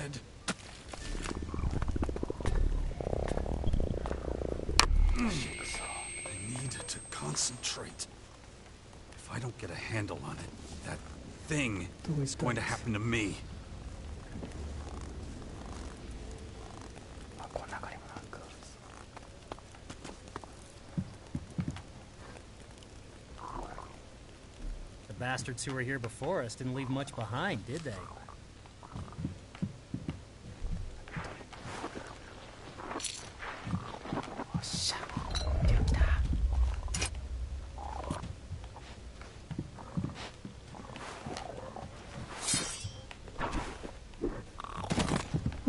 dead. I need to concentrate. If I don't get a handle on it, that thing is going to happen to me. The bastards who were here before us didn't leave much behind, did they?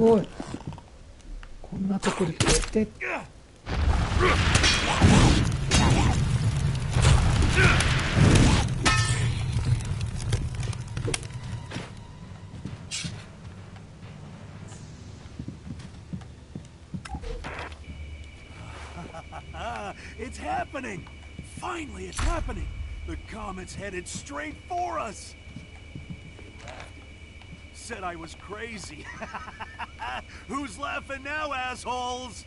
おい、こんなとこで消えて。It's happening! Finally, it's happening! The comet's headed straight for us! Said I was crazy. Who's laughing now, assholes?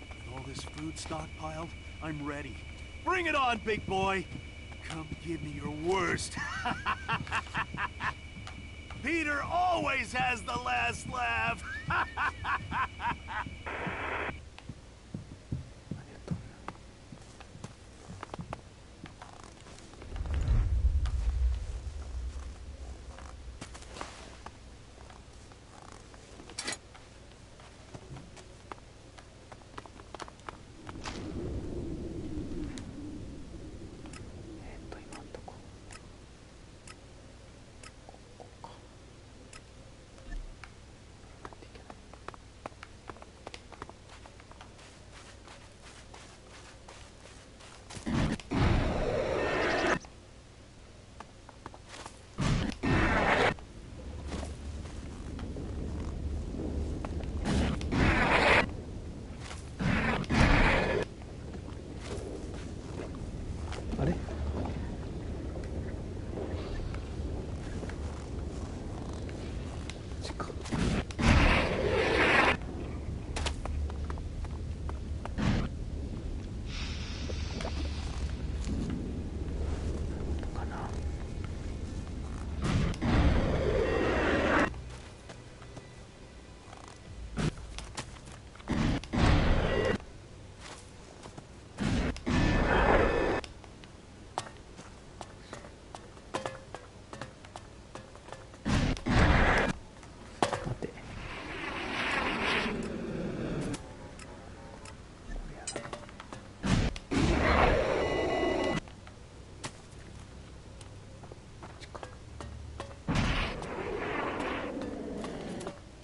With all this food stockpiled, I'm ready. Bring it on, big boy! Come give me your worst. Peter always has the last laugh! あれ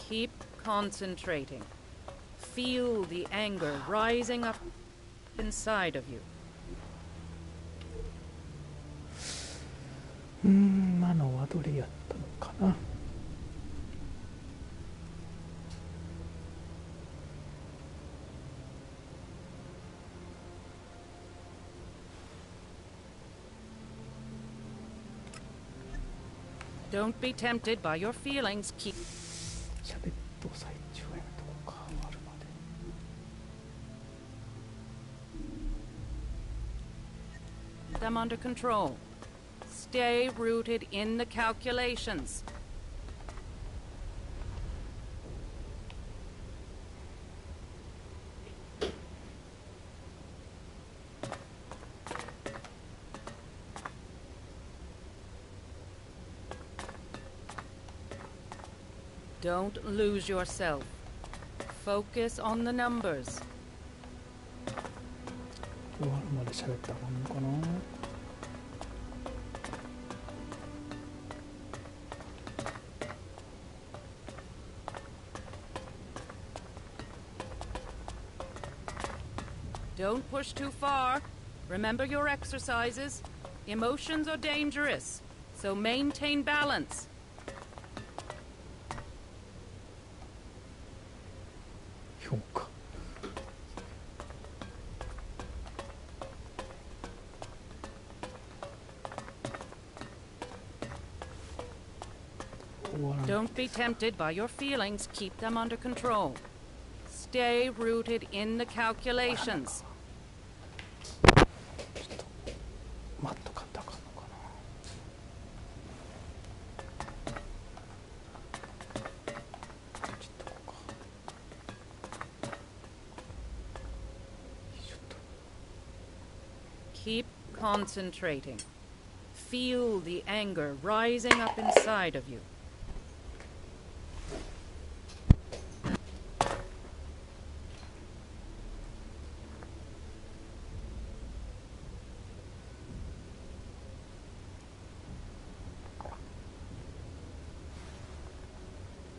？Keep concentrating. Feel the anger rising up inside of you. 今のはどれやったのかな。Don't be tempted by your feelings. Keep 喋っと最中やめとこうか、終わるまで。 them under control. Stay rooted in the calculations. Don't lose yourself. Focus on the numbers. 終わるまで喋った方がいいのかな。Don't push too far. Remember your exercises. Emotions are dangerous, so maintain balance. 評価。Don't be tempted by your feelings. Keep them under control. Stay rooted in the calculations. 待っとかんとあかんのかな。ちょっとこうか。ちょっと。 Keep concentrating. Feel the anger rising up inside of you.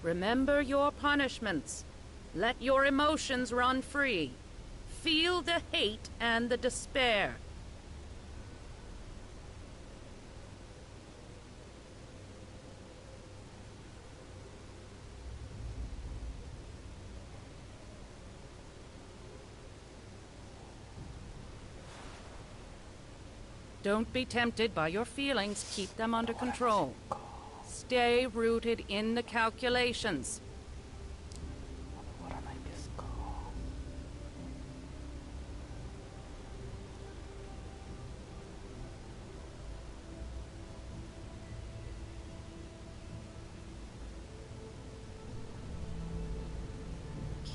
Remember your punishments. Let your emotions run free. Feel the hate and the despair. Don't be tempted by your feelings. Keep them under control. Stay rooted in the calculations. 終わらないんですか。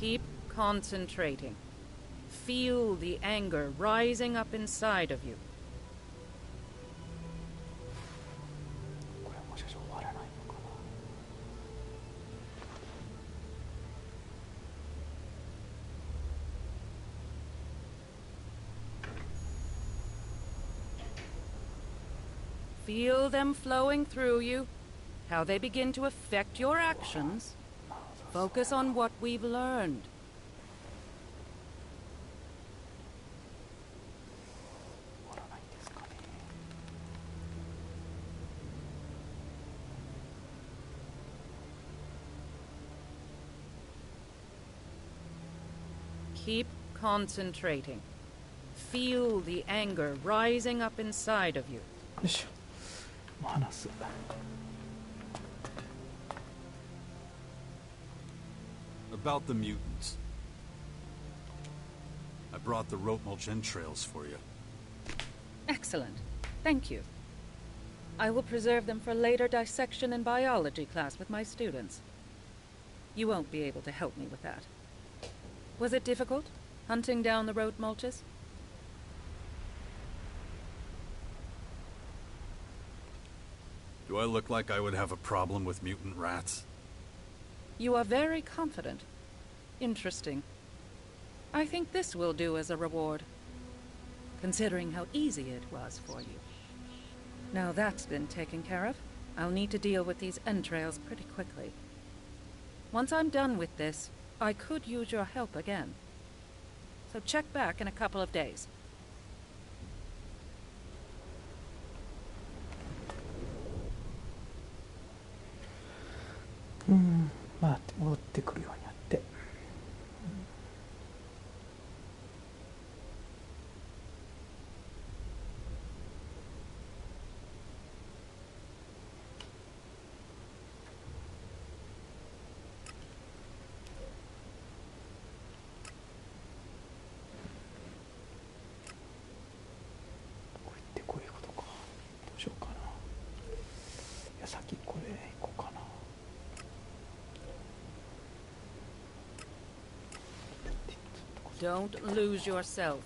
Keep concentrating. Feel the anger rising up inside of you. これはもしかして終わらないのかな。 Feel them flowing through you, how they begin to affect your actions. Focus on what we've learned. 終わらないんですかね。 Keep concentrating. Feel the anger rising up inside of you. よいしょ。もう話す。 About the mutants. I brought the rope mulch entrails for you. Excellent. Thank you. I will preserve them for later dissection in biology class with my students. You won't be able to help me with that. Was it difficult, hunting down the road mulches? Do I look like I would have a problem with mutant rats? You are very confident. Interesting. I think this will do as a reward, considering how easy it was for you. Now that's been taken care of, I'll need to deal with these entrails pretty quickly. Once I'm done with this, I could use your help again. So check back in a couple of days. まあ戻ってくるようになって。 こう言ってこういうことか。どうしようかな。いや先これ行こうかな。 Don't lose yourself.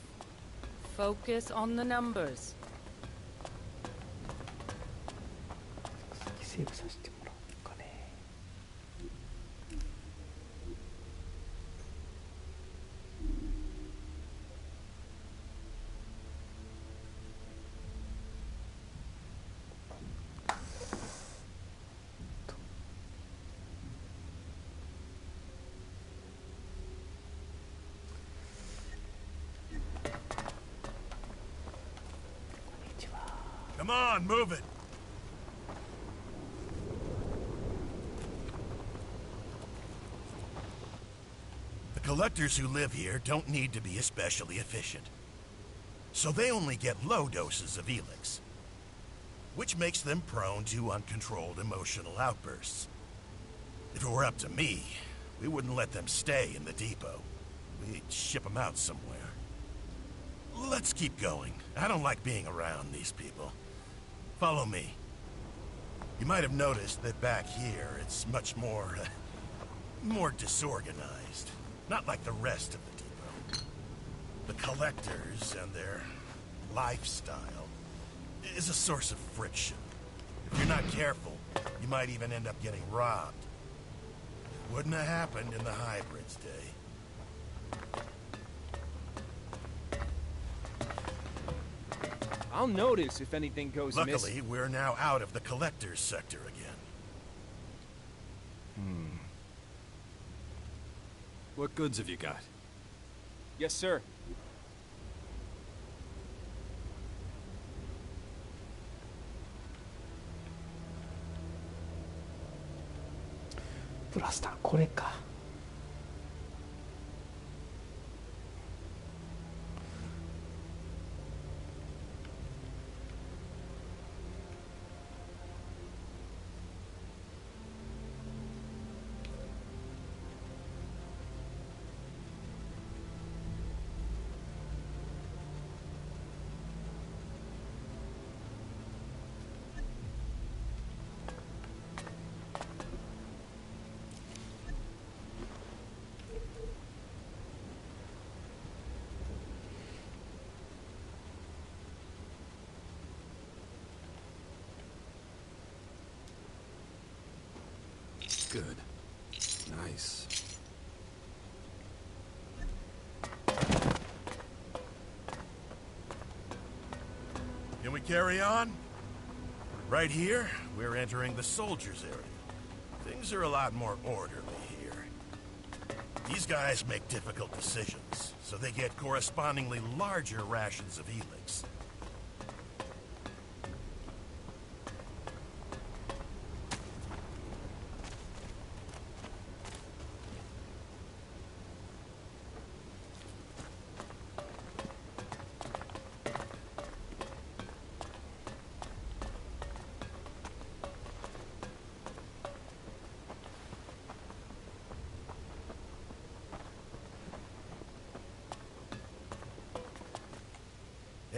Focus on the numbers. 先セーブさせてもらおうかね。 Come on, move it! The collectors who live here don't need to be especially efficient. So they only get low doses of ELXE, which makes them prone to uncontrolled emotional outbursts. If it were up to me, we wouldn't let them stay in the depot. We'd ship them out somewhere. Let's keep going. I don't like being around these people. Follow me. You might have noticed that back here, it's much more disorganized. Not like the rest of the depot. The collectors and their lifestyle is a source of friction. If you're not careful, you might even end up getting robbed. Wouldn't have happened in the hybrids day. I'll notice if anything goes Luckily, missing. we're now out of the collector's sector again. What goods have you got? Yes, sir. Blaster これか。Good. Nice. Can we carry on? Right here, we're entering the soldiers' area. Things are a lot more orderly here. These guys make difficult decisions, so they get correspondingly larger rations of ELXE.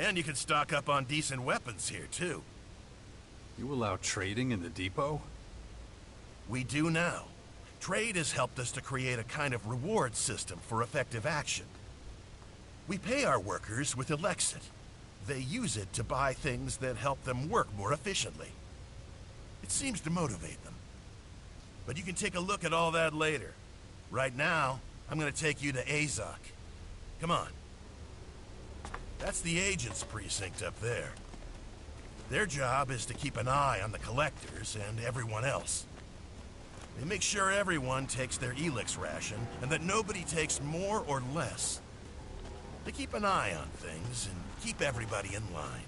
And you can stock up on decent weapons here, too. You allow trading in the depot? We do now. Trade has helped us to create a kind of reward system for effective action. We pay our workers with ELXE. They use it to buy things that help them work more efficiently. It seems to motivate them. But you can take a look at all that later. Right now, I'm gonna take you to Azok. Come on. That's the agent's precinct up there. Their job is to keep an eye on the collectors and everyone else. They make sure everyone takes their ELXE ration and that nobody takes more or less. They keep an eye on things and keep everybody in line.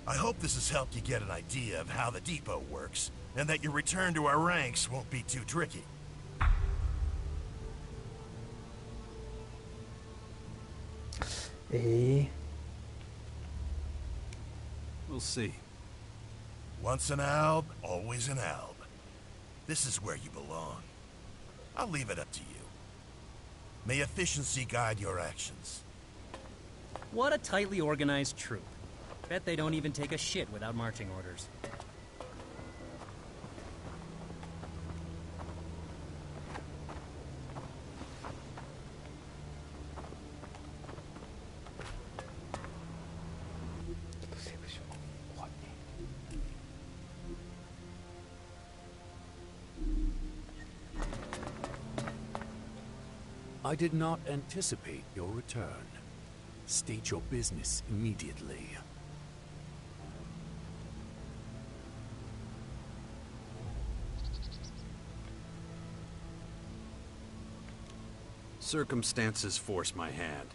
I hope this has helped you get an idea of how the depot works, and that your return to our ranks won't be too tricky. We'll see. Once an alb, always an alb. This is where you belong. I'll leave it up to you. May efficiency guide your actions. What a tightly organized troop. Bet they don't even take a shit without marching orders. I did not anticipate your return. State your business immediately. Circumstances force my hand.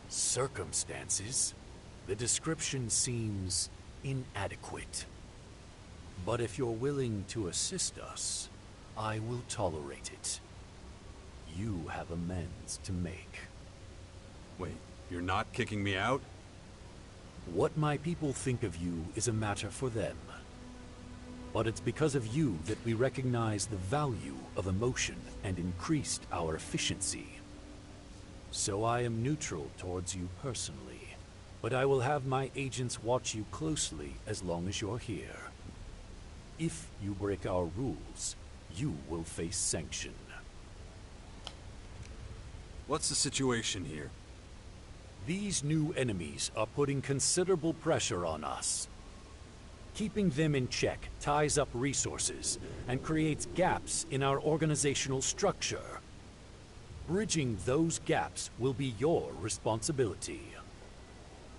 Circumstances? The description seems inadequate. But if you're willing to assist us, I will tolerate it. You have amends to make. Wait, you're not kicking me out? What my people think of you is a matter for them. But it's because of you that we recognize the value of emotion and increased our efficiency. So I am neutral towards you personally, but I will have my agents watch you closely as long as you're here. If you break our rules, you will face sanction. What's the situation here? These new enemies are putting considerable pressure on us. Keeping them in check ties up resources and creates gaps in our organizational structure. Bridging those gaps will be your responsibility.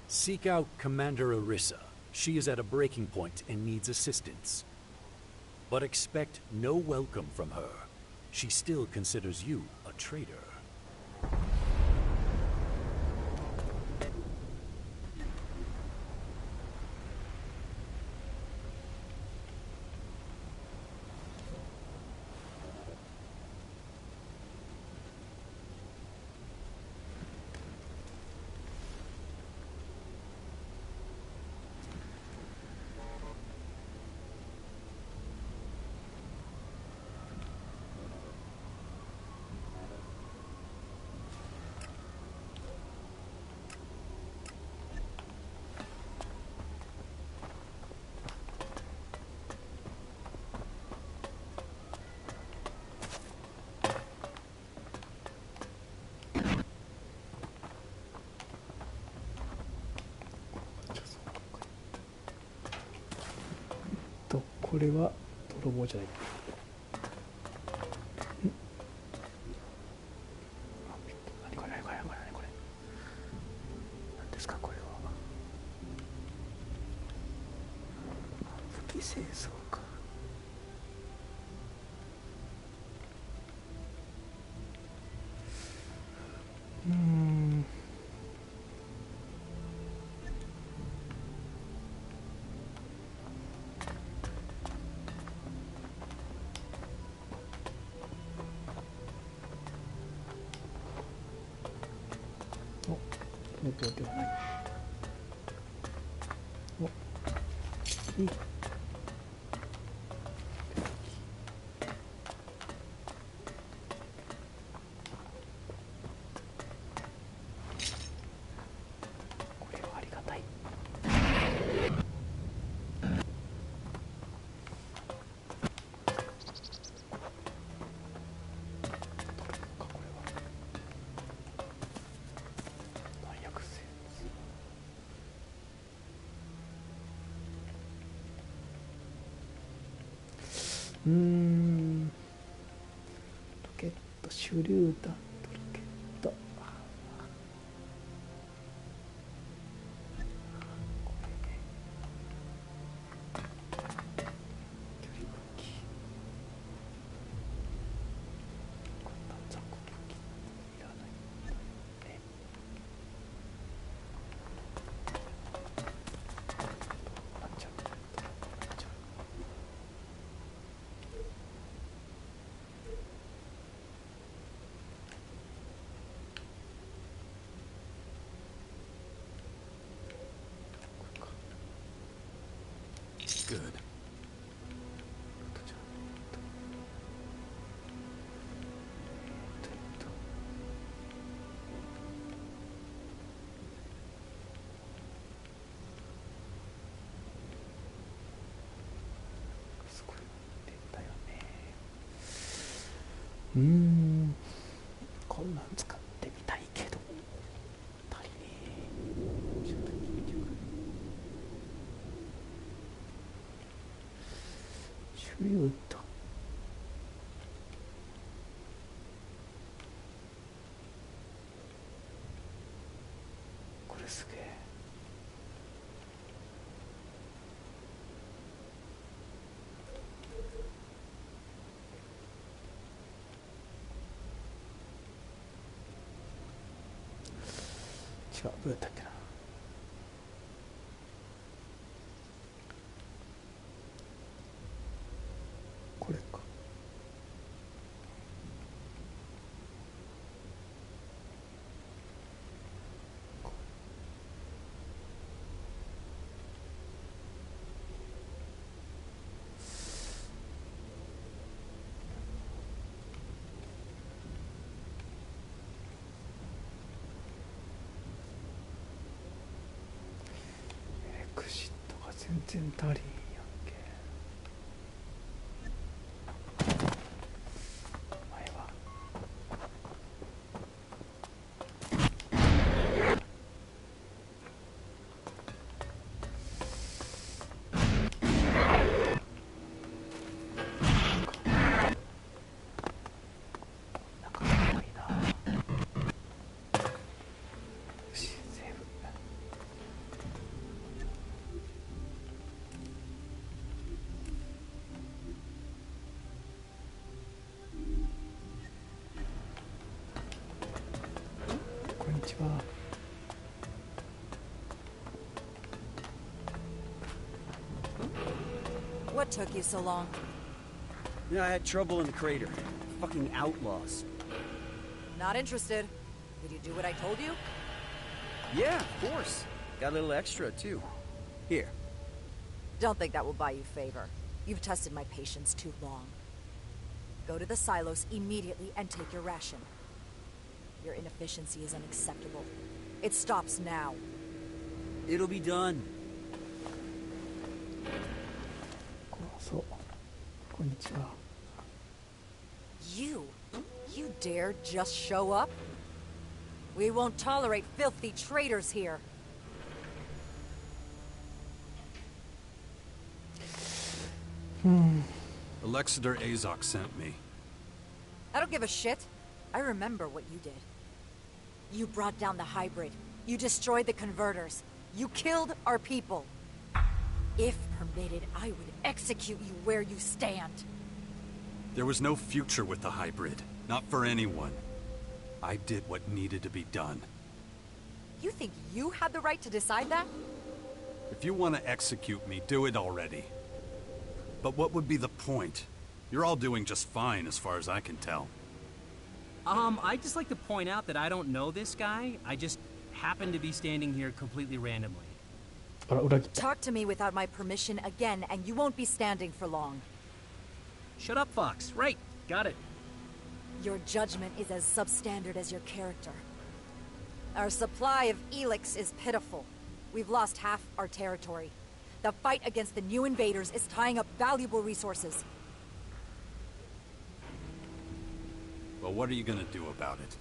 Seek out Commander Arissa. She is at a breaking point and needs assistance. But expect no welcome from her. She still considers you a traitor.これは泥棒じゃない。何これ何これ何これ何これ。何ですかこれは。武器製造か。ネットではない。いい。これはありがたい。ロケット手榴弾とロケット。これね。距離武器。こんな雑魚武器いらないね。あっちゃう。Good. 음, こんなん使ってみたいけど足りねえ。ちょっと聞いてくる。手榴弾。すげえ。違う、どうやったっけな。これか。エクシットが全然足りんやんけ。お前は仲が悪いな。よし、セーブ。こんにちは。What took you so long? Yeah, I had trouble in the crater. Fucking outlaws. Not interested. Did you do what I told you? Yeah, of course. Got a little extra, too. Here. Don't think that will buy you favor. You've tested my patience too long. Go to the silos immediately and take your ration. Your inefficiency is unacceptable. It stops now. It'll be done. そう。こんにちは。You dare just show up? We won't tolerate filthy traitors here. Alexander Azok sent me. I don't give a shit. I remember what you did. You brought down the hybrid. You destroyed the converters. You killed our people. If permitted, I would execute you where you stand. There was no future with the hybrid. Not for anyone. I did what needed to be done. You think you had the right to decide that? If you want to execute me, do it already. But what would be the point? You're all doing just fine as far as I can tell. I'd just like to point out that I don't know this guy. I just happen to be standing here completely randomly. あら、裏切った。 Talk to me without my permission again, and you won't be standing for long. Shut up, Fox. Right. Got it. Your judgment is as substandard as your character. Our supply of ELXE is pitiful. We've lost half our territory. The fight against the new invaders is tying up valuable resources. Well, what are you gonna do about it?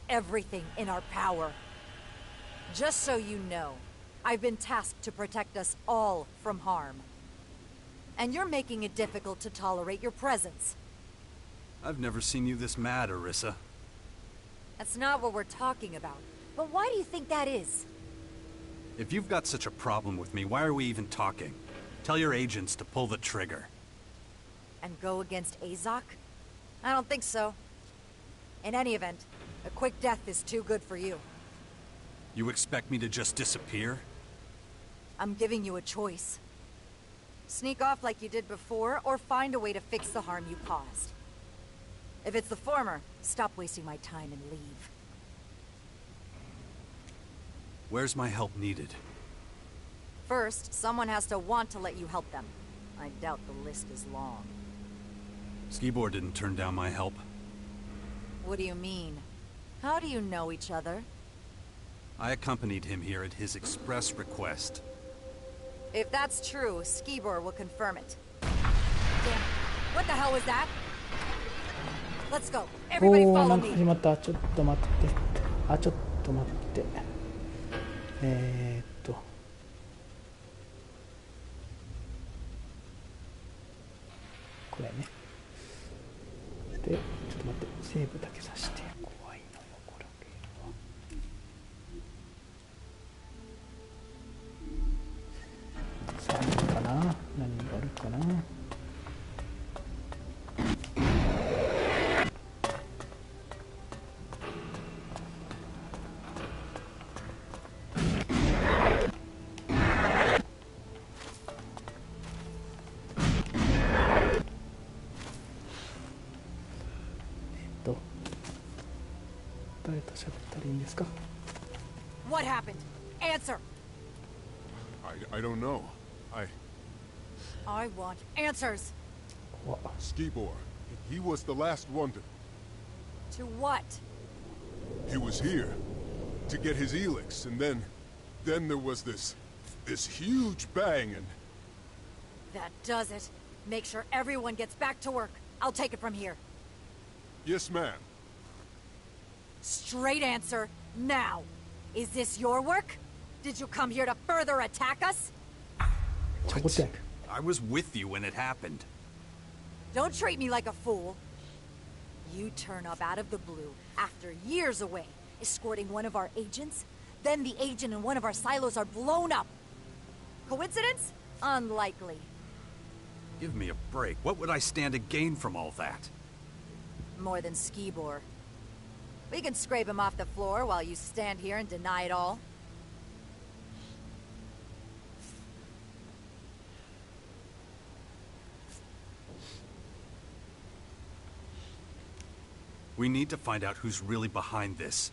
Everything in our power. Just so you know, I've been tasked to protect us all from harm. And you're making it difficult to tolerate your presence. I've never seen you this mad, Arissa. That's not what we're talking about. But why do you think that is? If you've got such a problem with me, why are we even talking? Tell your agents to pull the trigger. And go against Azok? I don't think so. In any event, a quick death is too good for you. You expect me to just disappear? I'm giving you a choice. Sneak off like you did before, or find a way to fix the harm you caused. If it's the former, stop wasting my time and leave. Where's my help needed? First, someone has to want to let you help them. I doubt the list is long. Skibor didn't turn down my help. What do you mean? How do you know each other? I accompanied him here at his express request. If that's true, Skibor will confirm it. Damn it. What the hell was that? Let's go. お Everybody ー、な follow んか始 me. まった。ちょっと待って。あ、ちょっと待って。これね。で、ちょっと待って。セーブだけさせて。怖いのよ、これ。誰と喋ったらいいんですか？ What happened? Answer! I don't know. I want answers! Skibor. He was the last one to... To what? He was here to get his ELXE, and then there was this huge bang, and... That does it. Make sure everyone gets back to work. I'll take it from here. Yes, ma'am. Straight answer, now. Is this your work? Did you come here to further attack us? What? I was with you when it happened. Don't treat me like a fool. You turn up out of the blue after years away, escorting one of our agents. Then the agent in one of our silos are blown up. Coincidence? Unlikely. Give me a break. What would I stand to gain from all that? More than Skibor. We can scrape him off the floor while you stand here and deny it all. We need to find out who's really behind this.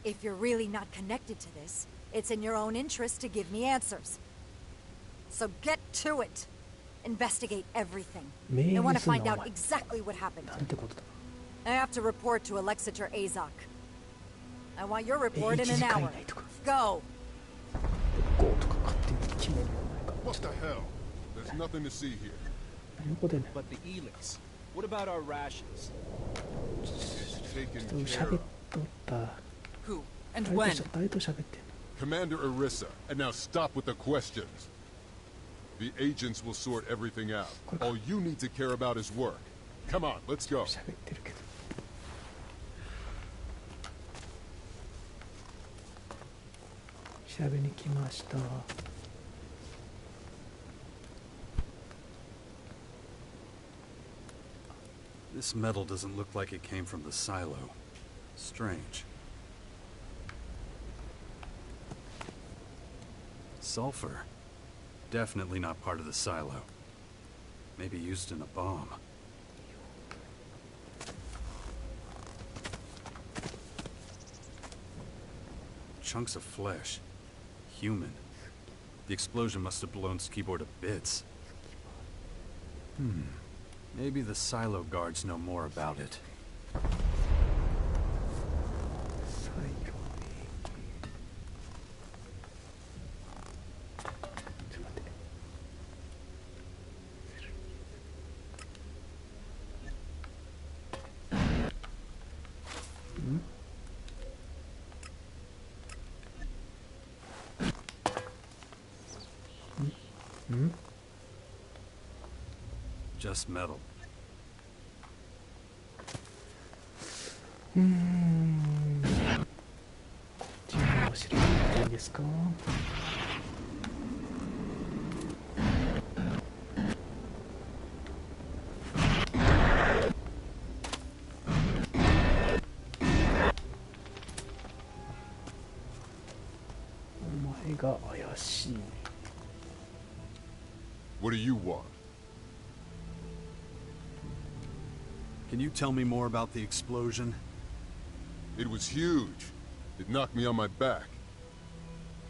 If you're really not connected to this, it's in your own interest to give me answers. So get to it. Investigate everything. I want to find out exactly what happened. I have to report to Alexeter Azok. I want your report in an hour. Go! What the hell? There's nothing to see here. But the ELXE. What about our rations? It's taken care of. Who? And when? Commander Arissa, and now stop with the questions. The agents will sort everything out. All you need to care about is work. Come on, let's go. This metal doesn't look like it came from the silo. Strange. Sulfur. Definitely not part of the silo. Maybe used in a bomb. Chunks of flesh. Human. The explosion must have blown Skibor to bits. Maybe the silo guards know more about it. Just metal. こっちのお城行っていいですか？お前が怪しい。What do you want? Can you tell me more about the explosion? It was huge. It knocked me on my back.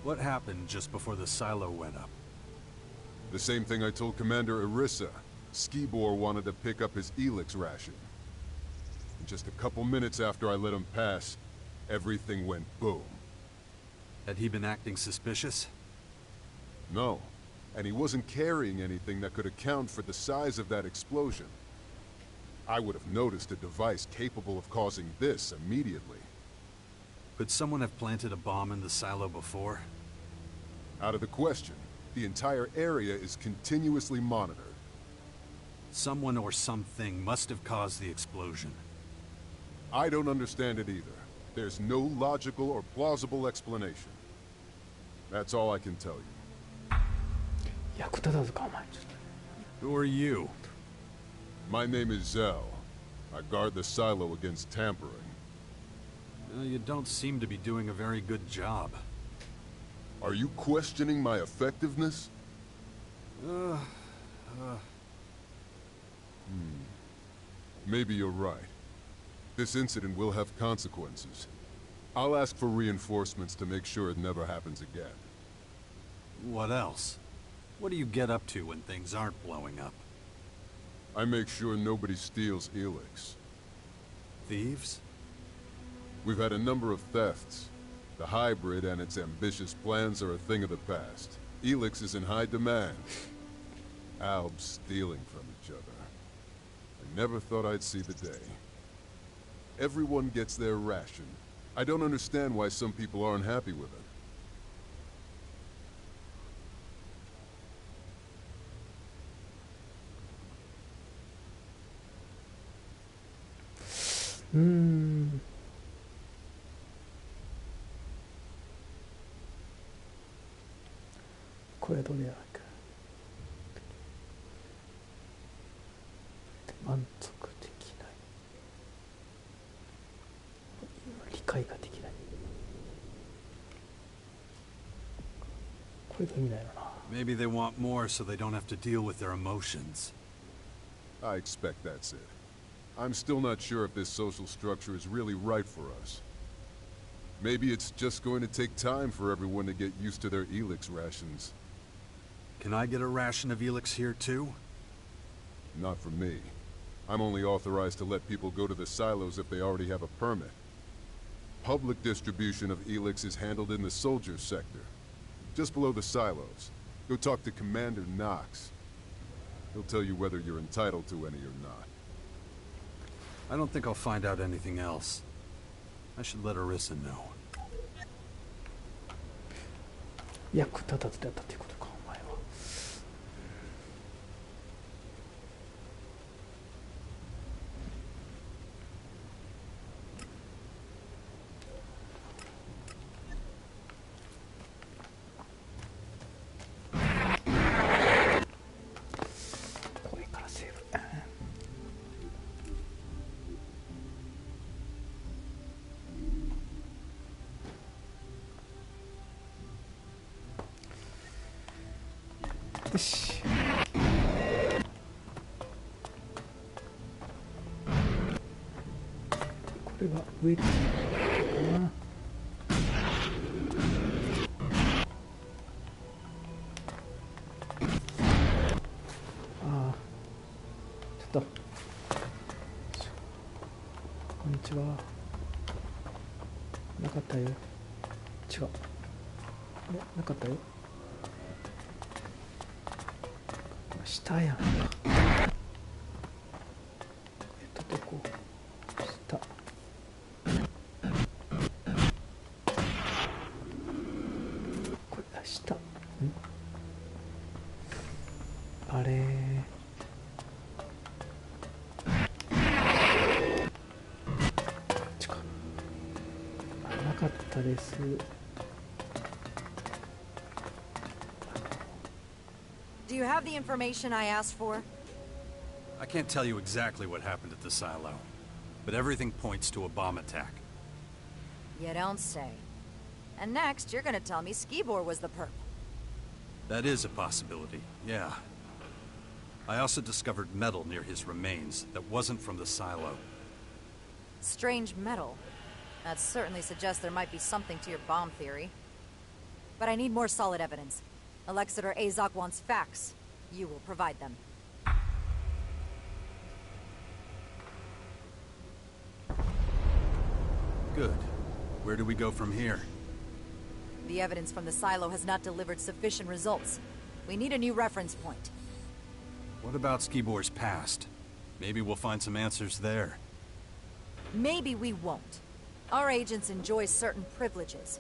What happened just before the silo went up? The same thing I told Commander Arissa. Skibor wanted to pick up his ELXE ration. And just a couple minutes after I let him pass, everything went boom. Had he been acting suspicious? No. And he wasn't carrying anything that could account for the size of that explosion. I would have noticed a device capable of causing this immediately. Could someone have planted a bomb in the silo before? Out of the question. The entire area is continuously monitored. Someone or something must have caused the explosion. I don't understand it either. There's no logical or plausible explanation. That's all I can tell you. Who are you? My name is Zell. I guard the silo against tampering. You don't seem to be doing a very good job. Are you questioning my effectiveness? Maybe you're right. This incident will have consequences. I'll ask for reinforcements to make sure it never happens again. What else? What do you get up to when things aren't blowing up? I make sure nobody steals ELXE. Thieves? We've had a number of thefts. The hybrid and its ambitious plans are a thing of the past. ELXE is in high demand. Albs stealing from each other. I never thought I'd see the day. Everyone gets their ration. I don't understand why some people aren't happy with it. Hmm. これどれやっけ。満足できない。理解ができない。これが意味ないのな。Maybe they want more so they don't have to deal with their emotions. I expect that's it. I'm still not sure if this social structure is really right for us. Maybe it's just going to take time for everyone to get used to their ELXE rations. Can I get a ration of ELXE here too? Not for me. I'm only authorized to let people go to the silos if they already have a permit. Public distribution of ELXE is handled in the soldiers sector, just below the silos. Go talk to Commander Knox. He'll tell you whether you're entitled to any or not. I don't think I'll find out anything else. I should let Arissa know. 役立たずだったということか、お前は。これからセーブ。よし。これは上かな。ああ、ちょっと。こんにちは。なかったよ。違う。なかったよ。下やんか。どこ下。これだ下。あれ違う。なかったです。Do you have the information I asked for? I can't tell you exactly what happened at the silo, but everything points to a bomb attack. You don't say. And next, you're gonna tell me Skibor was the perp. That is a possibility, yeah. I also discovered metal near his remains that wasn't from the silo. Strange metal. That certainly suggests there might be something to your bomb theory. But I need more solid evidence. Alexander Azok wants facts. You will provide them. Good. Where do we go from here? The evidence from the silo has not delivered sufficient results. We need a new reference point. What about Skibor's past? Maybe we'll find some answers there. Maybe we won't. Our agents enjoy certain privileges.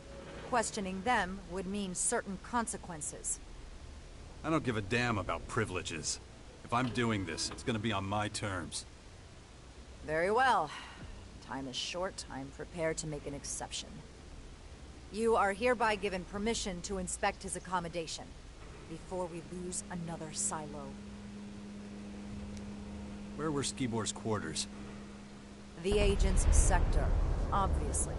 Questioning them would mean certain consequences. I don't give a damn about privileges. If I'm doing this, it's gonna be on my terms. Very well. Time is short. I'm prepared to make an exception. You are hereby given permission to inspect his accommodation before we lose another silo. Where were Skibor's quarters? The agent's sector, obviously.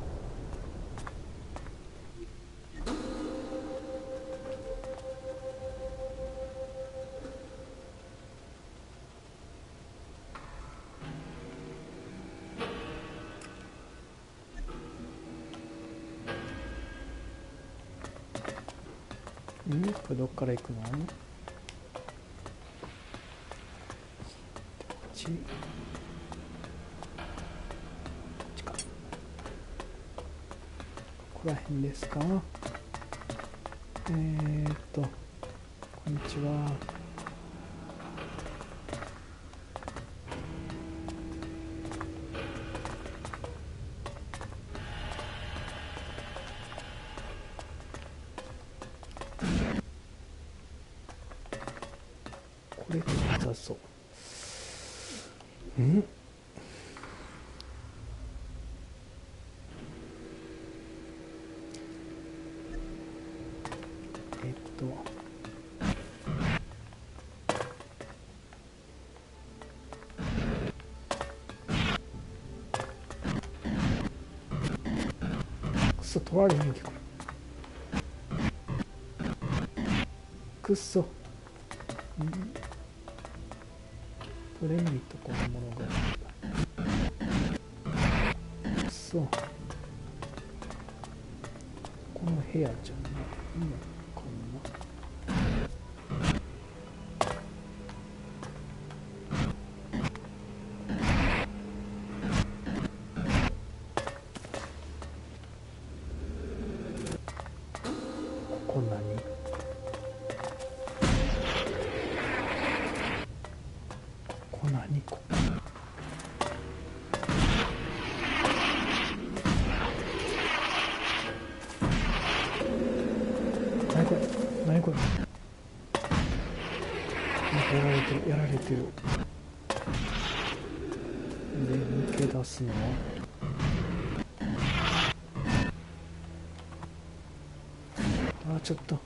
これどっから行くの？こっちか。ここら辺ですか？こんにちは。これでなさそう。くそ取られへんけど。くそ。取れないところのものがくそ。この部屋じゃないのかな。ここ何？何ここ？何これ？何これ？やられてる、やられてる。で、抜け出すのは？あ、ちょっと。ち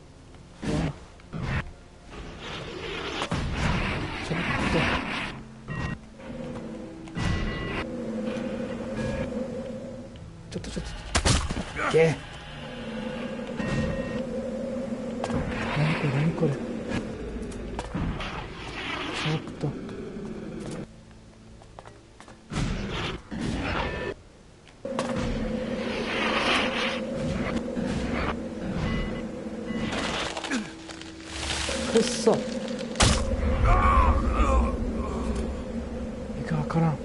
ょっと。ちょっといけ。何これちょっとくっそ。いかわからん。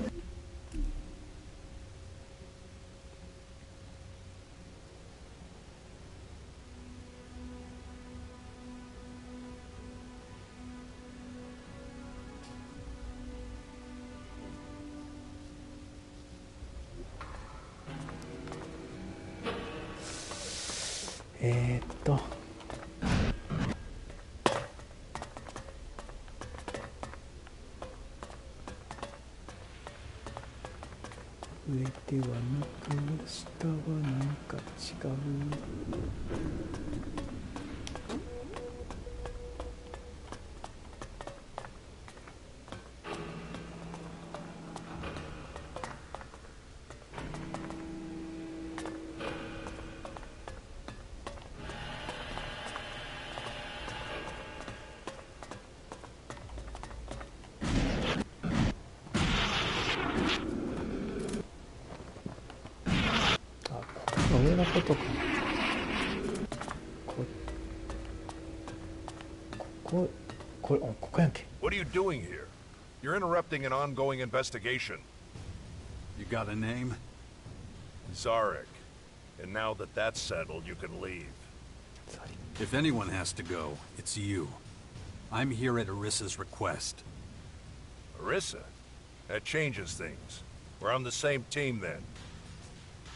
上ではなく下はなんか違う。上のことか。ここやんけ。 What are you doing here? You're interrupting an ongoing investigation. You got a name? Zarek. And now that that's settled, you can leave. If anyone has to go, it's you. I'm here at Arissa's request. Arissa? That changes things. We're on the same team then.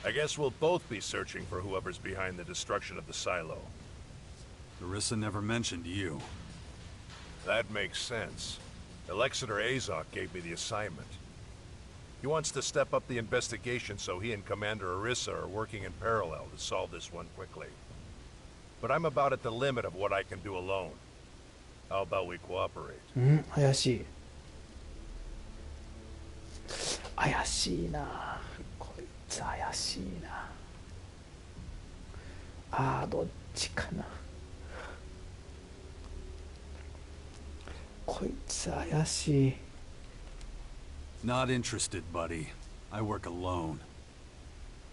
I guess we'll both be searching for whoever's behind the destruction of the silo. Arissa never mentioned you. That makes sense. Elexeter Azok gave me the assignment. He wants to step up the investigation so he and Commander Arissa are working in parallel to solve this one quickly. But I'm about at the limit of what I can do alone. How about we cooperate? 怪しい。怪しいな。こいつ怪しいな。どっちかな。こいつ怪しい。Not interested, buddy. I work alone.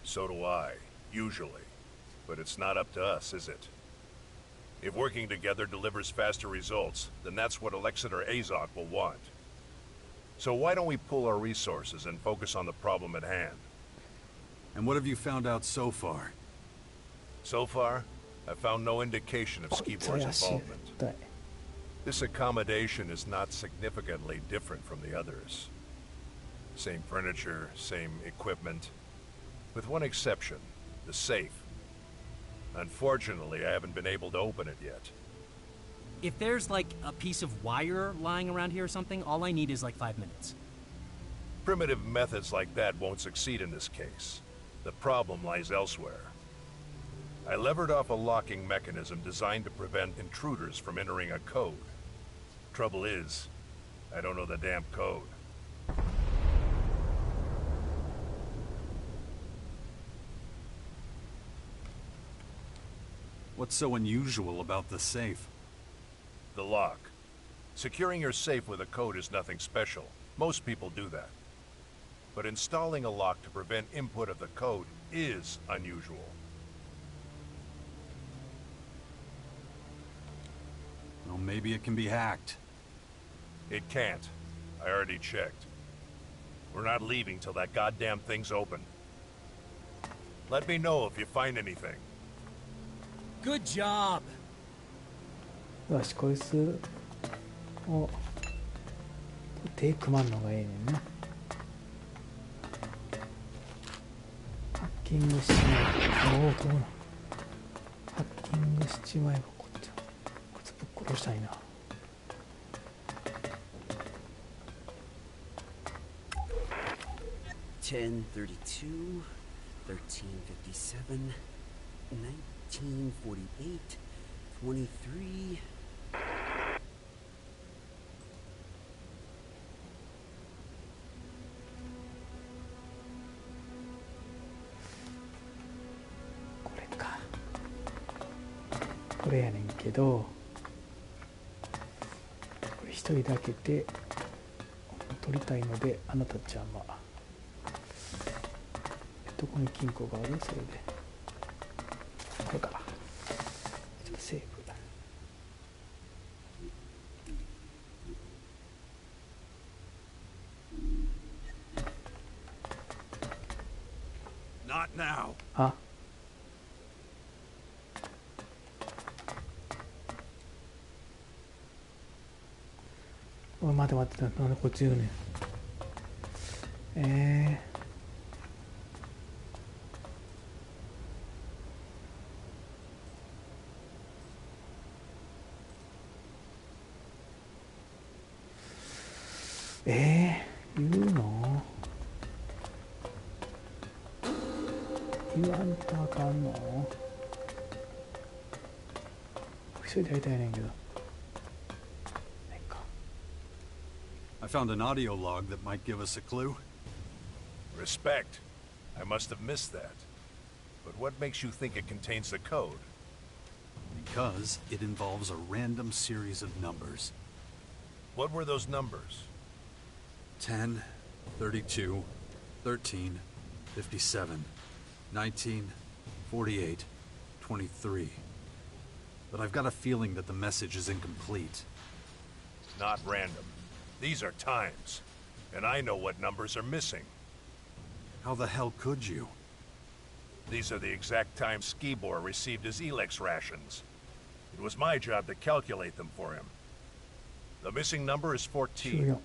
So do I, usually. But it's not up to us, is it? If working together delivers faster results, then that's what Elexeter Azok will want. So why don't we pool our resources and focus on the problem at hand? And what have you found out so far? So far, I've found no indication of Skibor's involvement. This accommodation is not significantly different from the others. Same furniture, same equipment. With one exception, the safe. Unfortunately, I haven't been able to open it yet. If there's like a piece of wire lying around here or something, all I need is like 5 minutes. Primitive methods like that won't succeed in this case. The problem lies elsewhere. I levered off a locking mechanism designed to prevent intruders from entering a code. Trouble is, I don't know the damn code. What's so unusual about the safe? The lock. Securing your safe with a code is nothing special. Most people do that. But installing a lock to prevent input of the code is unusual. Well, maybe it can be hacked. It can't. I already checked. We're not leaving till that goddamn thing's open. Let me know if you find anything. Good job. よし、こいつを手組まんのがええねんな。ハッキングしちまえ。おお、どうなん。ハッキングしちまえばこいつぶっ殺したいな。1032, 1357, 1948, 23. これか。これやねんけど、これ一人だけで取りたいので、あなたちはまあどこに金庫がある？それでこれか。ちょっとセーブ。Not now. あ。おい、待て待て、なんでこっち言うねん。言うの？言わんとあかんの？一人でやりたいねんけど。I found an audio log that might give us a clue. Respect. I must have missed that. But what makes you think it contains the code? Because it involves a random series of numbers. What were those numbers? 10, 32, 13, 57, 19, 48, 23. But I've got a feeling that the message is incomplete. Not random. These are times. And I know what numbers are missing. How the hell could you? These are the exact times Skibor received his ELXE rations. It was my job to calculate them for him. The missing number is 14.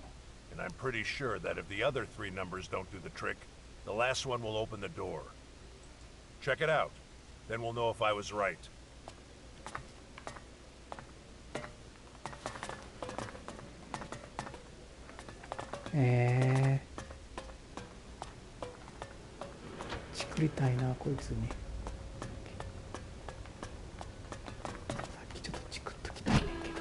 And I'm pretty sure that if the other 3 numbers don't do the trick, the last one will open the door. Check it out. Then we'll know if I was right. Eh. チクりたいな、こいつに。さっきちょっとチクっときたいねんけど。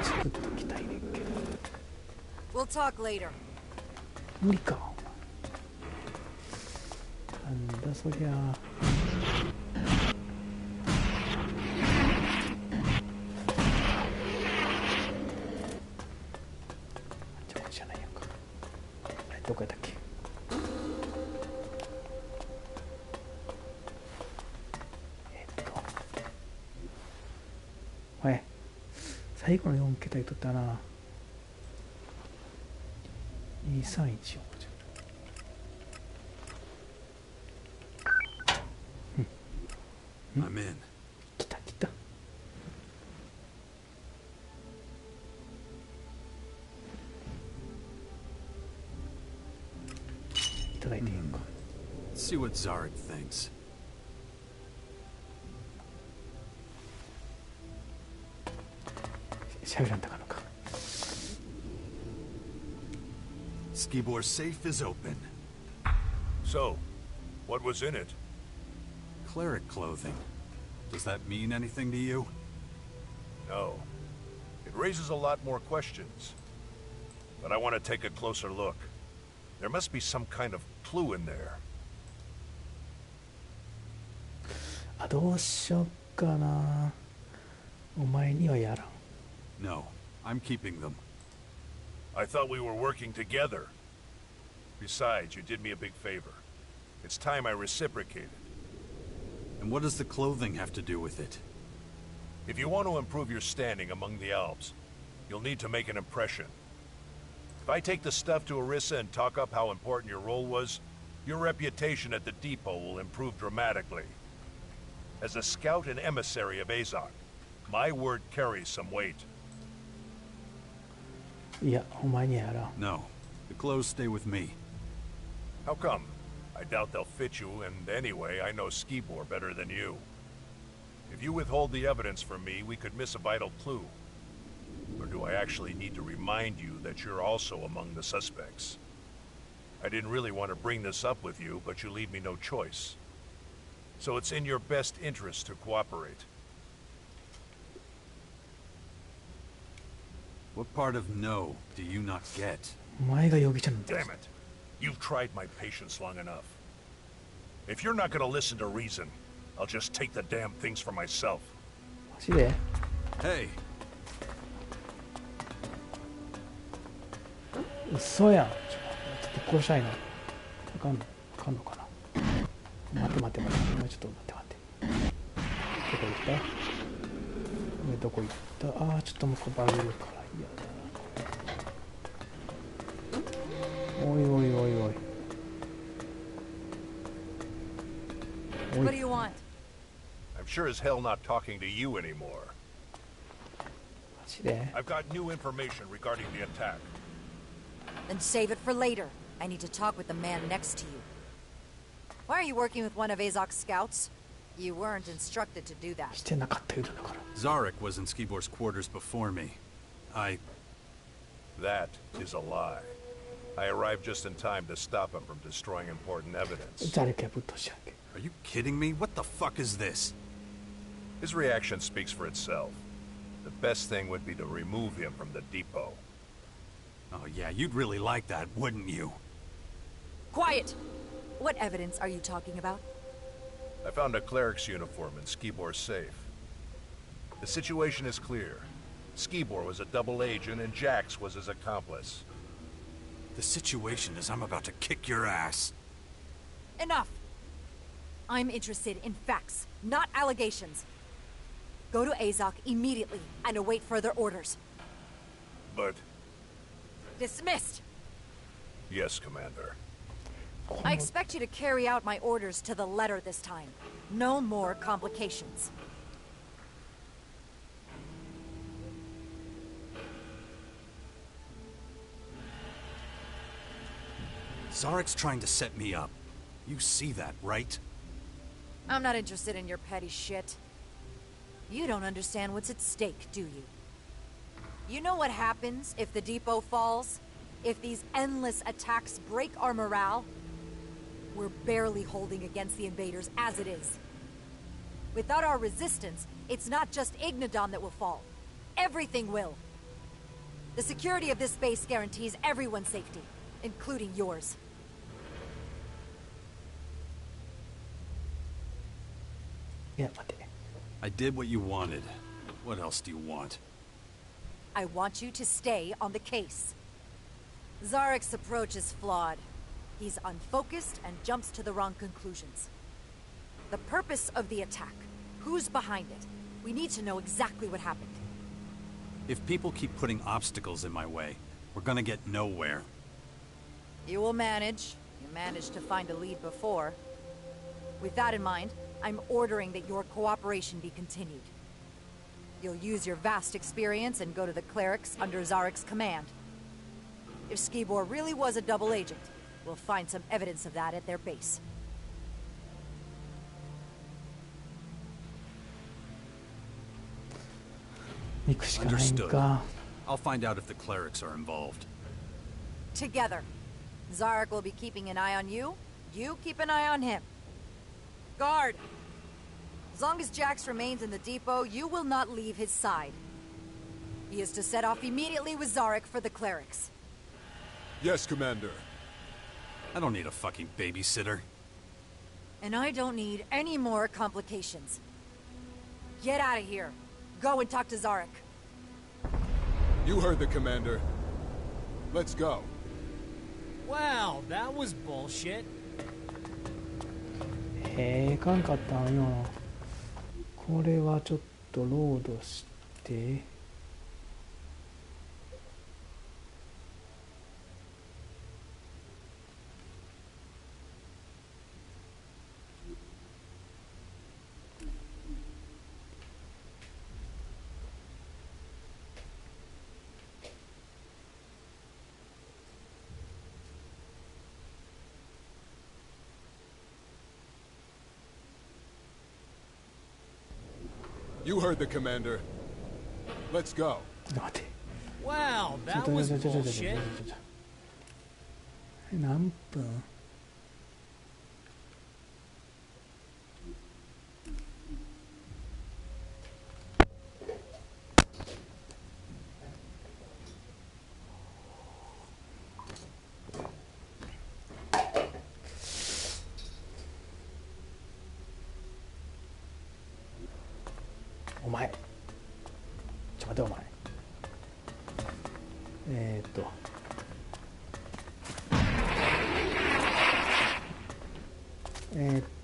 チクっときたいねんけど。We'll talk later. 無理か、お前。なんだそりゃ。どこやったっけ？最後の4桁言っとったな。2314。I'm in. 来た来た。いただいていいのか。See what Zarek thinks. 喋らんたかのか。Skibor's safe is open. So, what was in it? Cleric clothing. Does that mean anything to you? No. It raises a lot more questions. But I want to take a closer look. There must be some kind of clue in there. あ、どうしよっかな。お前にはやらん。No, I'm keeping them. I thought we were working together. Besides, you did me a big favor. It's time I reciprocated. And what does the clothing have to do with it? If you want to improve your standing among the Alps, you'll need to make an impression. If I take the stuff to Orissa and talk up how important your role was, your reputation at the depot will improve dramatically. As a scout and emissary of Azok, my word carries some weight. いや、お前にはやらん。No, the clothes stay with me. How come? I doubt they'll fit you, and anyway, I know Skibor better than you. If you withhold the evidence from me, we could miss a vital clue. Or do I actually need to remind you that you're also among the suspects? I didn't really want to bring this up with you, but you leave me no choice. So it's in your best interest to cooperate. What part of no do you not get? お前が容疑者なんだ。 Damn it. You've tried my patience long enough. If you're not gonna listen to reason, I'll just take the damn things for myself. マジで Hey, 嘘やん。ちょっと殺したいな。あかんのかな。待って。今ちょっと待って。どこ行ったああ、ちょっともうここバグるから嫌だ。おい。What do you want? I'm sure as hell not talking to you anymore. マジで I've got new information regarding the attack. Then save it for later. I need to talk with the man next to you. Why are you working with one of Azok's scouts? You weren't instructed to do that. してなかった言うたんだから。 Zarek was in Skibor's quarters before me. That is a lie. I arrived just in time to stop him from destroying important evidence. 誰かぶっとしやんけ。 Are you kidding me? What the fuck is this? His reaction speaks for itself. The best thing would be to remove him from the depot. Oh yeah, you'd really like that, wouldn't you? Quiet! What evidence are you talking about? I found a cleric's uniform in Skibor's safe. The situation is clear. Skibor was a double agent and Jax was his accomplice. The situation is I'm about to kick your ass. Enough! I'm interested in facts, not allegations. Go to Azok immediately and await further orders. But... Dismissed! Yes, Commander. I expect you to carry out my orders to the letter this time. No more complications. Zarek's trying to set me up. You see that, right? I'm not interested in your petty shit. You don't understand what's at stake, do you? You know what happens if the depot falls? If these endless attacks break our morale? We're barely holding against the invaders as it is. Without our resistance, it's not just Ignodon that will fall. Everything will. The security of this base guarantees everyone's safety, including yours. Yeah, 待て。 I did what you wanted. What else do you want? I want you to stay on the case. Zarek's approach is flawed. He's unfocused and jumps to the wrong conclusions. The purpose of the attack, who's behind it, we need to know exactly what happened. If people keep putting obstacles in my way, we're gonna get nowhere. You will manage. You managed to find a lead before. With that in mind, I'm ordering that your cooperation be continued. You'll use your vast experience and go to the clerics under Zarek's command. If Skibor really was a double agent, we'll find some evidence of that at their base. Understood. I'll find out if the clerics are involved. Together. Zarek will be keeping an eye on you. You keep an eye on him. Guard! As long as Jax remains in the depot, you will not leave his side. He is to set off immediately with Zarek for the clerics. Yes, Commander. I don't need a fucking babysitter. And I don't need any more complications. Get out of here. Go and talk to Zarek. You heard the Commander. Let's go. Wow, that was bullshit. かんかったんよ。これはちょっとロードして。You heard the Commander. Let's go. 待て。Wow, that was bullshit. 何分？お前ちょ待てお前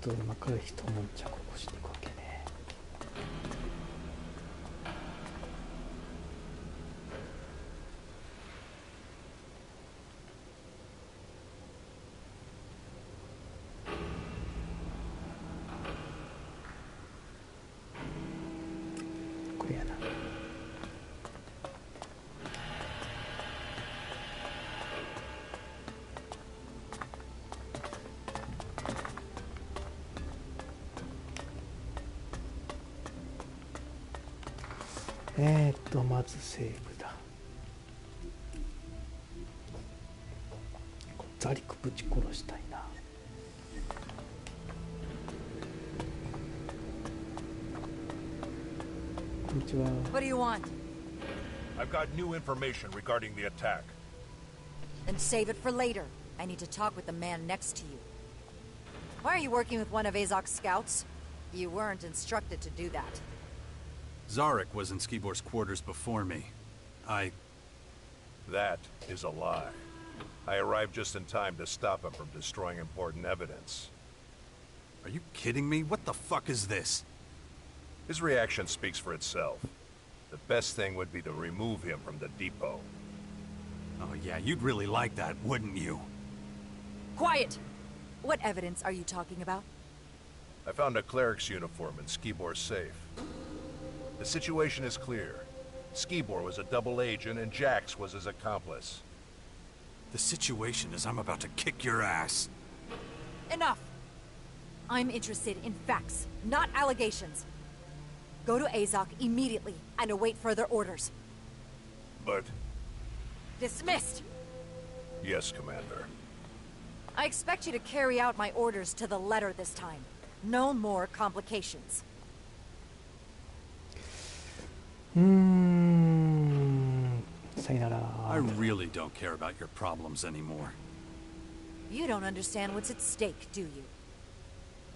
今から一悶着起こしていくわけね。これやな。まずセーブだ。ザリクぶち殺したいな。こんにちは。What do you want? I've got new information regarding the attack. Then save it for later. I need to talk with the man next to you. Why are you working with one of Azok's scouts? You weren't instructed to do that. Zarek was in Skibor's quarters before me. That is a lie. I arrived just in time to stop him from destroying important evidence. Are you kidding me? What the fuck is this? His reaction speaks for itself. The best thing would be to remove him from the depot. Oh yeah, you'd really like that, wouldn't you? Quiet! What evidence are you talking about? I found a cleric's uniform in Skibor's safe. The situation is clear. Skibor was a double agent and Jax was his accomplice. The situation is I'm about to kick your ass. Enough! I'm interested in facts, not allegations. Go to Azok immediately and await further orders. But... Dismissed! Yes, Commander. I expect you to carry out my orders to the letter this time. No more complications. I really don't care about your problems anymore. You don't understand what's at stake, do you?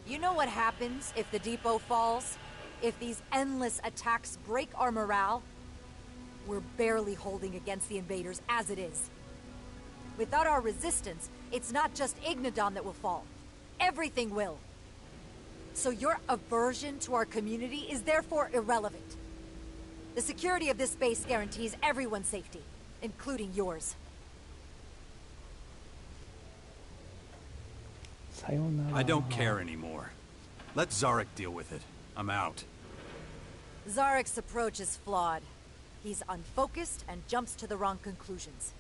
You know what happens if the depot falls? If these endless attacks break our morale? We're barely holding against the invaders as it is. Without our resistance, it's not just Ignodon that will fall. Everything will. So your aversion to our community is therefore irrelevant. The security of this base guarantees everyone's safety, including yours. さよなら。 I don't care anymore. Let Zarek deal with it. I'm out. Zarek's approach is flawed. He's unfocused and jumps to the wrong conclusions.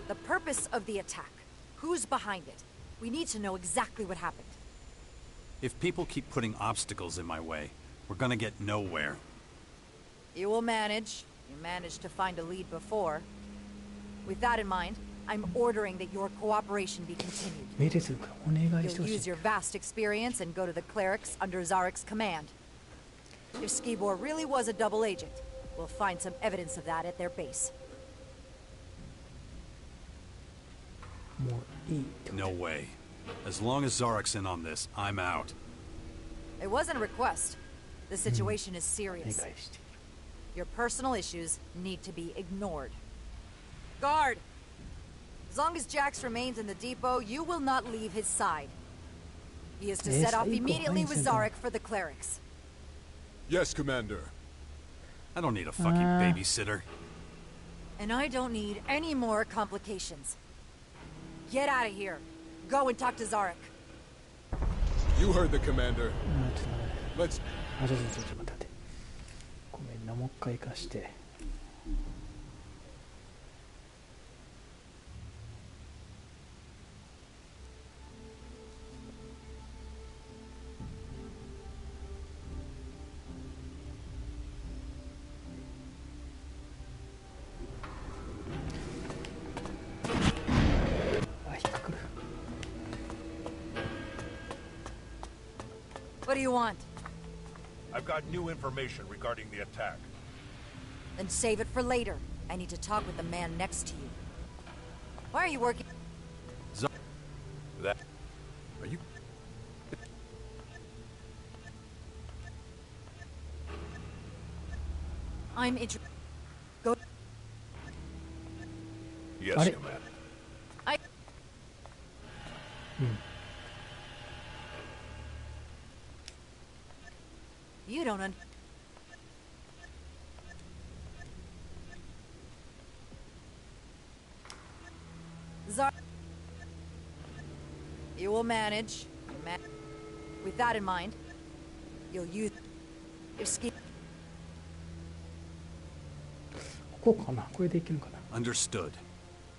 The purpose of the attack. Who's behind it? We need to know exactly what happened. If people keep putting obstacles in my way, we're gonna get nowhere. You will manage. You managed to find a lead before. With that in mind, I'm ordering that your cooperation be continued. 命令するからお願いして You'll ほしい。 use your vast experience and go to the clerics under Zarek's command. If Skibor really was a double agent, we'll find some evidence of that at their base. もういいってこと。 No way. As long as Zarek's in on this, I'm out. It wasn't a request. The situation is お願い serious. して。 Your personal issues need to be ignored. Guard! As long as Jax remains in the depot, you will not leave his side. He is to set off immediately with Zarek for the clerics. Yes, Commander. I don't need a fucking babysitter. And I don't need any more complications. Get out of here. Go and talk to Zarek. You heard the Commander. ちょっと待って。 Let's... あ、ちょっと待って。ごめんな、もう一回行かして。あ、引っかかる。 What do you want? I've got new information regarding the attack. Then save it for later. I need to talk with the man next to you. Why are you working? That... Are you... I'm interested. Go. Yes, Are- Commander. I. You don't un. Zar. You will manage. With that in mind, you'll use your ski. ここかな、これでいけるかな。 Understood.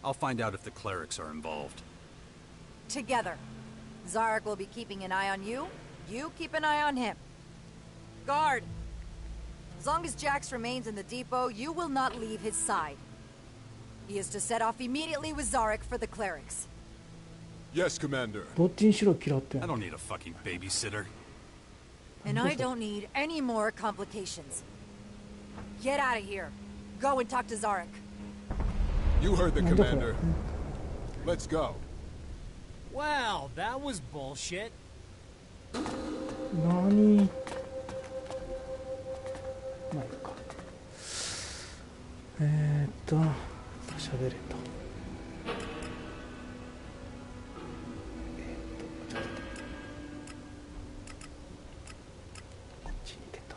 I'll find out if the clerics are involved. Together. Zarek will be keeping an eye on you. You keep an eye on him. Guard! As long as Jax remains in the depot, you will not leave his side. He is to set off immediately with Zarek for the clerics. Yes, Commander. どっちにしろ嫌ってん I の。 don't need a fucking babysitter. And I don't need any more complications. Get out of here. Go and talk to Zarek. You heard the なんだこれ Commander. Let's go. Wow, that was bullshit. 何。まあいいか。喋れと。ちょっと待って。こっちに出た。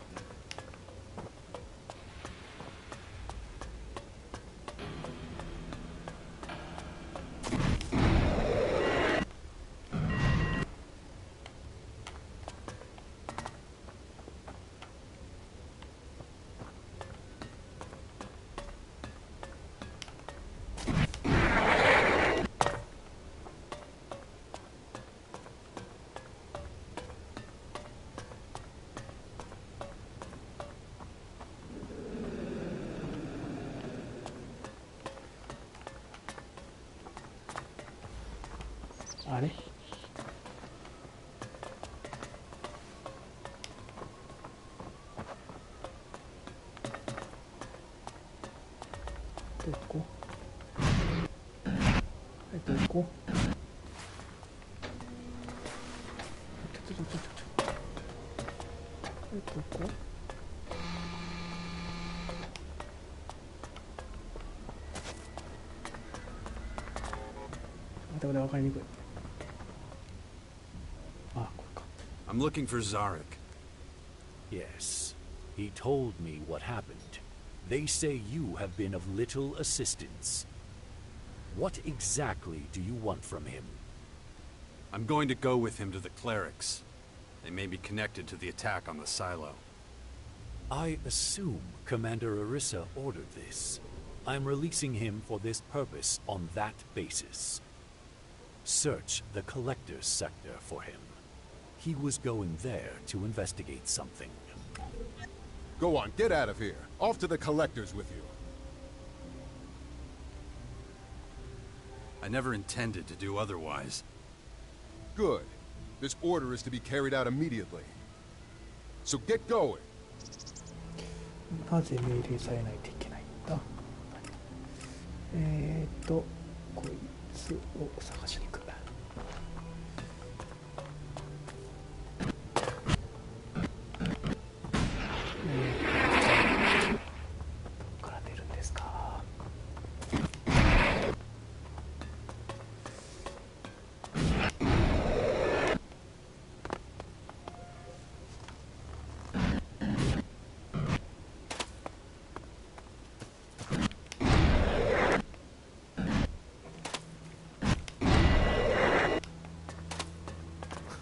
あれどこどこどこまたこれ分かりにくい I'm looking for Zarek. Yes. He told me what happened. They say you have been of little assistance. What exactly do you want from him? I'm going to go with him to the clerics. They may be connected to the attack on the silo. I assume Commander Arissa ordered this. I'm releasing him for this purpose on that basis. Search the Collector's sector for him. He was going there to investigate something. Go on, get out of here. Off to the Collector's with you. I never intended to do otherwise. Good. This order is to be carried out immediately. So get going. なぜ命令されないといけないんだ。こいつを探しに行く。どこから出るんですか。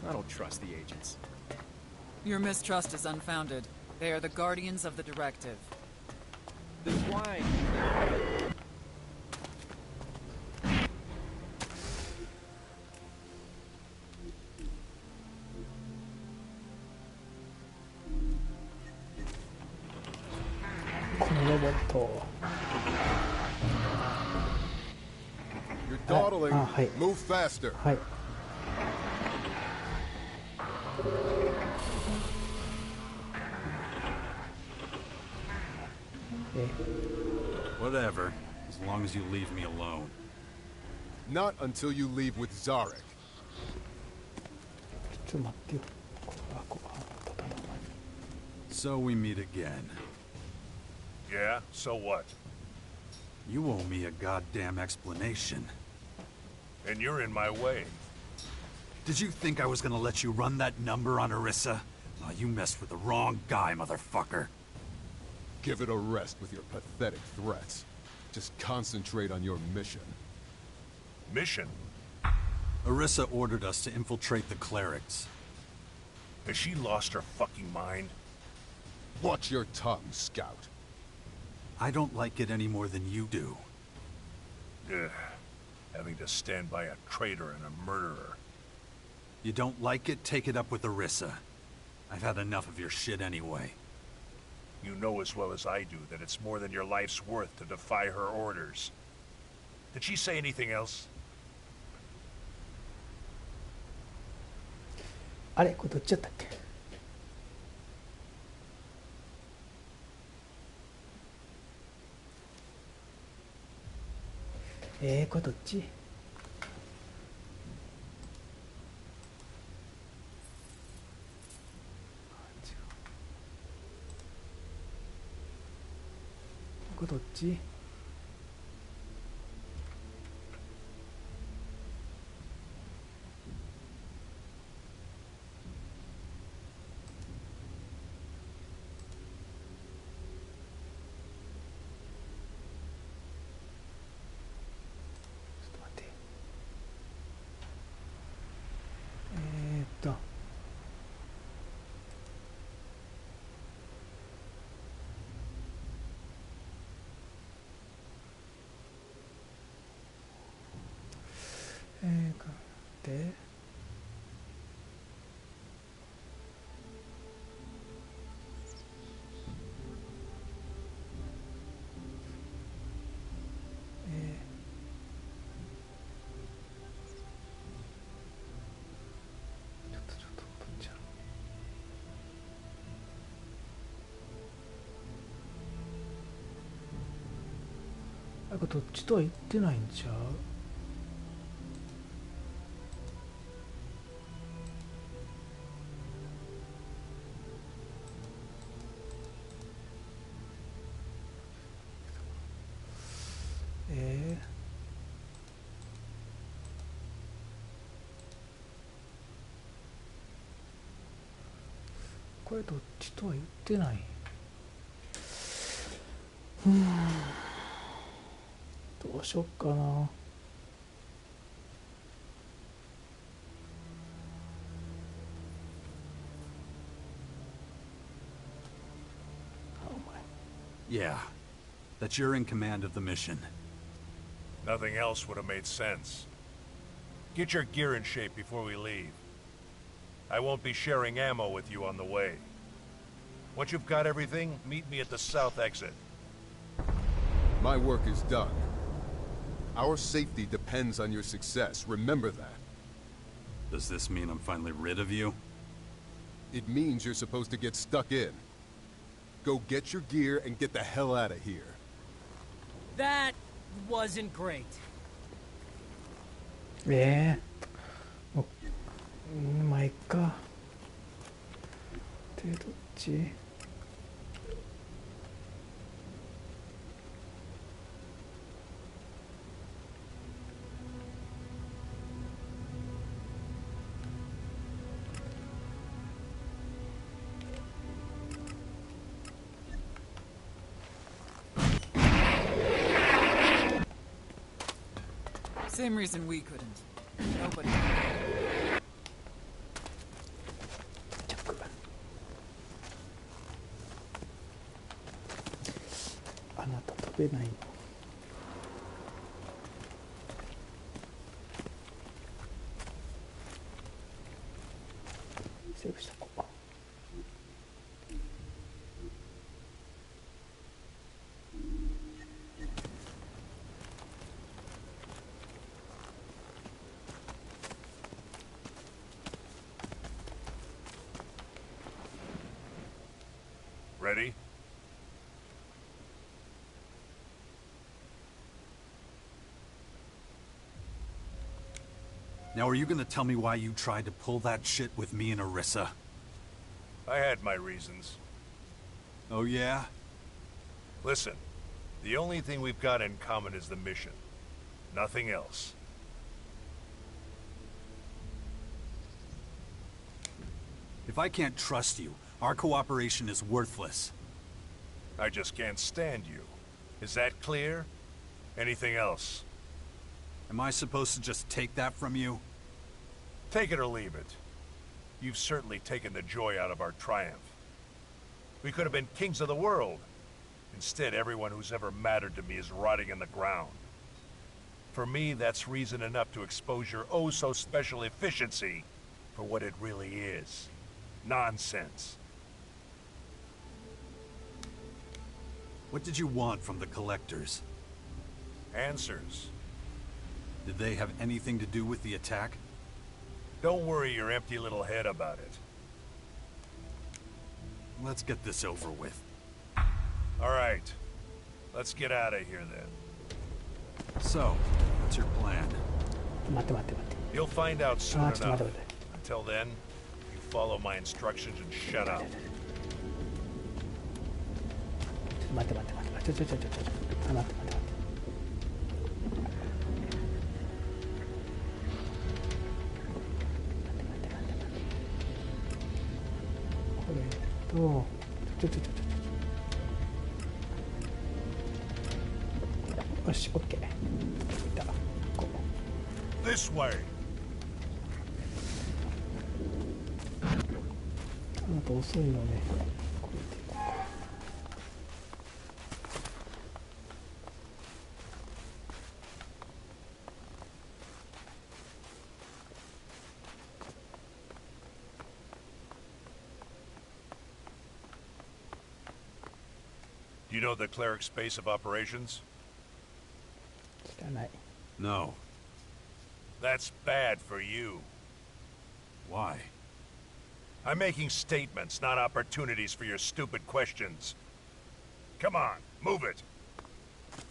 I don't trust the agents. Your mistrust is unfounded. They are the guardians of the directive. Then why? このロボット。You're dawdling. はい。 Move faster. はい。Whatever, as long as you leave me alone. Not until you leave with Zarek. ちょっと待ってよ。So we meet again. Yeah, so what? You owe me a goddamn explanation. And you're in my way. Did you think I was gonna let you run that number on Arissa? Oh, you messed with the wrong guy, motherfucker. Give it a rest with your pathetic threats. Just concentrate on your mission. Mission? Arissa ordered us to infiltrate the clerics. Has she lost her fucking mind? Watch your tongue, Scout. I don't like it any more than you do. Ugh. Having to stand by a traitor and a murderer. You don't like it? Take it up with Arissa. I've had enough of your shit anyway. You know as well as I do that it's more than your life's worth to defy her orders. Did she say anything else? あれこれどっちだったっけ。これどっち。これどっち。でちょっとどっちやろ。これどっちとは言ってないんちゃう。これどっちとは言ってない。どうしよっかな。Yeah, that you're in command of the mission. Nothing else would have made sense. Get your gear in shape before we leave. I won't be sharing ammo with you on the way. Once you've got everything, meet me at the south exit. My work is done. Our safety depends on your success. Remember that. Does this mean I'm finally rid of you? It means you're supposed to get stuck in. Go get your gear and get the hell out of here. That wasn't great. もうまあいっか。でどっち？Same reason we couldn't. Nobody. あなた飛べないの。セーブしたこう。Ready? Now, are you gonna tell me why you tried to pull that shit with me and Orisa? I had my reasons. Oh, yeah? Listen, the only thing we've got in common is the mission. Nothing else. If I can't trust you, our cooperation is worthless. I just can't stand you. Is that clear? Anything else? Am I supposed to just take that from you? Take it or leave it. You've certainly taken the joy out of our triumph. We could have been kings of the world. Instead, everyone who's ever mattered to me is rotting in the ground. For me, that's reason enough to expose your oh-so-special efficiency for what it really is. Nonsense. What did you want from the collectors? Answers. Did they have anything to do with the attack? Don't worry your empty little head about it. Let's get this over with. All right. Let's get out of here then. So, what's your plan? 待って待って待って。 You'll find out soon あー、ちょっと enough. 待って待って。 Until then, you follow my instructions and shut up. 待って待って待って待って。ちょ。あ、待って待って待って。これと、よし、オッケー。いった。こう。 This way. あなた遅いのね。これでいこうか。Do you know the cleric's base of operations? 知らない。 No. That's bad for you. Why? I'm making statements, not opportunities for your stupid questions. Come on, move it.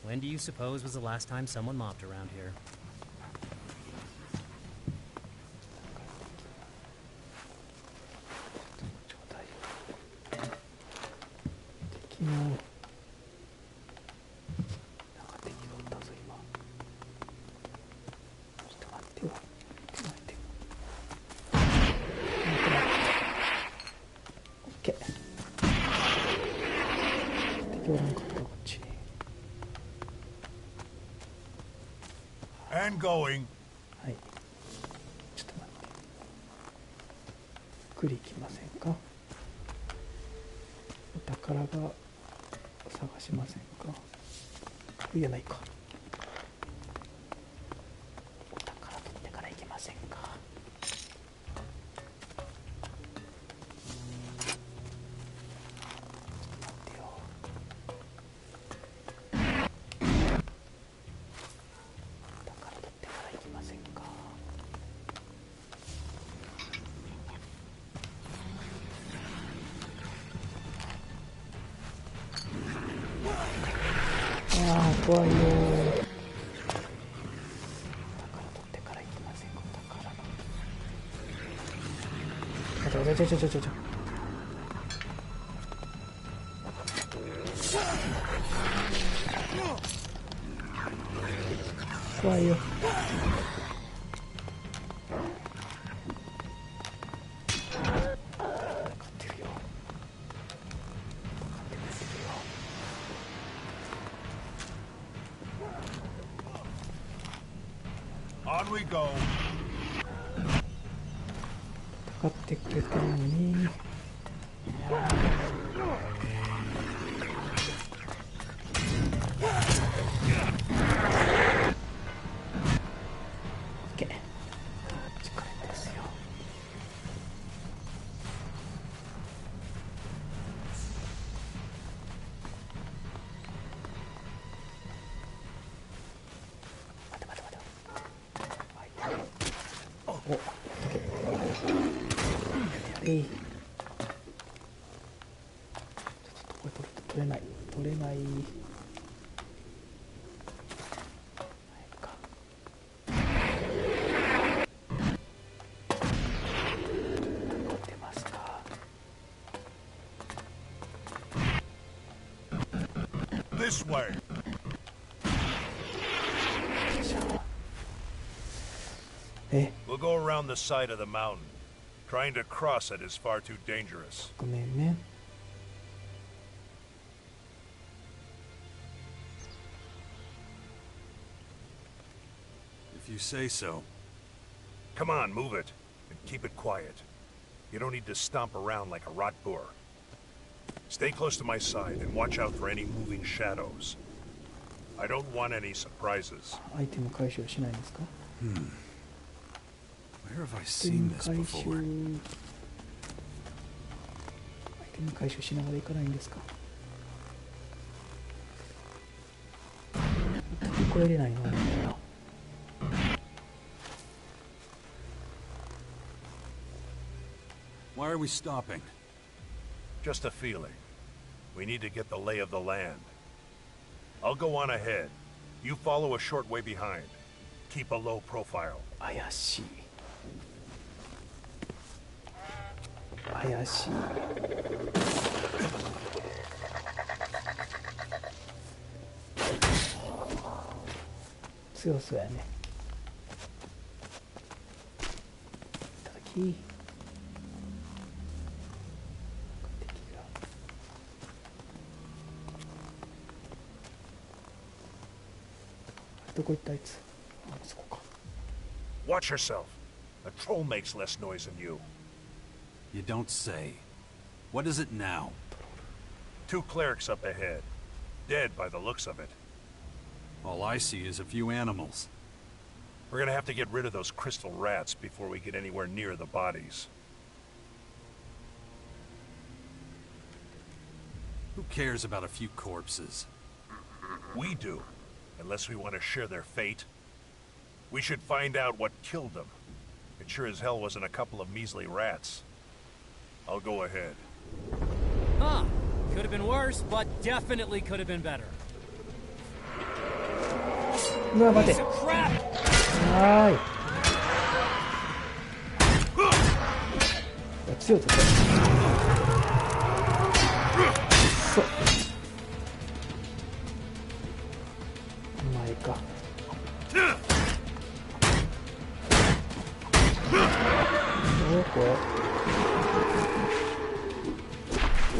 When do you suppose was the last time someone mopped around here? 敵のなんか敵がおったぞ今。ちょっと待ってよ。待って。オッケー。敵おらんかったこっちに。And going. はい。ちょっと待って。ゆっくり行きませんか。お宝が探しませんか。いやないか。お宝取ってから行きませんか。怖いよ。宝取ってから行きませんか。宝の。ちょ。怖いよ。On we go. かかってくれてるのに。ちょっとこれ取れない出ますか。This way. We'll go around the side of the mountain. Trying to cross it is far too dangerous. ごめんね。If you say so. Come on, move it. And keep it quiet. You don't need to stomp around like a rot boar. Stay close to my side and watch out for any moving shadows. I don't want any surprises. アイテム回収しないんですか。Where have I seen this before? アイテム回収しながら行かないんですか。飛び越えれないの。Why are we stopping? Just a feeling. We need to get the lay of the land. I'll go on ahead. You follow a short way behind. Keep a low profile. 怪しい。怪しい。強そうやね。いただき。どこ行ったあいつ。あそこか。Watch yourself. A troll makes less noise than you. You don't say. What is it now? 2 clerics up ahead. Dead by the looks of it. All I see is a few animals. We're gonna have to get rid of those crystal rats before we get anywhere near the bodies. Who cares about a few corpses? We do. Unless we want to share their fate. We should find out what killed them. It sure as hell wasn't a couple of measly rats. I'll go ahead. Huh. Could have been worse, but definitely could have been better. うわ、待て。はーい。強いとこ。そう。前か。どこ？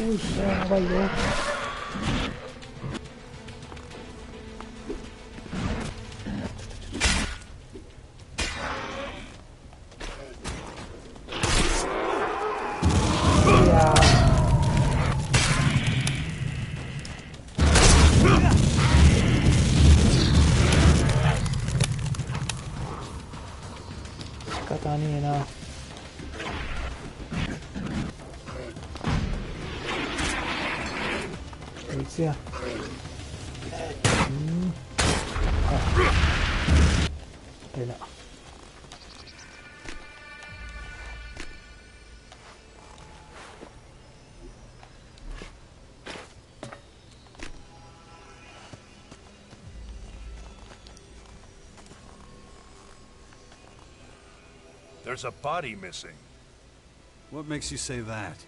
おい、やばいよ。こいつや。あれだ。There's a body missing. What makes you say that?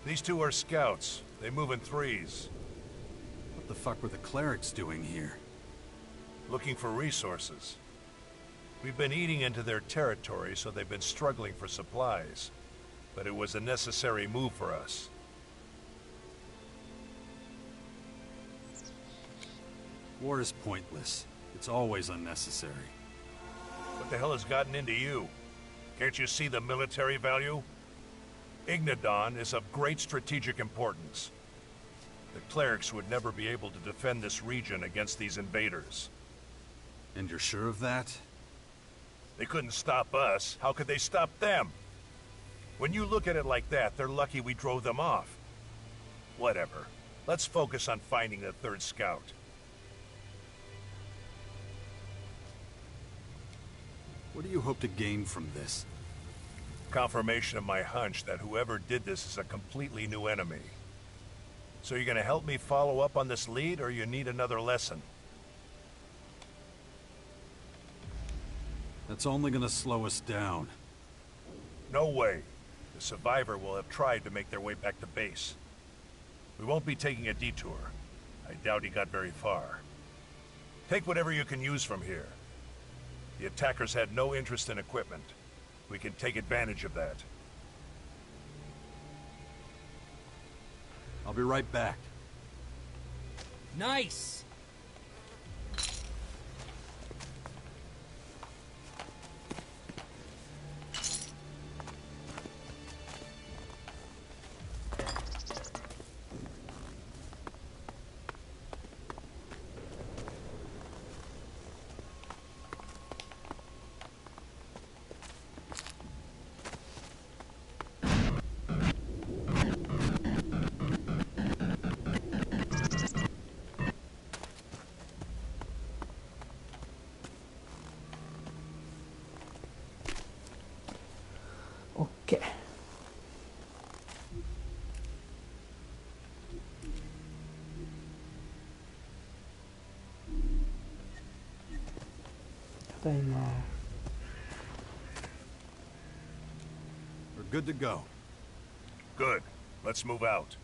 These two are scouts. They move in threes. What the fuck were the clerics doing here? Looking for resources. We've been eating into their territory, so they've been struggling for supplies. But it was a necessary move for us. War is pointless. It's always unnecessary. What the hell has gotten into you? Can't you see the military value? Ignadon is of great strategic importance. The clerics would never be able to defend this region against these invaders. And you're sure of that? They couldn't stop us. How could they stop them? When you look at it like that, they're lucky we drove them off. Whatever. Let's focus on finding the third scout. What do you hope to gain from this? Confirmation of my hunch that whoever did this is a completely new enemy. So you're gonna help me follow up on this lead, or you need another lesson? That's only gonna slow us down. No way. The survivor will have tried to make their way back to base. We won't be taking a detour. I doubt he got very far. Take whatever you can use from here. The attackers had no interest in equipment. We can take advantage of that. I'll be right back. Nice! OK。ただいま。We're good to go. Good. Let's move out.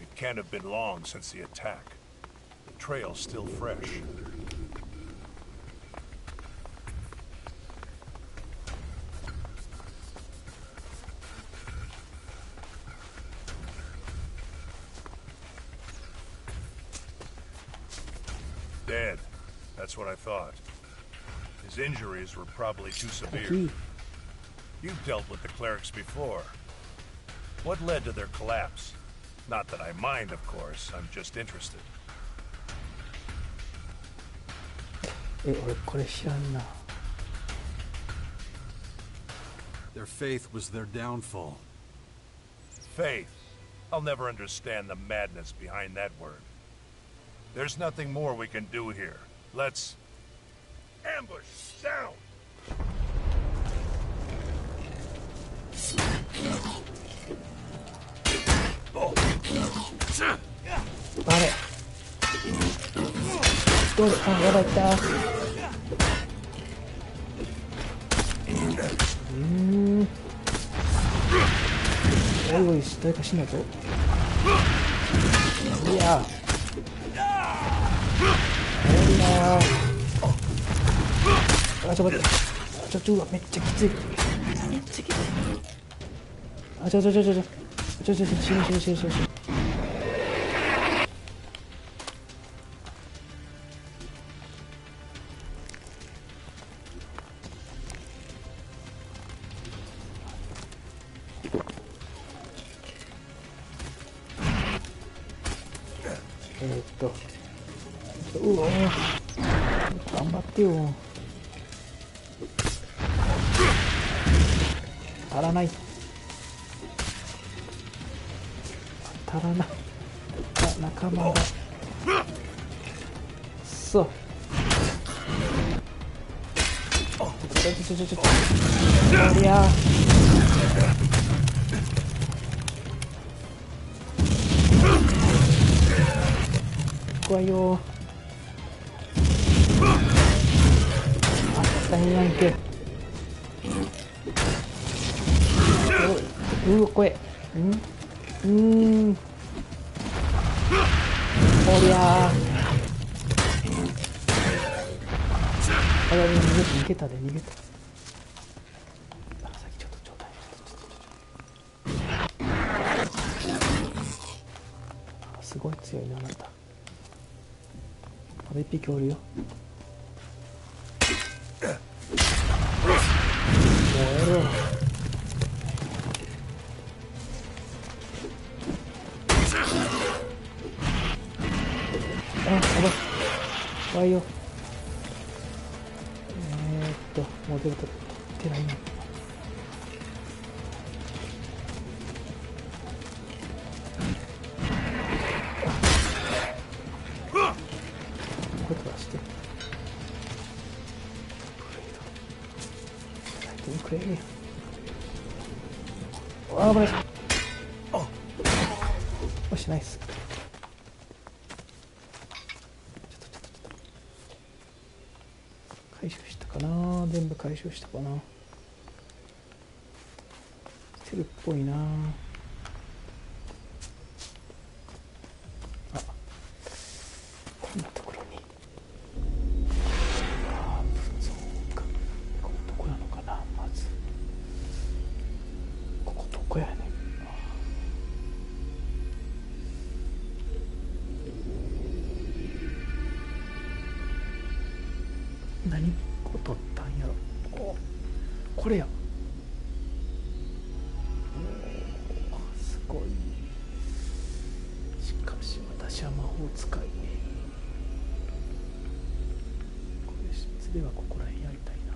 It can't have been long since the attack. The trail's still fresh. Dead. That's what I thought. His injuries were probably too severe. You've dealt with the clerics before. What led to their collapse? Not that I mind, of course. I'm just interested. 俺これ知らんな。Their faith was their downfall. Faith. I'll never understand the madness behind that word. There's nothing more we can do here. Let's... ambush! Down! バレ。どうぞ。あ、やばい、来た。おいおい、誰か死んだぞ。いや。いや。あ、ちょっと待って。めっちゃきつい。めっちゃきつい。あ、死ぬ。うわ頑張ってよ。当たらない当たらない。あ、仲間がそうちょおりゃ怖いよ。あったんやんけ。うわ怖え。おりゃー。あ、逃げたで逃げた。あ、先ちょっとちょうだい。すごい強いなあなた。あと一匹おるよ。もうやろう。あ、やばい。怖いよ。もう出ると取ってないな。これ飛ばして。くれ。あ、危ない。よし、ナイス。回収したかな。全部回収したかな。捨てるっぽいな。あ、こんなところに。ああ、そうか。ここどこなのかな。まずここどこやねん。何個取ったんやろ。これや。すごい。しかし私は魔法使い。これ質ではここら辺やりたいな。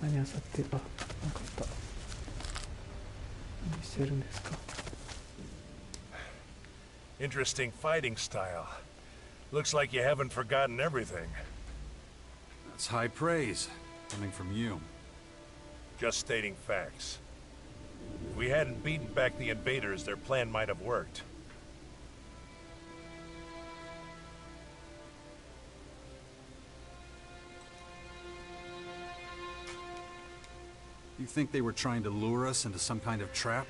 何あさって、あ、なかった。何してるんですか。 Interesting fighting style. Looks like you haven't forgotten everything. That's high praise, coming from you. Just stating facts. If we hadn't beaten back the invaders, their plan might have worked. You think they were trying to lure us into some kind of trap?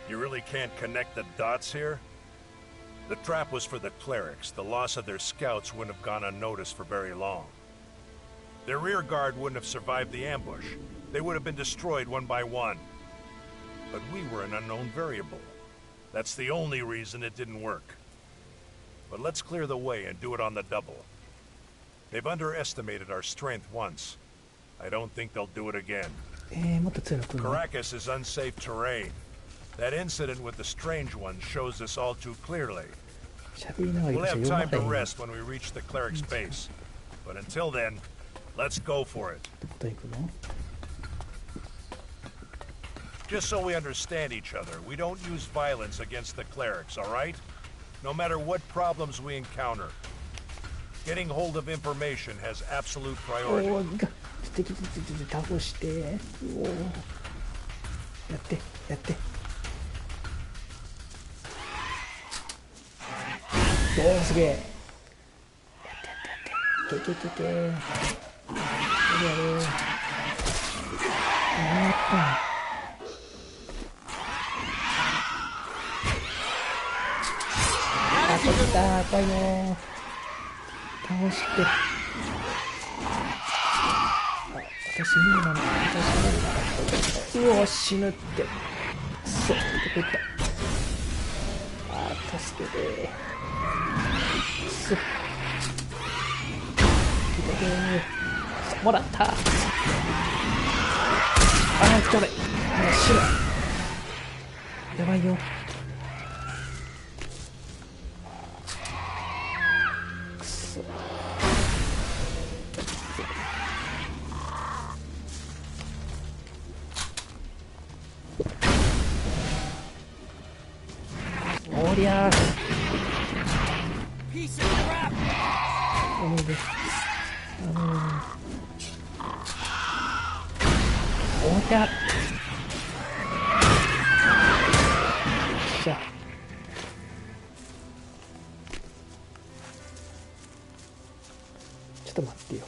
You really can't connect the dots here? The trap was for the clerics. The loss of their scouts wouldn't have gone unnoticed for very long. Their rear guard wouldn't have survived the ambush. They would have been destroyed one by one. But we were an unknown variable. That's the only reason it didn't work. But let's clear the way and do it on the double. They've underestimated our strength once. I don't think they'll do it again. Caracas is unsafe terrain. That incident with the strange one shows this all too clearly. We'll have time to rest when we reach the cleric's base. But until then, let's go for it. Just so we understand each other, we don't use violence against the clerics, all right? No matter what problems we encounter. Getting hold of information has absolute priority. 倒して、やっておー、すげえ。やってけやれ。何やったん。あ、こっちだ、怖いよ。倒して。私無理なの。うわ死ぬって。くそ、どこ行った。あー助けて。くそ。もらった。あーちょうだい。白い。やばいよ。くそ。おりゃー。おりゃ。じゃあちょっと待ってよ。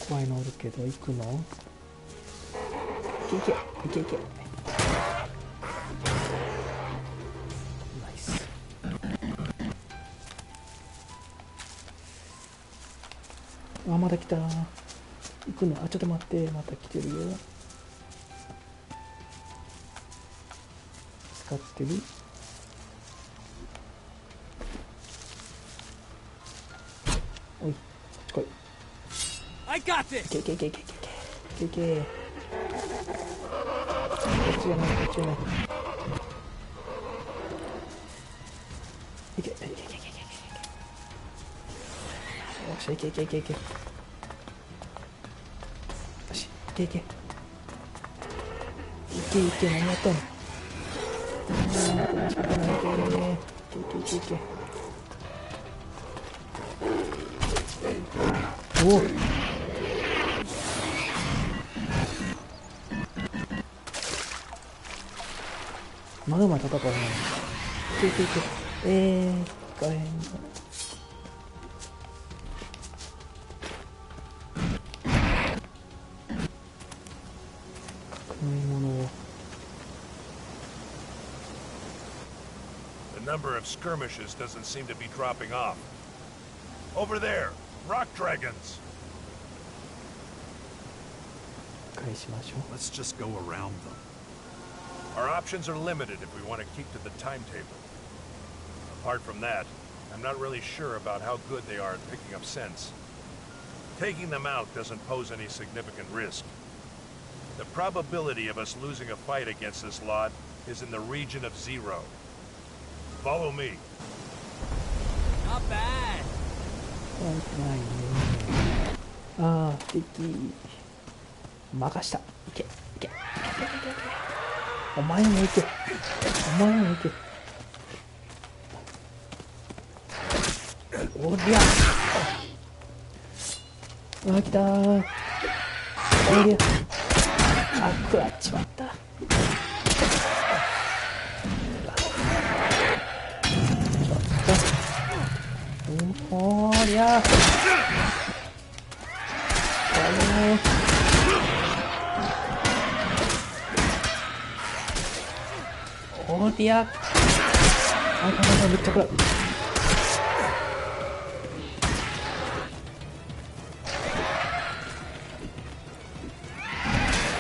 怖いのおるけど行くの？いけいけいけいけ。ナイス。あ、まだ来た。行くの？あ、ちょっと待って、また来てるよ。使ってる？おい、こっち来い。I got this. いけいけいけいけいけいけ。こっちじゃない、こっちじゃない。いけいけいけいけいけいけ。よっしゃ、いけいけいけいけ。よし、いけいけ。いけいけ、何やったの？仕方ないけ。いけいけいけいけ。おお。マグマ戦うね。いけいけいけ。使えんの。The number of skirmishes doesn't seem to be dropping off. Over there, rock dragons. Let's just go around them. Our options are limited if we want to keep to the timetable. Apart from that, I'm not really sure about how good they are at picking up scents. Taking them out doesn't pose any significant risk. The probability of us losing a fight against this lot is in the region of 0. Follow me. Not bad. ああ、敵。任した。いけ、いけ、いけ、いけ、いけ。お前もいけ。お前もいけ。おりゃ。あ、来たー。おりゃ。あ、食らっちまった。おりゃ。おりゃ。あ、めっちゃ食らう。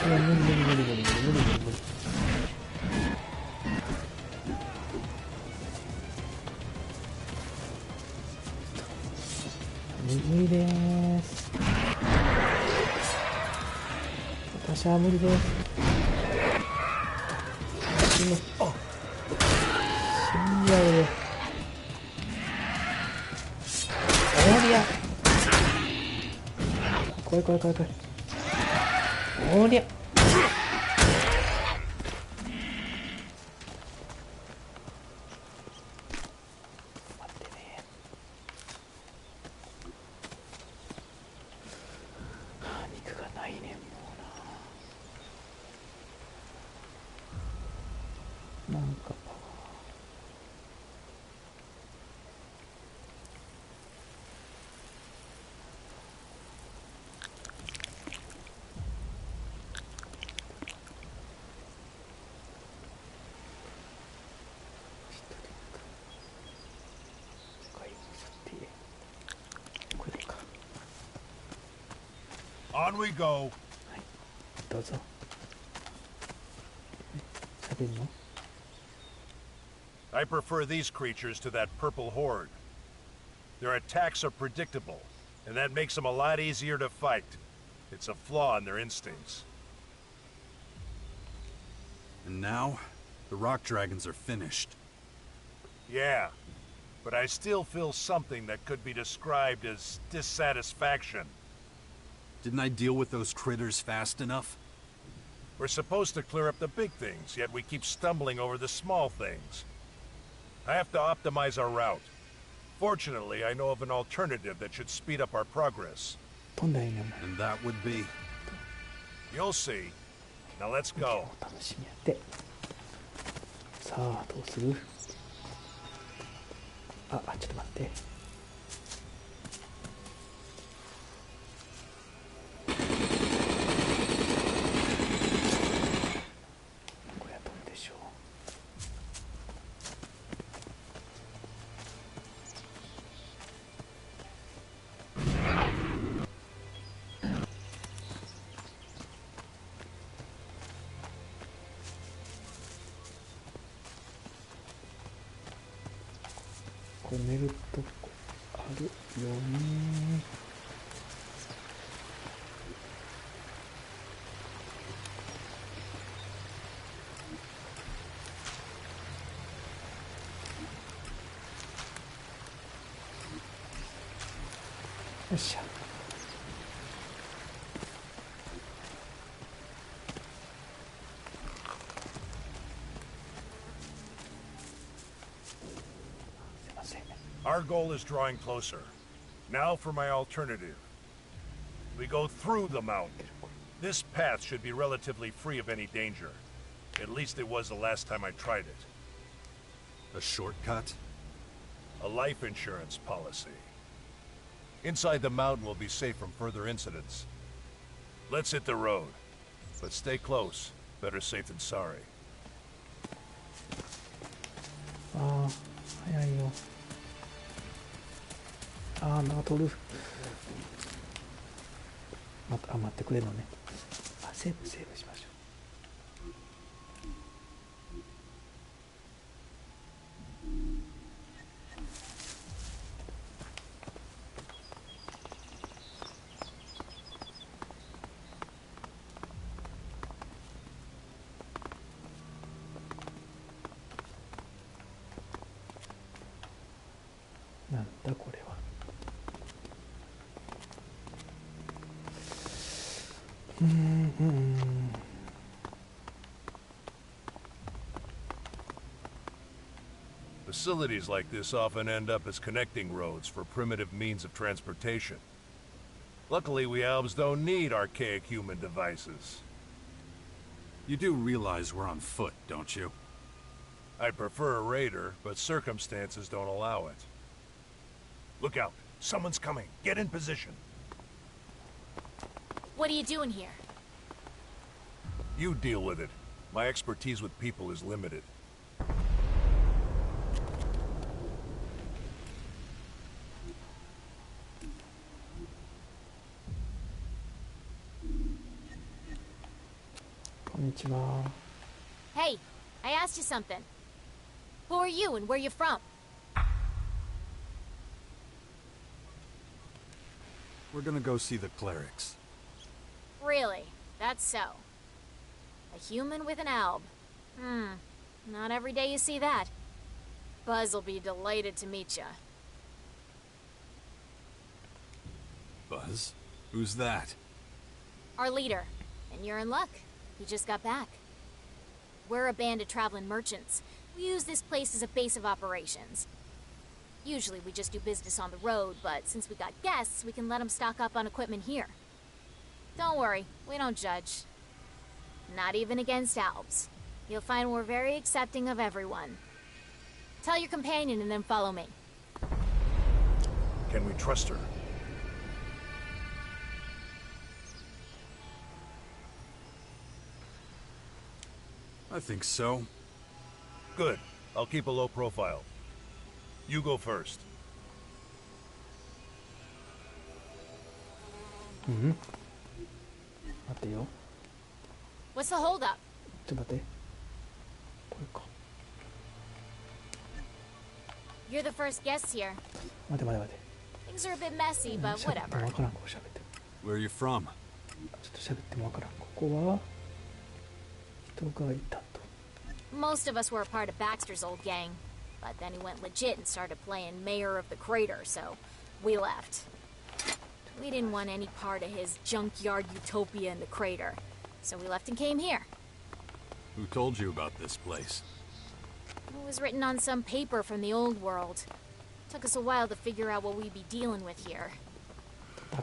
無理無理無理無理無理無理無理無理無理でーす。私は無理です。死んじゃうよ。おりゃ。怖い怖い怖い怖い。おりゃ。On we go. どうぞ。喋るの？ I prefer these creatures to that purple horde. Their attacks are predictable, and that makes them a lot easier to fight. It's a flaw in their instincts. And now, the rock dragons are finished. Yeah, but I still feel something that could be described as dissatisfaction. Didn't I deal with those critters fast enough? We're supposed to clear up the big things, yet we keep stumbling over the small things. I have to optimize our route. Fortunately, I know of an alternative that should speed up our progress. And that would be? You'll see. Now let's go. 楽しみやってさあどうするちょっと待ってこれはどうでしょうこれ寝るとこあるよねよっしゃOur goal is drawing closer. Now for my alternative. We go through the mountain. This path should be relatively free of any danger. At least it was the last time I tried it. A shortcut? A life insurance policy. Inside the mountain will be safe from further incidents. Let's hit the road. But stay close. Better safe than sorry. 早いよナトル待ってくれるのねセーブしましょうなんだこれはFacilities like this often end up as connecting roads for primitive means of transportation. Luckily, we elves don't need archaic human devices. You do realize we're on foot, don't you? I'd prefer a raider, but circumstances don't allow it. Look out! Someone's coming! Get in position! What are you doing here? You deal with it. My expertise with people is limited. Hey, I asked you something. Who are you and where you from? We're gonna go see the clerics. Really? That's so. A human with an alb. Not every day you see that. Buzz will be delighted to meet ya. Buzz? Who's that? Our leader. And you're in luck. He just got back. We're a band of traveling merchants. We use this place as a base of operations. Usually we just do business on the road, but since we got guests, we can let them stock up on equipment here. Don't worry, we don't judge. Not even against albs. You'll find we're very accepting of everyone. Tell your companion and then follow me. Can we trust her? I think so. Good. I'll keep a low profile. You go first. 待てよ。 What's the holdup? ちょっと待って。これか。 You're the first guest here. 待て待て待て。 Things are a bit messy, but 喋っても whatever. わからん。こう喋っても。 Where are you from? ちょっと喋ってもわからん。ここは人がいたと。 Most of us were a part of Baxter's old gang, but then he went legit and started playing Mayor of the Crater, so we left. We didn't want any part of his junkyard utopia in the crater, so we left and came here. Who told you about this place? It was written on some paper from the old world. Took us a while to figure out what we'd be dealing with here.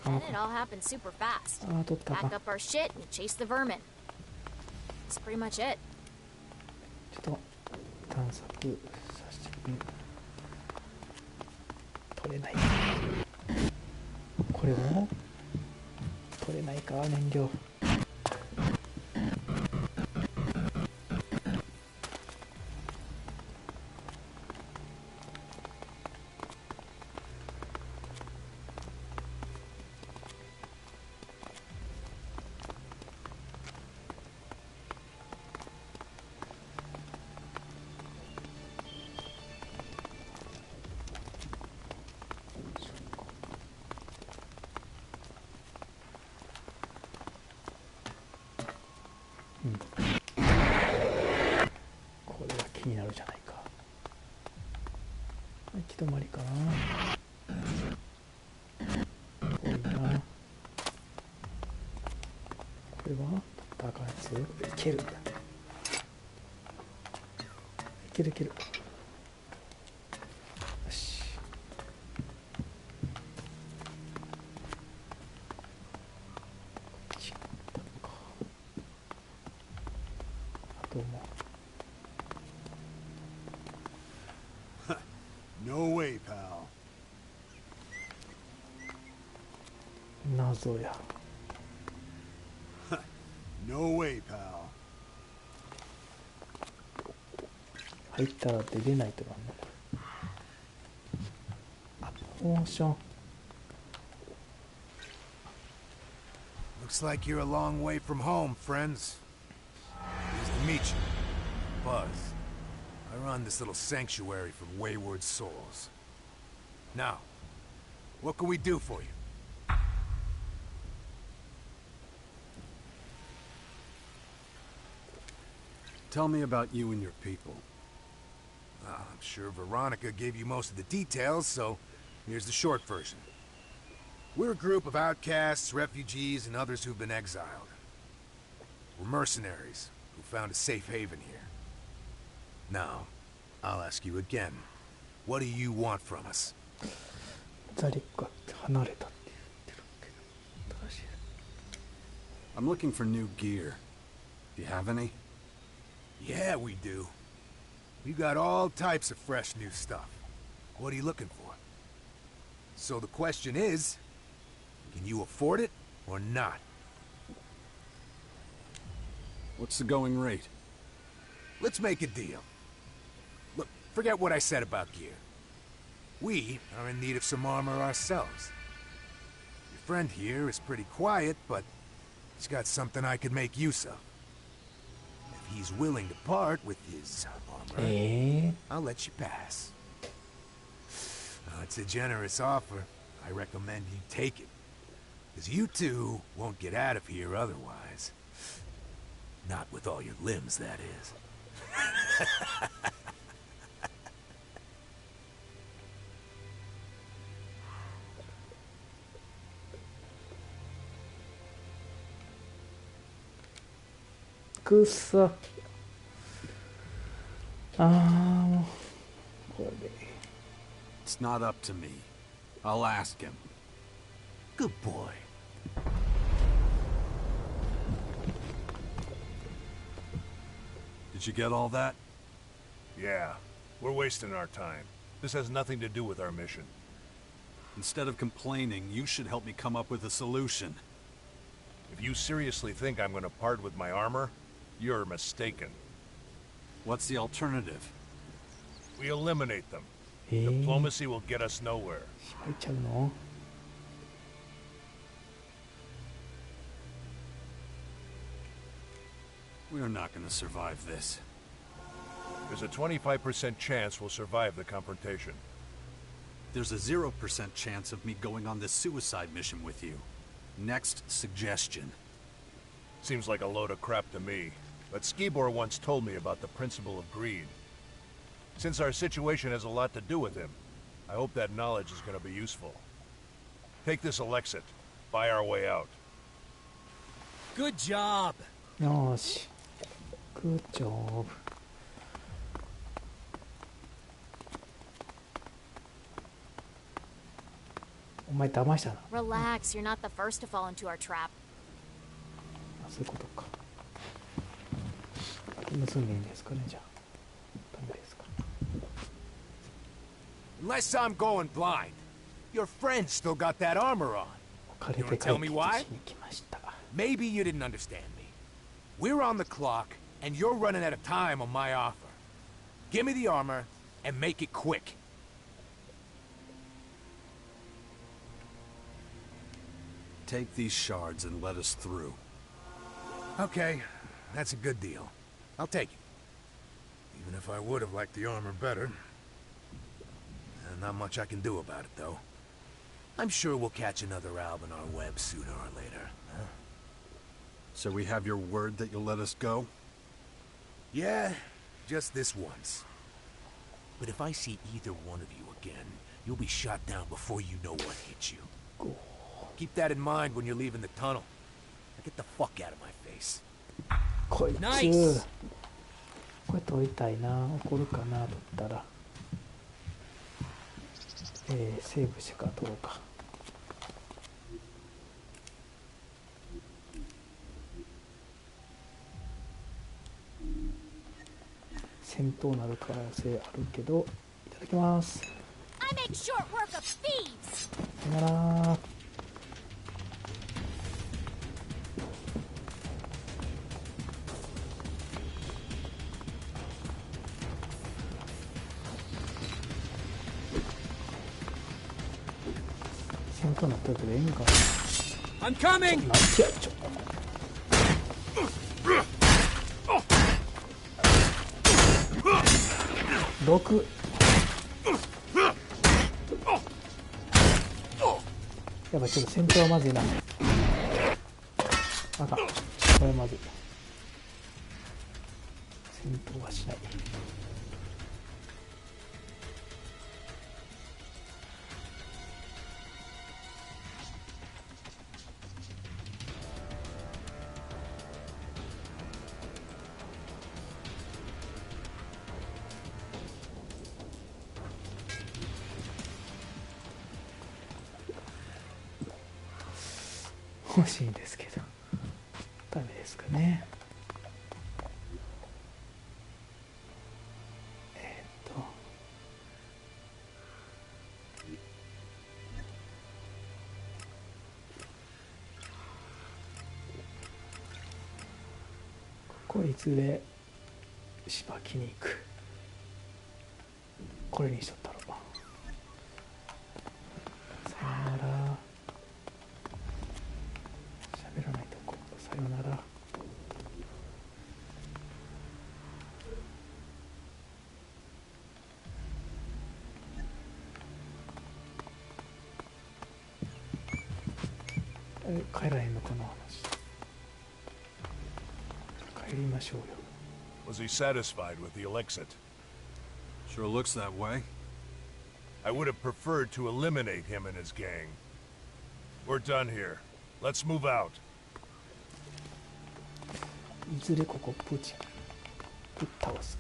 And it all happened super fast. Pack up our shit and chase the vermin. That's pretty much it. ちょっと探索させてみる。取れない。これも取れないか、燃料。これは気になるじゃないか。行き止まりかな。多いな。これは取ったらあかんやつ。いける。いけるいける。よし。こっち。あともう。 No way, pal. 謎や。 No way, pal. 入ったら出れないとなんの。あ、ポーション。 Looks like you're a long way from home, friends. Nice to meet you. Buzz. I run this little sanctuary for wayward souls. Now, what can we do for you? Tell me about you and your people. Well, I'm sure Veronica gave you most of the details, so here's the short version. We're a group of outcasts, refugees, and others who've been exiled. We're mercenaries who found a safe haven here. Now, I'll ask you again. What do you want from us? ザリックが離れたって言ってるけど、正しい。 I'm looking for new gear. Do you have any? Yeah, we do. We've got all types of fresh new stuff. What are you looking for? So the question is, can you afford it or not? What's the going rate? Let's make a deal. Look, forget what I said about gear. We are in need of some armor ourselves. Your friend here is pretty quiet, but he's got something I could make use of. If he's willing to part with his armor, I'll let you pass. It's a generous offer. I recommend you take it. Because you two won't get out of here otherwise. Not with all your limbs, that is. Kusa. ああ、もうこれ。 It's not up to me. I'll ask him. Good boy. Did you get all that? Yeah, we're wasting our time. This has nothing to do with our mission. Instead of complaining, you should help me come up with a solution. If you seriously think I'm going to part with my armor, you're mistaken. What's the alternative? We eliminate them. Diplomacy will get us nowhere. 入っちゃうの？ We're not gonna survive this. There's a 25% chance we'll survive the confrontation. There's a 0% chance of me going on this suicide mission with you. Next suggestion. Seems like a load of crap to me, but Skibor once told me about the principle of greed. Since our situation has a lot to do with him, I hope that knowledge is going to be useful. Take this ELXE. Buy our way out. Good job. よし。グッジョブ。お前騙したな。Relax, you're not the first to fall into our trap. あ、そういうことか。盗んでいいんですかね、じゃあ。ダメですか。Unless I'm going blind. Your friend still got that armor on. You wanna tell me why? Maybe you didn't understand me. We're on the clock, and you're running out of time on my offer. Give me the armor, and make it quick. Take these shards and let us through. Okay, that's a good deal. I'll take it. Even if I would have liked the armor better. Not much I can do about it, though. I'm sure we'll catch another Alb in our web sooner or later. Huh? So we have your word that you'll let us go? Yeah, just this once. But if I see either one of you again, you'll be shot down before you know what hit you. Keep that in mind when you're leaving the tunnel. Now get the fuck out of my face. こいつ、Nice. これ取りたいな。怒るかなと思ったら。セーブしてから取ろうか。戦闘になる可能性あるけど、いただきます。I make short work of thieves. さよなら。戦闘になったけどええんかな。I'm coming. なんてやちょ。6。やっぱちょっと戦闘はまずいな。あかん。これまずい。戦闘はしない。欲しいんですけどダメですかね。ここいずれしばきに行く。これにしとったろ。さよなら。喋らないとこ。さよなら。帰らへんのかな。帰りましょうよ。Was he satisfied with the ELXE? Sure looks that way. I would have preferred to eliminate him and his gang. We're done here. Let's move out. いずれここぶっ倒す。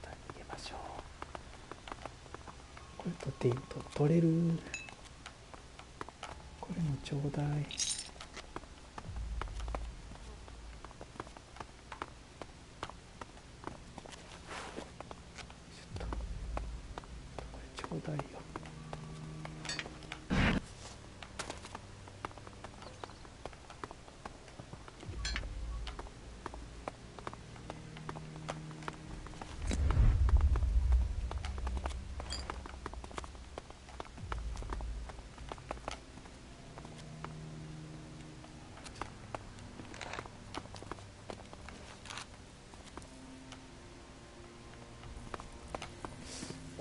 逃げましょう。これ取れる。これもちょうだい。ちょうだいよ。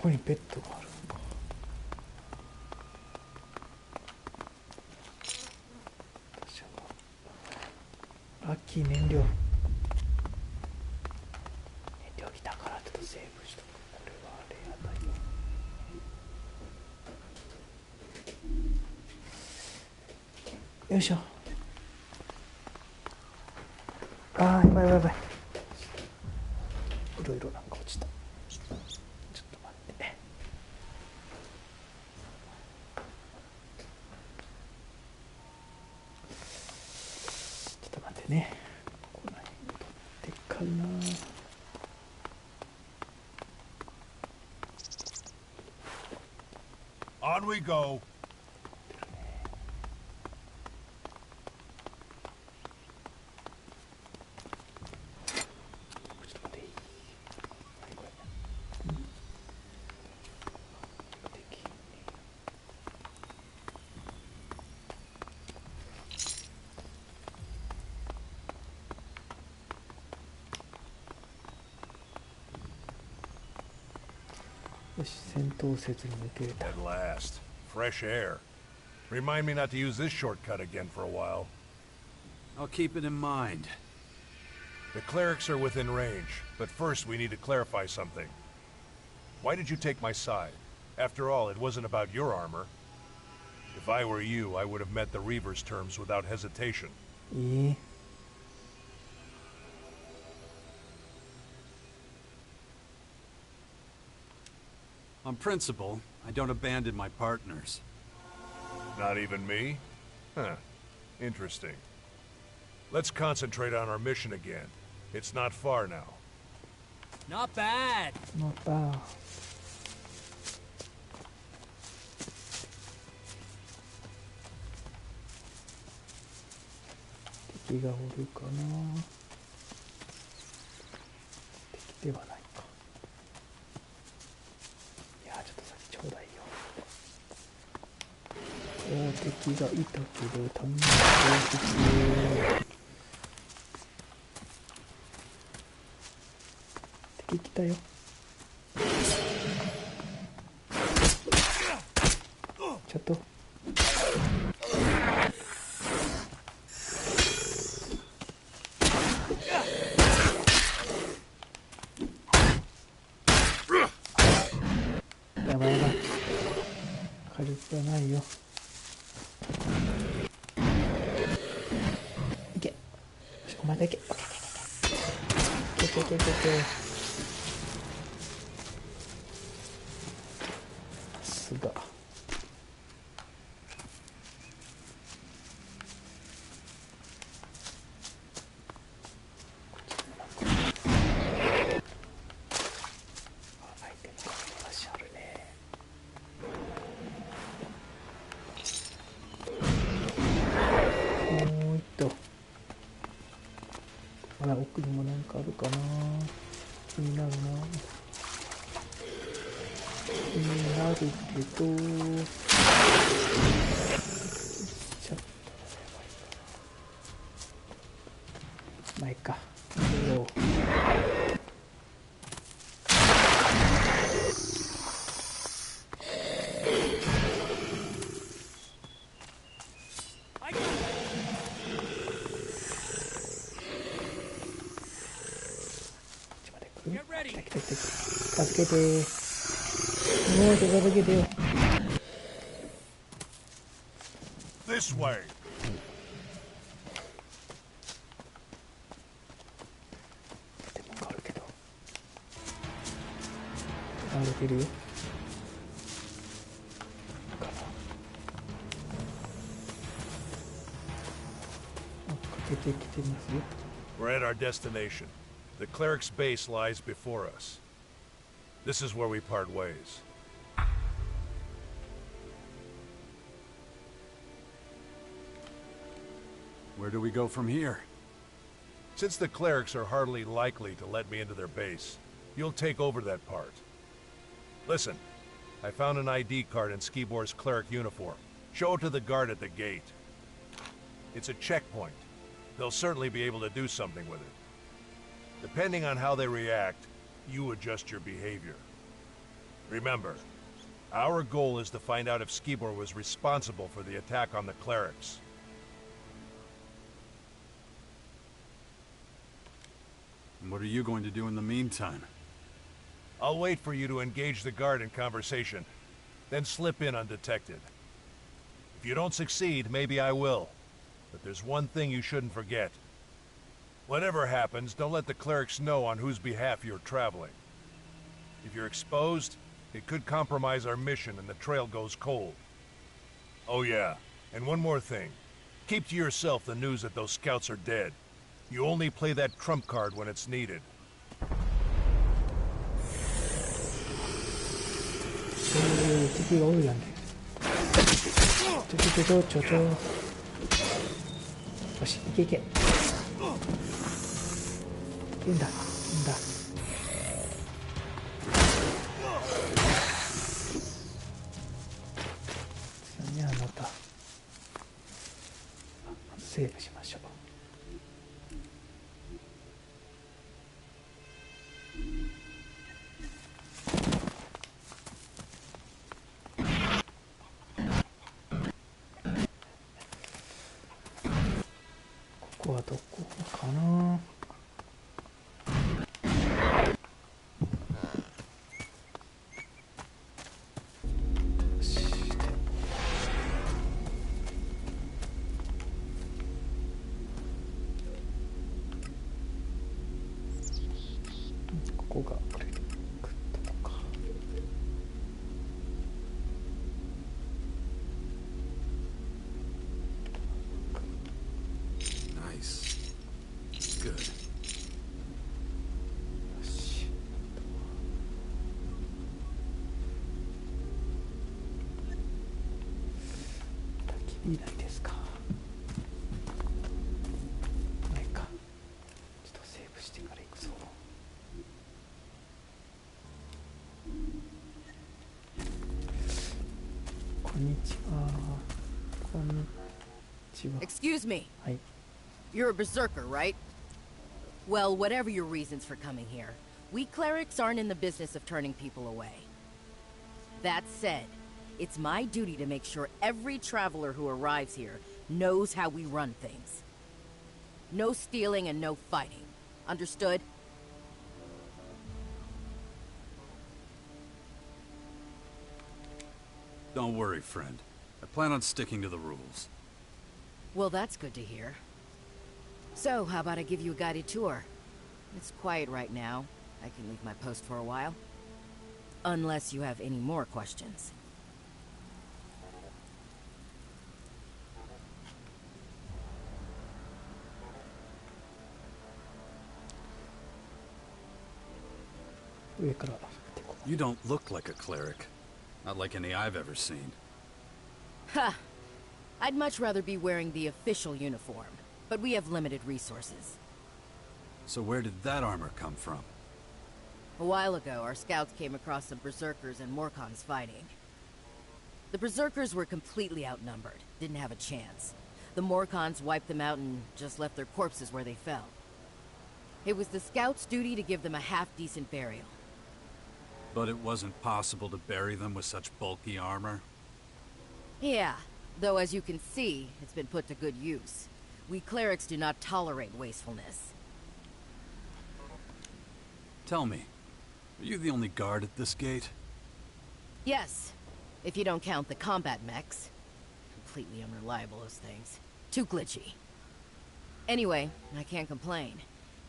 こにペットがあるのか。ラッキー燃料来たからちょっとセーブしとく。これはレアだよ。よいしょ。あー、やばいやばいやばい。いろいろなんか落ちた。ちょっと待って。ちょっと待ってね。この辺取ってかな。On we go. At last. Fresh air. Remind me not to use this shortcut again for a while. I'll keep it in mind. The clerics are within range, but first we need to clarify something. Why did you take my side? After all, it wasn't about your armor. If I were you, I would have met the Reaver's terms without hesitation. On principle, I don't abandon my partners. Not even me? Huh. Interesting. Let's concentrate on our mission again. It's not far now. Not bad. Not bad.敵がおるかな。敵ではないか。いや、ちょっと先ちょうだいよ。おお、敵がいたけど、単純に敵来たよ。ちょっと。やばいやばい。火力がないよ。いけ。お前だけ。いけいけいけいけいけ。さすが。奥にもなんかあるかな。気になるな。気になるけど。ちょっとまあいいか。助けてー。もう手助けてよ。This way. でも変わるけど。歩けるよ。かな。追っかけてきてますよ。We're at our destination. The cleric's base lies before us. This is where we part ways. Where do we go from here? Since the clerics are hardly likely to let me into their base, you'll take over that part. Listen, I found an ID card in Skibor's cleric uniform. Show it to the guard at the gate. It's a checkpoint. They'll certainly be able to do something with it. Depending on how they react, you adjust your behavior. Remember, our goal is to find out if Skibor was responsible for the attack on the clerics. And what are you going to do in the meantime? I'll wait for you to engage the guard in conversation, then slip in undetected. If you don't succeed, maybe I will. But there's one thing you shouldn't forget. Whatever happens, don't let the clerics know on whose behalf you're traveling. If you're exposed, it could compromise our mission and the trail goes cold. Oh yeah, and one more thing. Keep to yourself the news that those scouts are dead. You only play that trump card when it's needed.敵が多いやんね。よし、いけいけ。いけんだ、いけんだ。次はまたセーブしましょう。ここはどこかな。よし、ここがこれグッドか。Nice. Good. よし。焚き火台ですか。ないか。ちょっとセーブしてから行くぞ。こんにちは。こんにちは。 Excuse me. はい。 You're a berserker, right? Well, whatever your reasons for coming here, we clerics aren't in the business of turning people away. That said, it's my duty to make sure every traveler who arrives here knows how we run things. No stealing and no fighting. Understood? Don't worry, friend. I plan on sticking to the rules. Well, that's good to hear. So, how about I give you a guided tour? It's quiet right now. I can leave my post for a while. Unless you have any more questions. You don't look like a cleric. Not like any I've ever seen. Ha! I'd much rather be wearing the official uniform, but we have limited resources. So where did that armor come from? A while ago, our scouts came across some berserkers and Morcons fighting. The berserkers were completely outnumbered, didn't have a chance. The Morcons wiped them out and just left their corpses where they fell. It was the scouts' duty to give them a half-decent burial. But it wasn't possible to bury them with such bulky armor? Yeah, though as you can see, it's been put to good use. We clerics do not tolerate wastefulness. Tell me, are you the only guard at this gate? Yes, if you don't count the combat mechs. Completely unreliable, those things. Too glitchy. Anyway, I can't complain.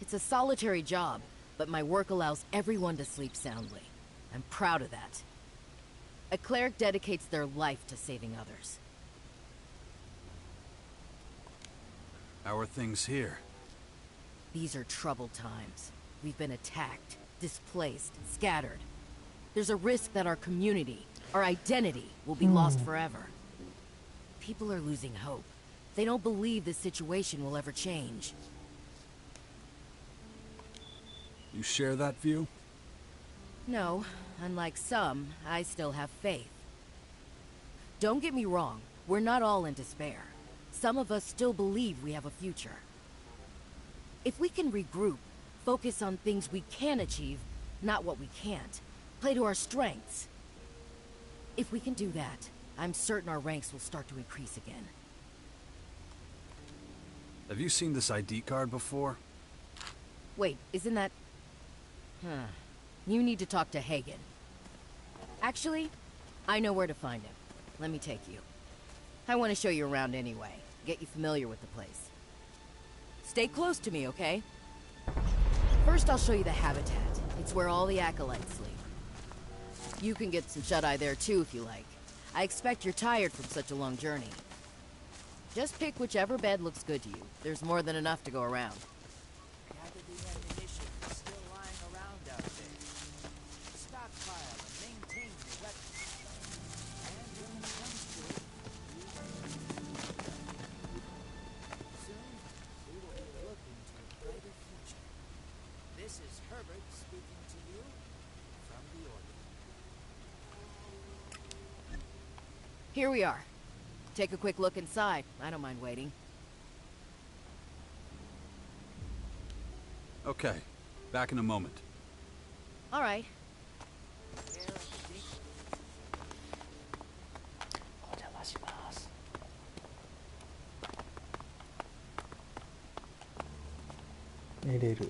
It's a solitary job, but my work allows everyone to sleep soundly. I'm proud of that. A cleric dedicates their life to saving others. How are things here? These are troubled times. We've been attacked, displaced, scattered. There's a risk that our community, our identity, will be lost forever. People are losing hope. They don't believe this situation will ever change. You share that view? No, unlike some, I still have faith. Don't get me wrong, we're not all in despair. Some of us still believe we have a future. If we can regroup, focus on things we can achieve, not what we can't, Play to our strengths. If we can do that, I'm certain our ranks will start to increase again. Have you seen this ID card before? Wait, isn't that... You need to talk to Hagen. Actually, I know where to find him. Let me take you. I want to show you around anyway. Get you familiar with the place. Stay close to me, okay? First, I'll show you the habitat. It's where all the acolytes sleep. You can get some shut-eye there too if you like. I expect you're tired from such a long journey. Just pick whichever bed looks good to you. There's more than enough to go around. Gather the ammunition still lying around out there. Stockpile and maintain your weapons. And when it comes to it, soon we will be looking to a brighter future. This is Herbert speaking to you from the Order. Here we are. Take a quick look inside. I don't mind waiting. Okay. Back in a moment. All right. お邪魔します。寝れる。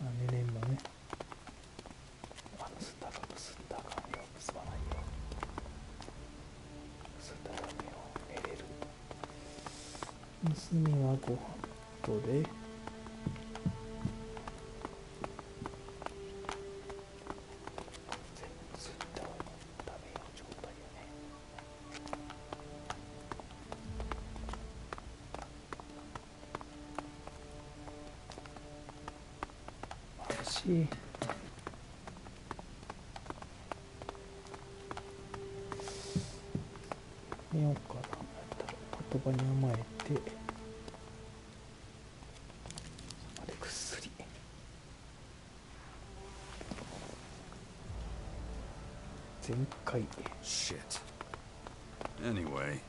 あ、寝れんのね。あ、盗んだか盗んだかよ。盗まないよ。盗んだらねよ。寝れる。盗みはご飯とで。寝ようかな。言葉に甘えてそこでぐっすり。全開。 Shit. Anyway.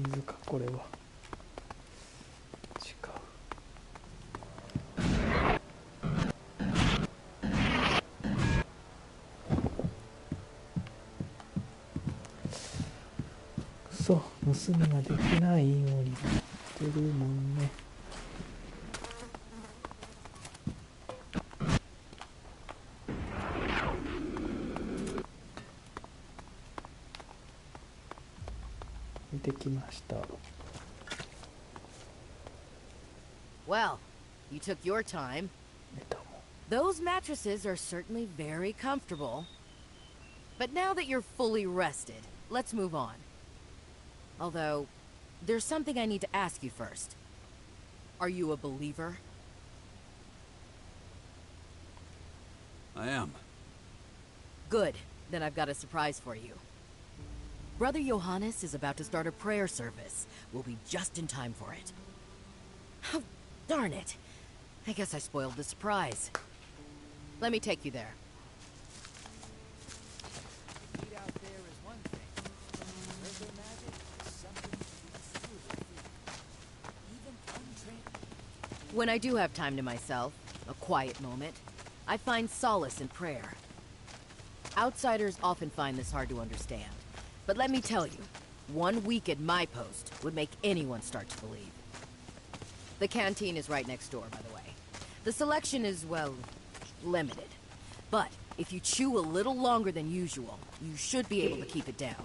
水かこれは。違う。そう、盗みができないようになってるもんね。見てきました。 Well, you took your time. Those mattresses are certainly very comfortable. But now that you're fully rested, let's move on. Although, there's something I need to ask you first. Are you a believer? I am. Good. Then I've got a surprise for you. Brother Johannes is about to start a prayer service. We'll be just in time for it. Oh, darn it. I guess I spoiled the surprise. Let me take you there. Heat out there is one thing. Herbal magic is something to be truly feared. Even untrained. When I do have time to myself, a quiet moment, I find solace in prayer. Outsiders often find this hard to understand. But let me tell you, 1 week at my post would make anyone start to believe. The canteen is right next door, by the way. The selection is, well, limited. But if you chew a little longer than usual, you should be able to keep it down.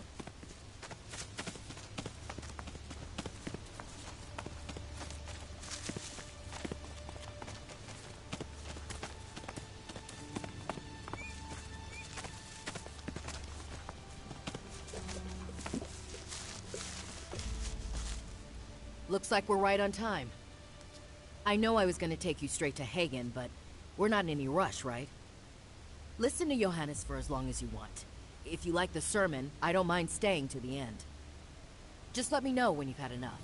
Looks like we're right on time. I know I was gonna take you straight to Hagen, but we're not in any rush, right? Listen to Johannes for as long as you want. If you like the sermon, I don't mind staying to the end. Just let me know when you've had enough.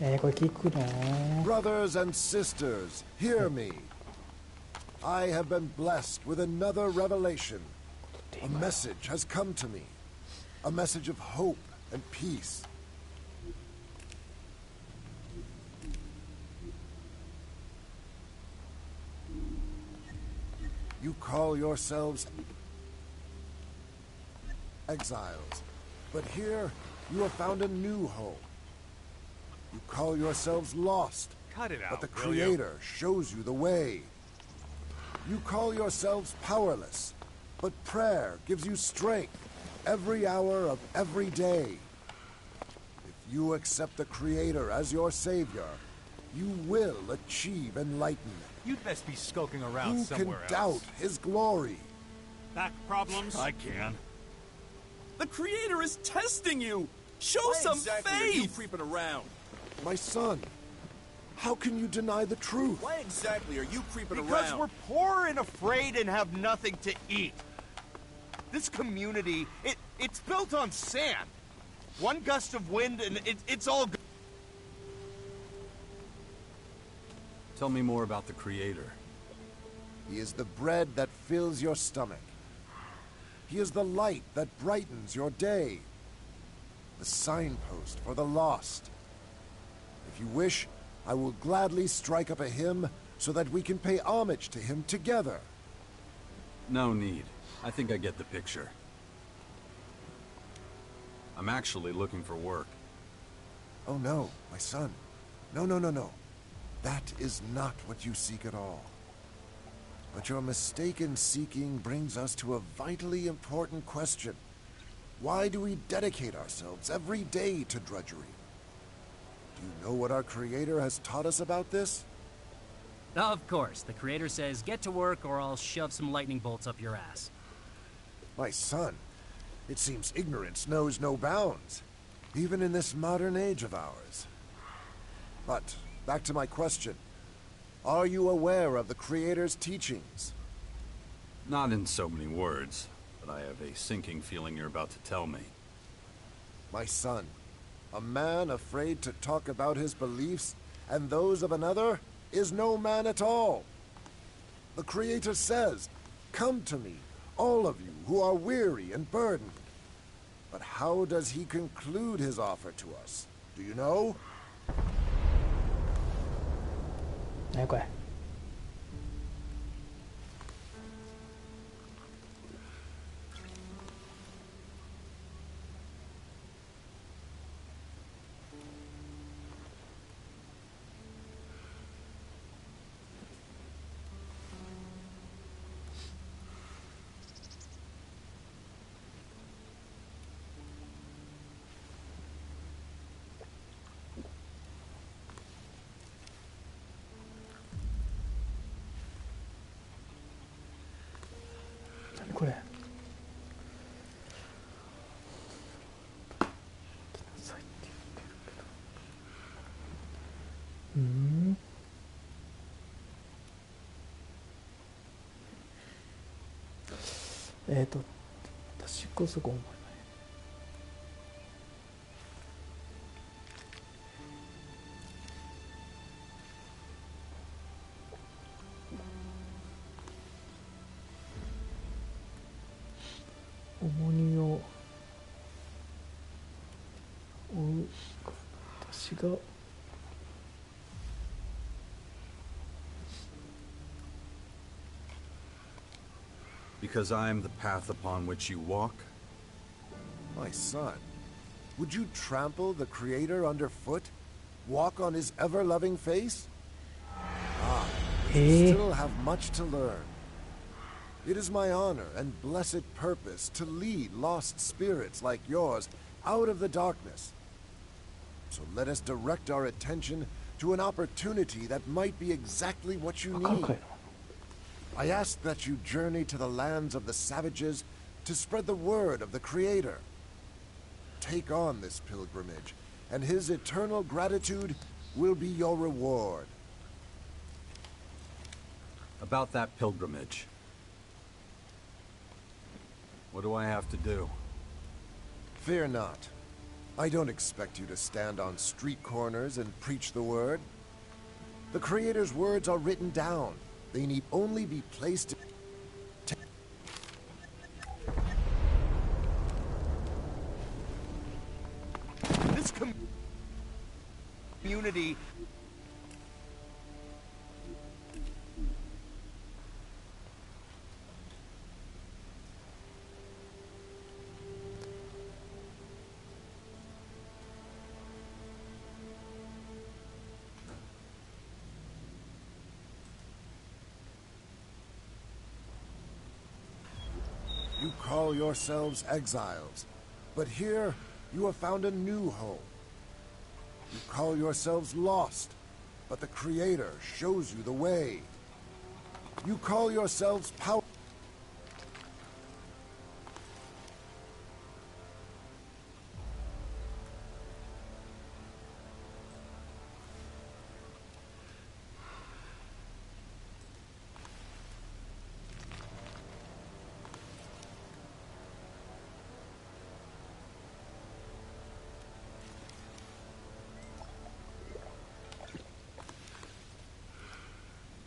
これ聞くの Brothers and sisters, hear me. I have been blessed with another revelation. A message has come to me. A message of hope and peace. You call yourselves exiles, but here you have found a new home. You call yourselves lost, Cut it out, but the will you? Creator shows you the way. You call yourselves powerless, but prayer gives you strength every hour of every day. If you accept the Creator as your Savior, you will achieve enlightenment. You'd best be skulking around Who somewhere can doubt His glory? Back problems? I can. The Creator is testing you! Show Why some exactly faith! are you creeping around? My son, how can you deny the truth? Why exactly are you creeping Because around? we're poor and afraid and have nothing to eat. This community, it's built on sand. One gust of wind and it's all gone. Tell me more about the Creator. He is the bread that fills your stomach. He is the light that brightens your day. The signpost for the lost. If you wish, I will gladly strike up a hymn so that we can pay homage to him together. No need. I think I get the picture. I'm actually looking for work. Oh no, my son. No. That is not what you seek at all. But your mistaken seeking brings us to a vitally important question. Why do we dedicate ourselves every day to drudgery? Do you know what our Creator has taught us about this? Of course. The Creator says, get to work or I'll shove some lightning bolts up your ass. My son, it seems ignorance knows no bounds, even in this modern age of ours. But, back to my question. Are you aware of the Creator's teachings? Not in so many words, but I have a sinking feeling you're about to tell me. My son, a man afraid to talk about his beliefs and those of another is no man at all. The Creator says, "Come to me, all of you who are weary and burdened." But how does he conclude his offer to us? Do you know? 何これこれ私こそこ思いない重荷を負う私がBecause I am the path upon which you walk? My son, would you trample the Creator underfoot? Walk on his ever-loving face? Ah, you still have much to learn. It is my honor and blessed purpose to lead lost spirits like yours out of the darkness. So let us direct our attention to an opportunity that might be exactly what you need. I ask that you journey to the lands of the savages to spread the word of the Creator. Take on this pilgrimage, and his eternal gratitude will be your reward. About that pilgrimage. What do I have to do? Fear not. I don't expect you to stand on street corners and preach the word. The Creator's words are written down. They need only be placed... This community... You call yourselves exiles, but here you have found a new home. You call yourselves lost, but the Creator shows you the way. You call yourselves power.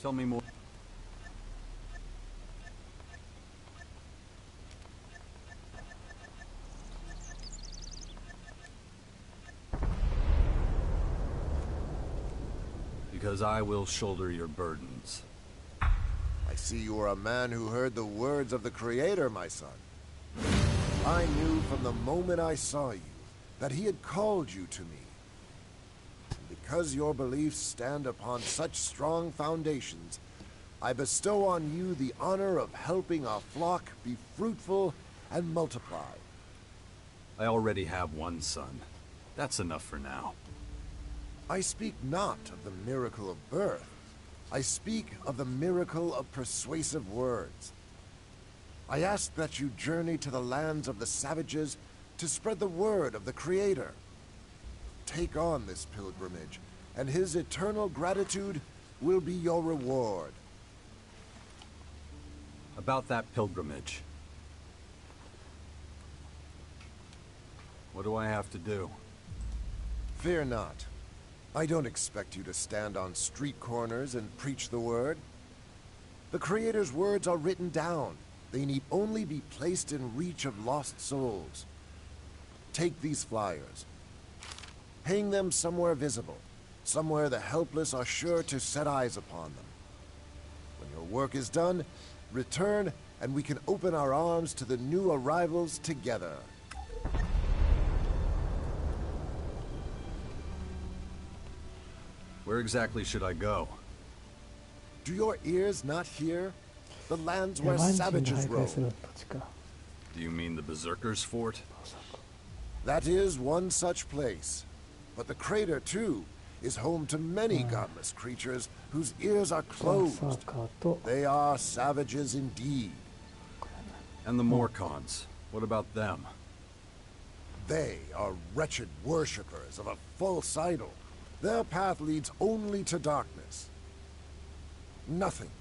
Tell me more. Because I will shoulder your burdens. I see you are a man who heard the words of the Creator, my son. I knew from the moment I saw you that he had called you to me. Because your beliefs stand upon such strong foundations, I bestow on you the honor of helping our flock be fruitful and multiply. I already have one son. That's enough for now. I speak not of the miracle of birth. I speak of the miracle of persuasive words. I ask that you journey to the lands of the savages to spread the word of the Creator. Take on this pilgrimage, and his eternal gratitude will be your reward. About that pilgrimage. What do I have to do? Fear not. I don't expect you to stand on street corners and preach the word. The Creator's words are written down. They need only be placed in reach of lost souls. Take these flyers. Hang them somewhere visible, somewhere the helpless are sure to set eyes upon them. When your work is done, return and we can open our arms to the new arrivals together. Where exactly should I go? Do your ears not hear? The lands where savages roam. Do you mean the Berserkers' fort? That is one such place. But the crater, too, is home to many godless creatures whose ears are closed. They are savages indeed. And the Morcons, what about them? They are wretched worshippers of a false idol. Their path leads only to darkness. Nothing,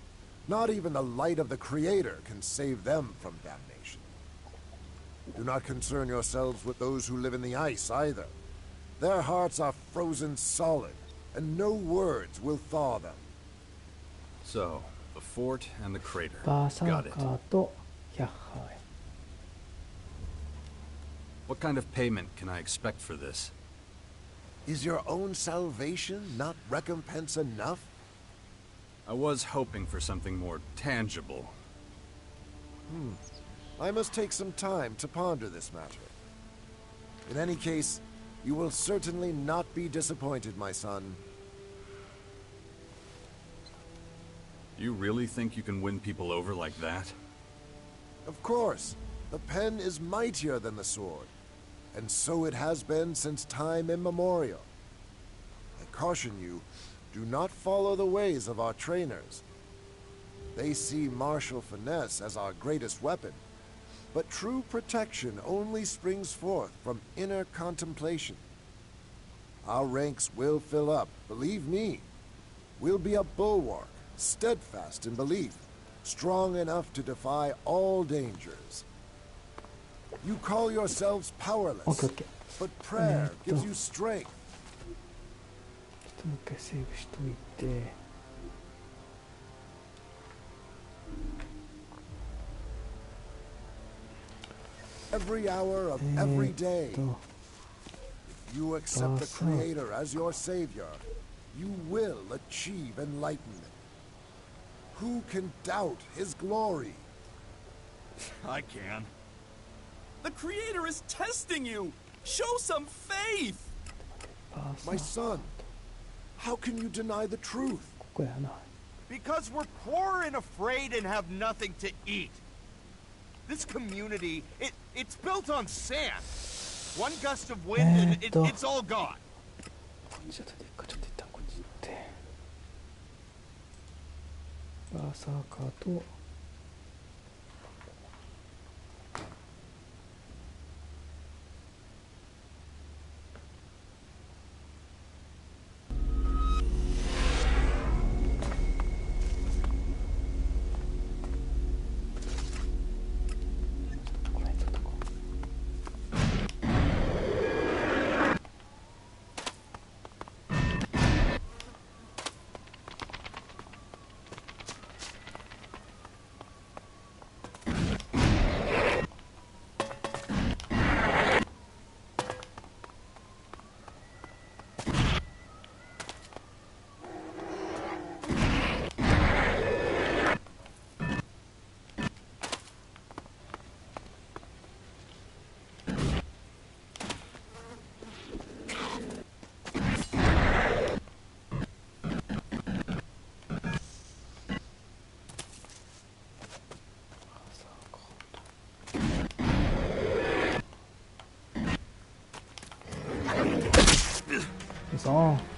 not even the light of the Creator, can save them from damnation. Do not concern yourselves with those who live in the ice, either. Their hearts are frozen solid, and no words will thaw them. So, the fort and the crater. Got it. What kind of payment can I expect for this? Is your own salvation not recompense enough? I was hoping for something more tangible. I must take some time to ponder this matter. In any case, you will certainly not be disappointed, my son. You really think you can win people over like that? Of course. The pen is mightier than the sword. And so it has been since time immemorial. I caution you, do not follow the ways of our trainers. They see martial finesse as our greatest weapon, but true protection only springs forth from inner contemplation. Our ranks will fill up, believe me. We'll be a bulwark, steadfast in belief, strong enough to defy all dangers. You call yourselves powerless, but prayer gives you strength. ちょっともう一回セーブしといて。Every hour of every day. If you accept the Creator as your Savior, you will achieve enlightenment. Who can doubt His glory? I can. The Creator is testing you! Show some faith! My son, how can you deny the truth? Because we're poor and afraid and have nothing to eat. This community, it's built on sand. One gust of wind and it's all gone. ちょっと一旦こっち行って。バーサーカーと。そう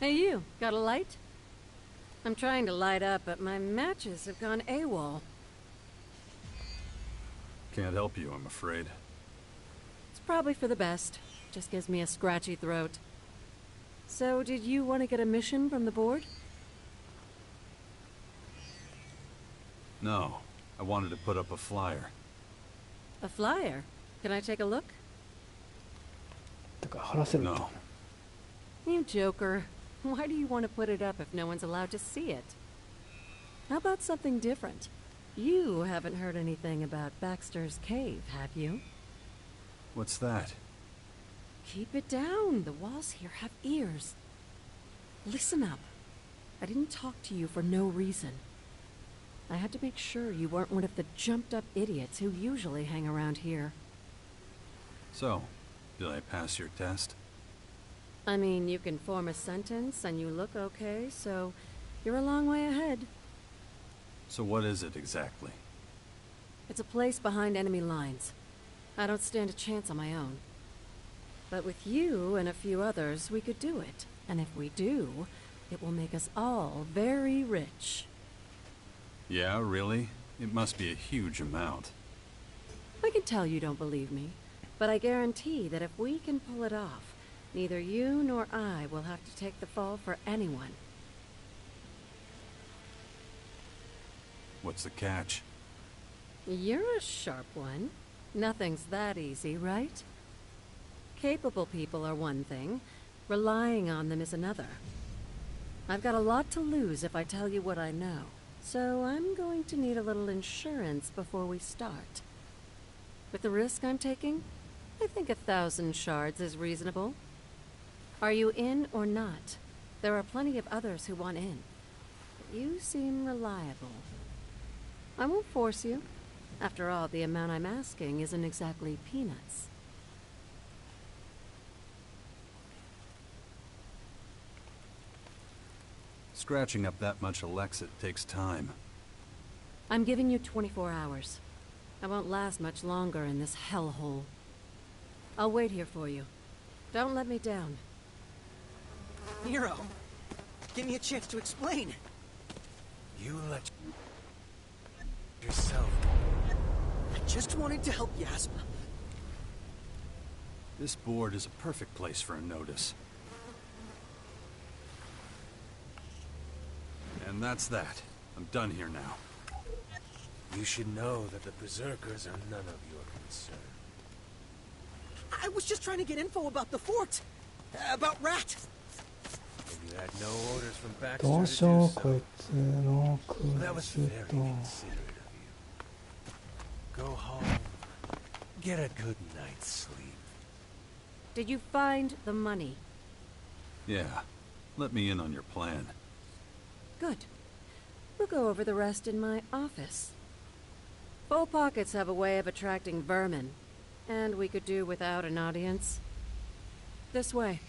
Hey you, got a light? I'm trying to light up, but my matches have gone AWOL. Can't help you, I'm afraid. It's probably for the best. Just gives me a scratchy throat. So, did you want to get a mission from the board? No, I wanted to put up a flyer. A flyer? Can I take a look? No. You joker. Why do you want to put it up if no one's allowed to see it? How about something different? You haven't heard anything about Baxter's Cave, have you? What's that? Keep it down. The walls here have ears. Listen up. I didn't talk to you for no reason. I had to make sure you weren't one of the jumped-up idiots who usually hang around here. So, did I pass your test? I mean, you can form a sentence and you look okay, so you're a long way ahead. So what is it exactly? It's a place behind enemy lines. I don't stand a chance on my own. But with you and a few others, we could do it. And if we do, it will make us all very rich. Yeah, really? It must be a huge amount. I can tell you don't believe me, but I guarantee that if we can pull it off, neither you nor I will have to take the fall for anyone. What's the catch? You're a sharp one. Nothing's that easy, right? Capable people are one thing. Relying on them is another. I've got a lot to lose if I tell you what I know, so I'm going to need a little insurance before we start. With the risk I'm taking, I think 1,000 shards is reasonable. Are you in or not? There are plenty of others who want in. But you seem reliable. I won't force you. After all, the amount I'm asking isn't exactly peanuts. Scratching up that much ELXE takes time. I'm giving you 24 hours. I won't last much longer in this hellhole. I'll wait here for you. Don't let me down. Nero, give me a chance to explain. You let yourself. I just wanted to help Yasma. This board is a perfect place for a notice. And that's that. I'm done here now. You should know that the Berserkers are none of your concern. I was just trying to get info about the fort. About Rat. And you had no orders from Baxter ど to う do しよう so. こいつのク That ズ was very と considerate of you. Go home. Get a good night's sleep. Did you find the money? Yeah. Let me in on your plan. Good. We'll go over the rest in my office. Full pockets have a way of attracting vermin, and we could do without an audience. This way.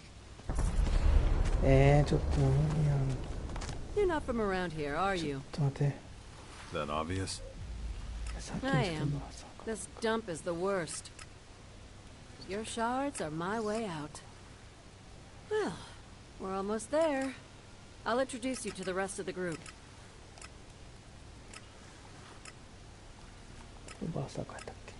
ちょっと無理やん。 You're not from around here, are you? ちょっと待って。 That obvious? さっきの I 人 am. の朝 This dump is the worst. Your shards are my way out. Well, we're almost there. I'll introduce you to the rest of the group. バーサーカーやったっけ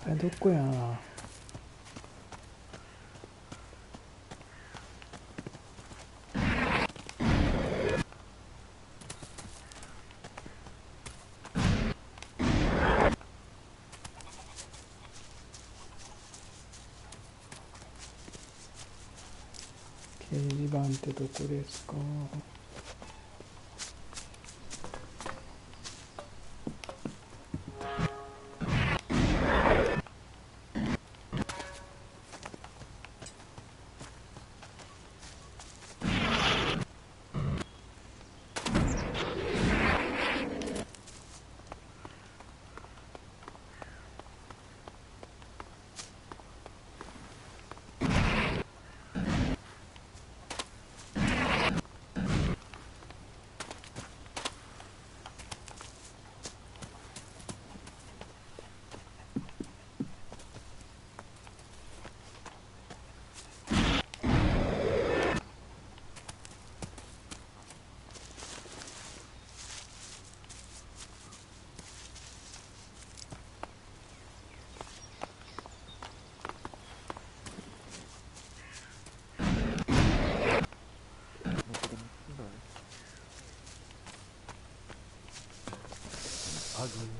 あれどこやな。掲示板ってどこですか。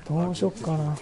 どうしよっかな。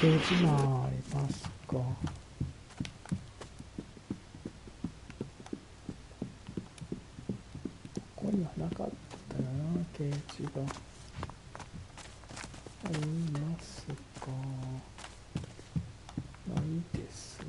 掲示板ありますか。ここにはなかったよな、掲示板。ありますか。ないですね。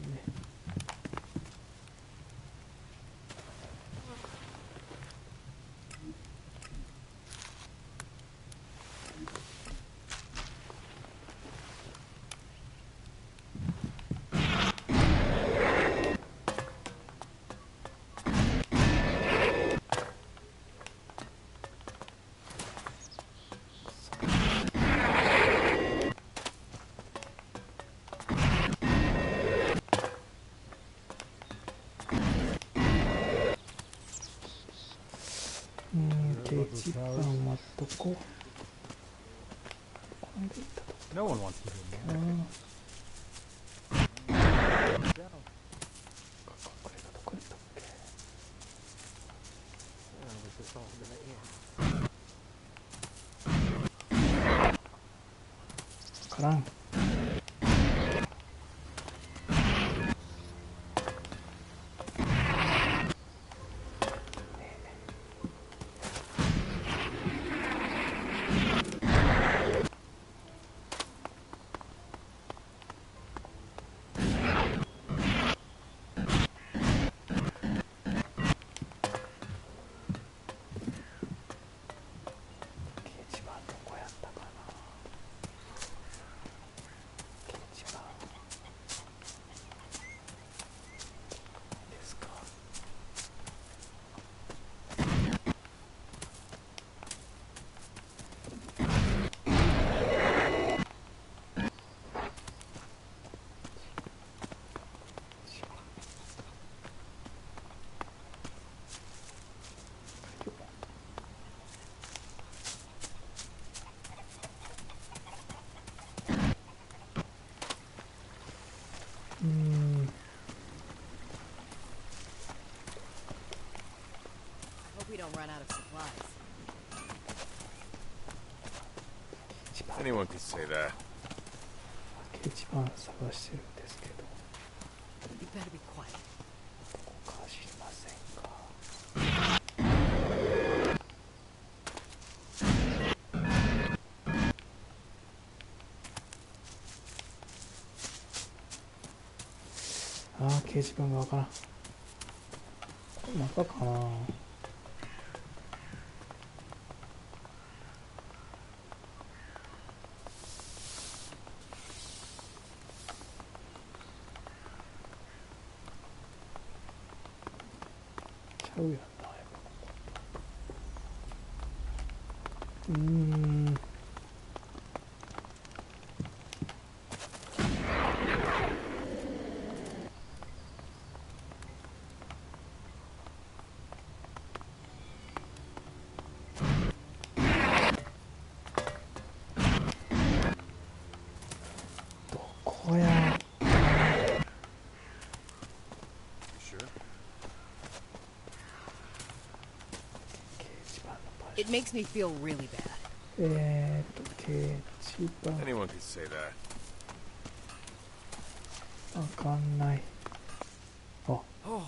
掲示板はどこ？ No one wants to do that. これだっけ？わからん。We don't run out of supplies. Anyone could say that. 掲示板探してるんですけど。You better be quiet. どこか知りませんか。ああ、掲示板がわからん。これ中かな。ちゃうやんな、どこや。It makes me feel really bad. 掲示板。 Anyone could say that. わかんない。あ。 Oh,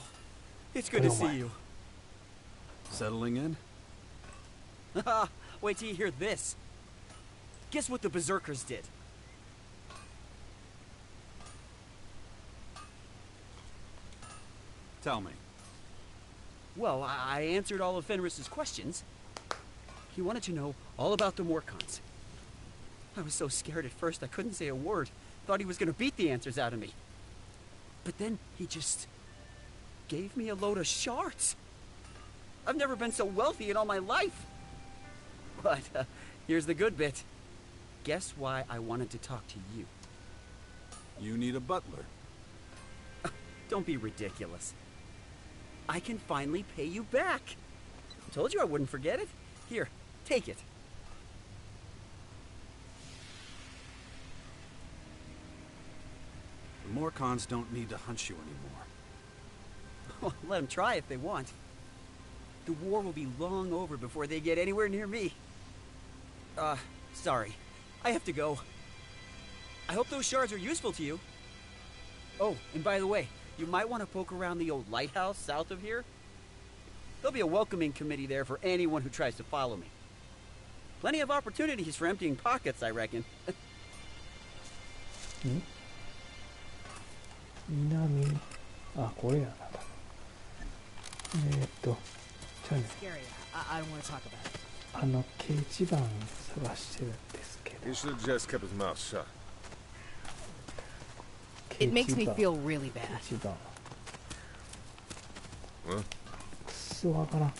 it's good to see you. Settling in? Wait till you hear this. Guess what the Berserkers did? Tell me. Well, I answered all of Fenris's questions. He wanted to know all about the Morcons. I was so scared at first I couldn't say a word. Thought he was going to beat the answers out of me. But then he just gave me a load of shards. I've never been so wealthy in all my life. But here's the good bit. Guess why I wanted to talk to you? You need a butler. Don't be ridiculous. I can finally pay you back. Told you I wouldn't forget it. Here, take it. The Morcons don't need to hunt you anymore. Well, let them try if they want. The war will be long over before they get anywhere near me. Sorry. I have to go. I hope those shards are useful to you. Oh, and by the way, you might want to poke around the old lighthouse south of here. There'll be a welcoming committee there for anyone who tries to follow me. Plenty of opportunities for emptying pockets, I reckon. 南、あ、これやな。じゃあね、 Scary. I don't want to talk about it. 掲示板探してるんですけど。 He should have just kept his mouth shut. It makes me feel really bad. 掲示板。 Huh? くそわからん。掲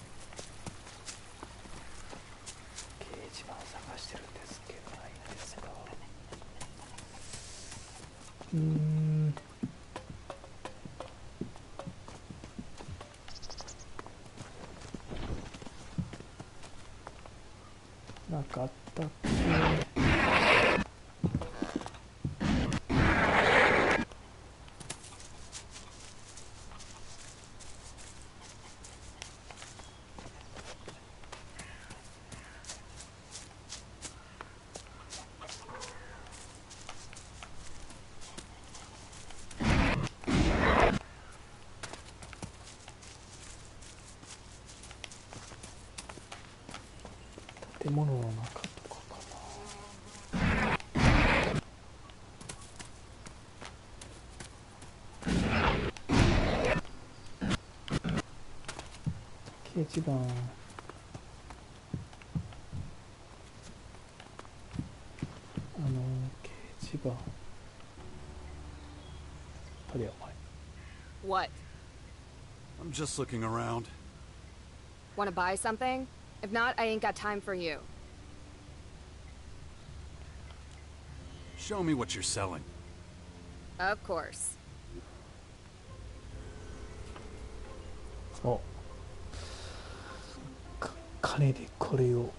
示板探してるんですけど、ないんですか。なかったっけ。建物の中とかかな。掲示板。掲示板。あれやばい。 What? I'm just looking around. Want to buy something? If not, I ain't got time for you. Show me what you're selling. Of course. お、金でこれを。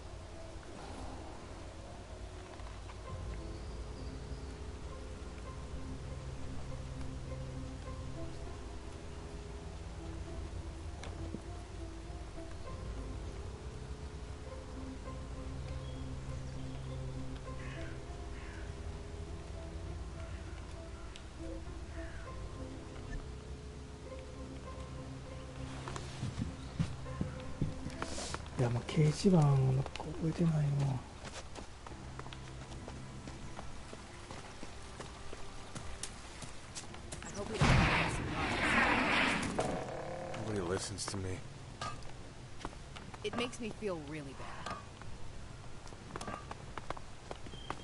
いや、もう掲示板のとこ覚えてないわ。Nobody listens to me. It makes me feel really bad.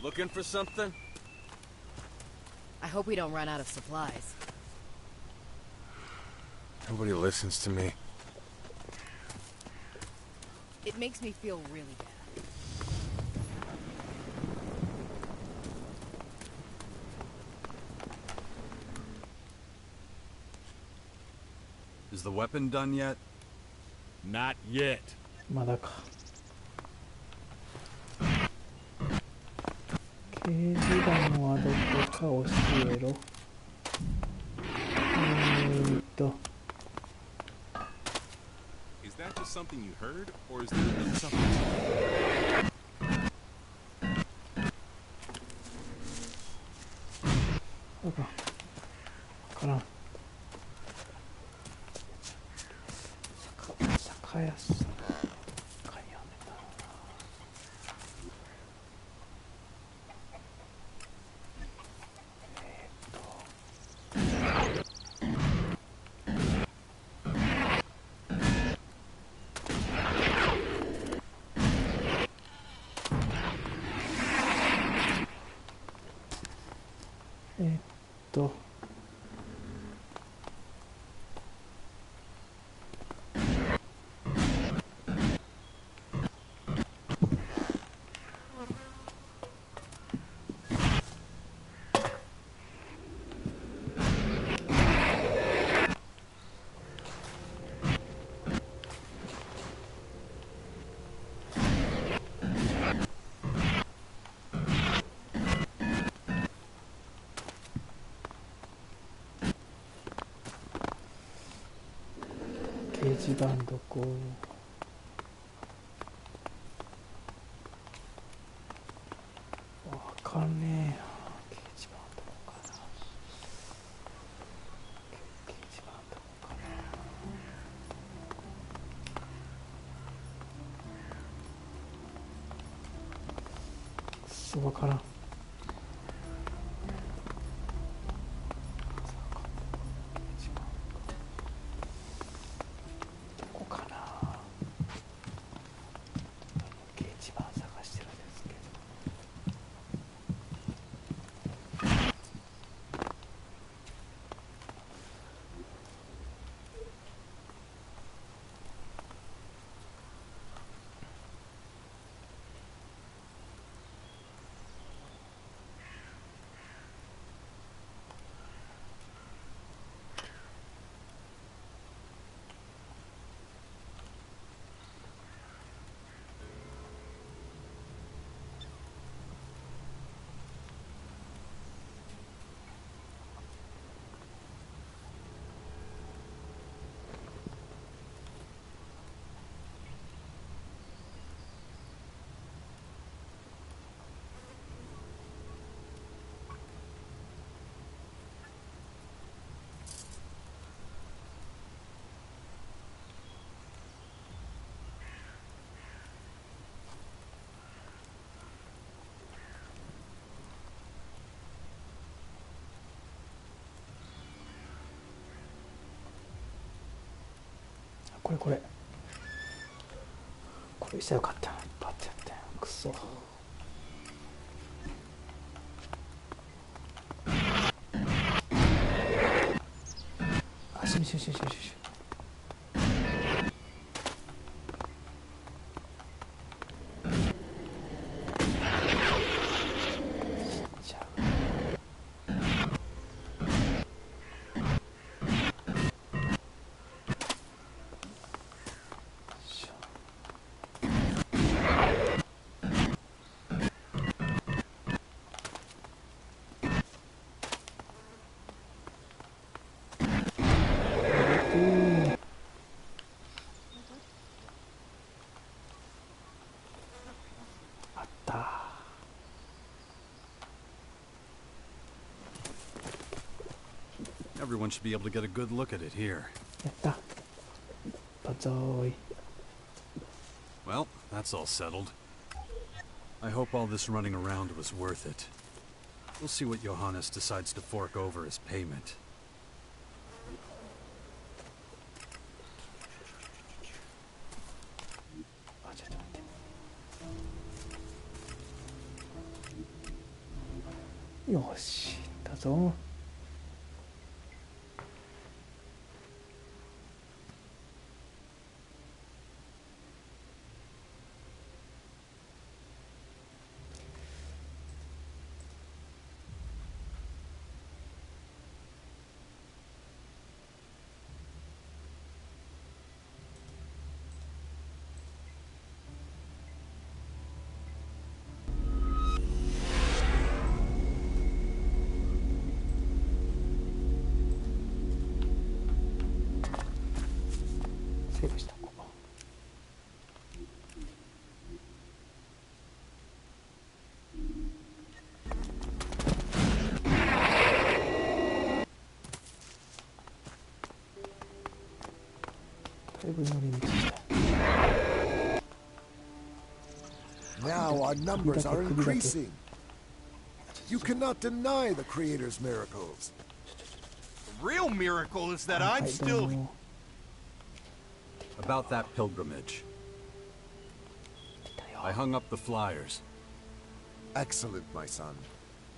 Looking for something? I hope we don't run out of supplies. Nobody listens to me. It makes me feel really bad. Is the weapon done yet? Not yet. まだか。掲示板はどこか教えろ。Is that just something you heard, or is there something? そうか。わからん。酒屋さん。掲示板どこ？わかんねえや。掲示板。そうわからん。どこかな。掲示板探してるんですけど。これしたらよかったな。パッてやってくそ。あ、しみEveryone should be able to get a good look at it here. やった。バザーイ。Well, that's all settled. I hope all this running around was worth it. We'll see what Johannes decides to fork over as payment. Yoshi, だぞ。セーブしたここ。だいぶ乗り道した。Now our numbers are increasing. You cannot deny the Creator's miracles. The real miracle is that I'm still... About that pilgrimage. I hung up the flyers. Excellent, my son.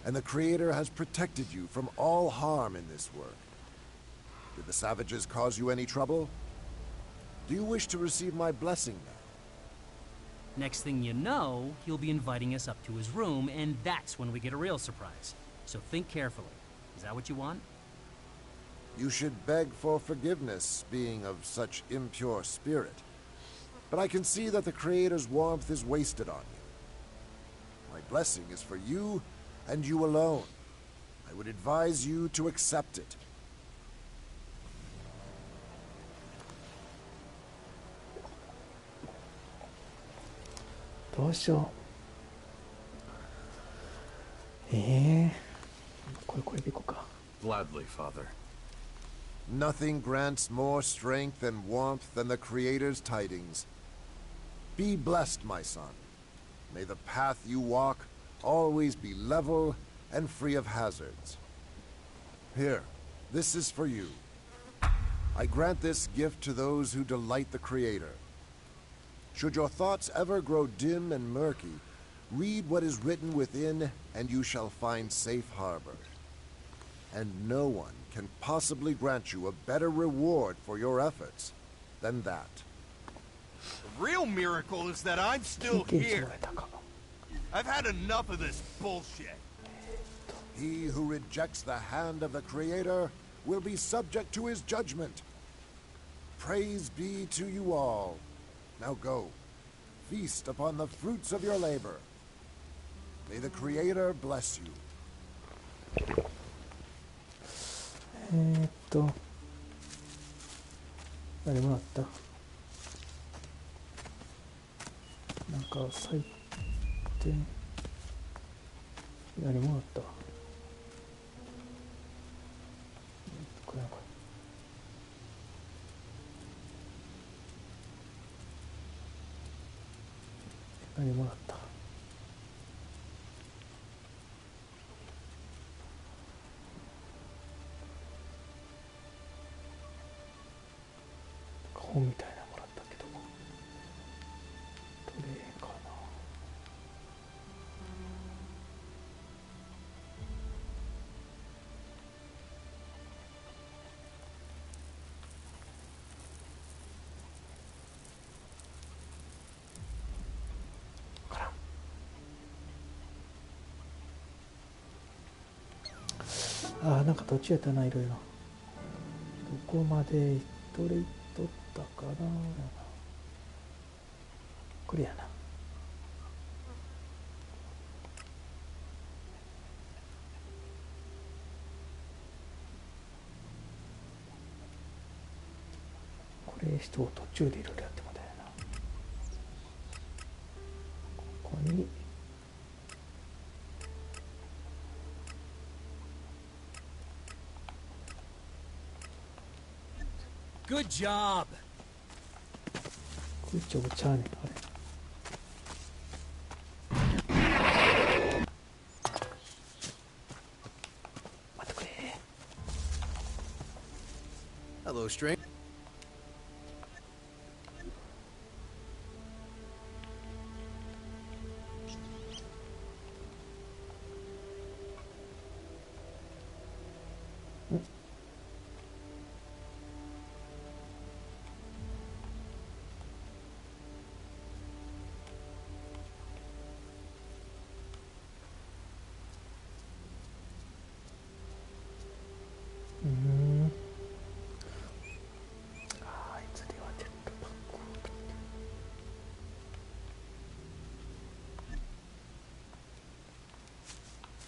And the Creator has protected you from all harm in this work. Did the savages cause you any trouble? Do you wish to receive my blessing now? Next thing you know, he'll be inviting us up to his room, and that's when we get a real surprise. So think carefully. Is that what you want? You should beg for forgiveness, being of such impure spirit. But I can see that the Creator's warmth is wasted on you. My blessing is for you, and you alone. I would advise you to accept it. どうしよう。これでいこうか。Gladly, Father. Nothing grants more strength and warmth than the Creator's tidings. Be blessed, my son. May the path you walk always be level and free of hazards. Here, this is for you. I grant this gift to those who delight the Creator. Should your thoughts ever grow dim and murky, read what is written within, and you shall find safe harbor. And no one can possibly grant you a better reward for your efforts than that. The real miracle is that I'm still here. I've had enough of this bullshit. He who rejects the hand of the Creator will be subject to his judgment. Praise be to you all. Now go, feast upon the fruits of your labor. May the Creator bless you. 何もらった？なんか採点何もらった？これなんか何もらった？本みたいなのもらったけど、どれかな。あーなんか途中やったな、いろいろ。どこまでどれ取ったかな。これやな。これ人を途中でいろいろやってもだよな。ここにGood job. グッジョブちゃうねん、あれ。待ってくれ。Hello, stranger. あいつではジェットパックを切っ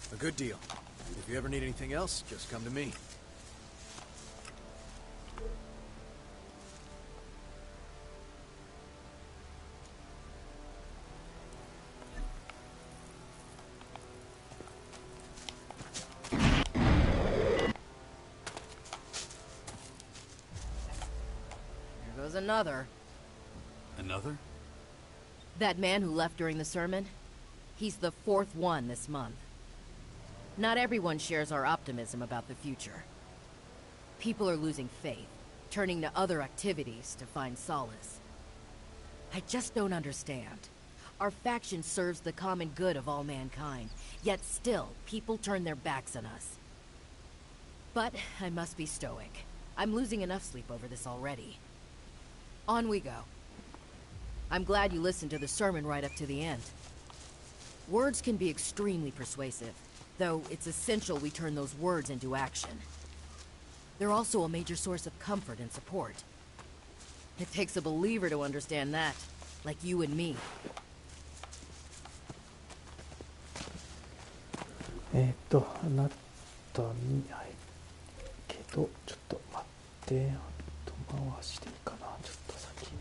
て A good deal. If you ever need anything else, just come to me. Here goes another. Another? That man who left during the sermon, he's the fourth one this month. Not everyone shares our optimism about the future. People are losing faith, turning to other activities to find solace. I just don't understand. Our faction serves the common good of all mankind, yet still, people turn their backs on us. But I must be stoic. I'm losing enough sleep over this already. On we go. I'm glad you listened to the sermon right up to the end. Words can be extremely persuasive, though it's essential we turn those words into action. They're also a major source of comfort and support. It takes a believer to understand that, like you and me. あなたに会えけど、ちょっと待って、あと回していいかな、ちょっと先に。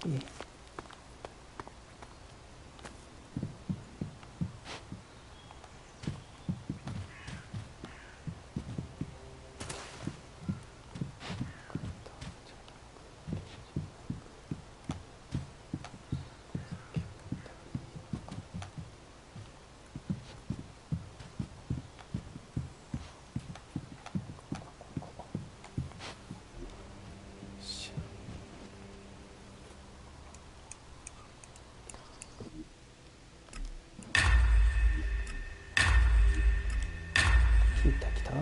来た来た。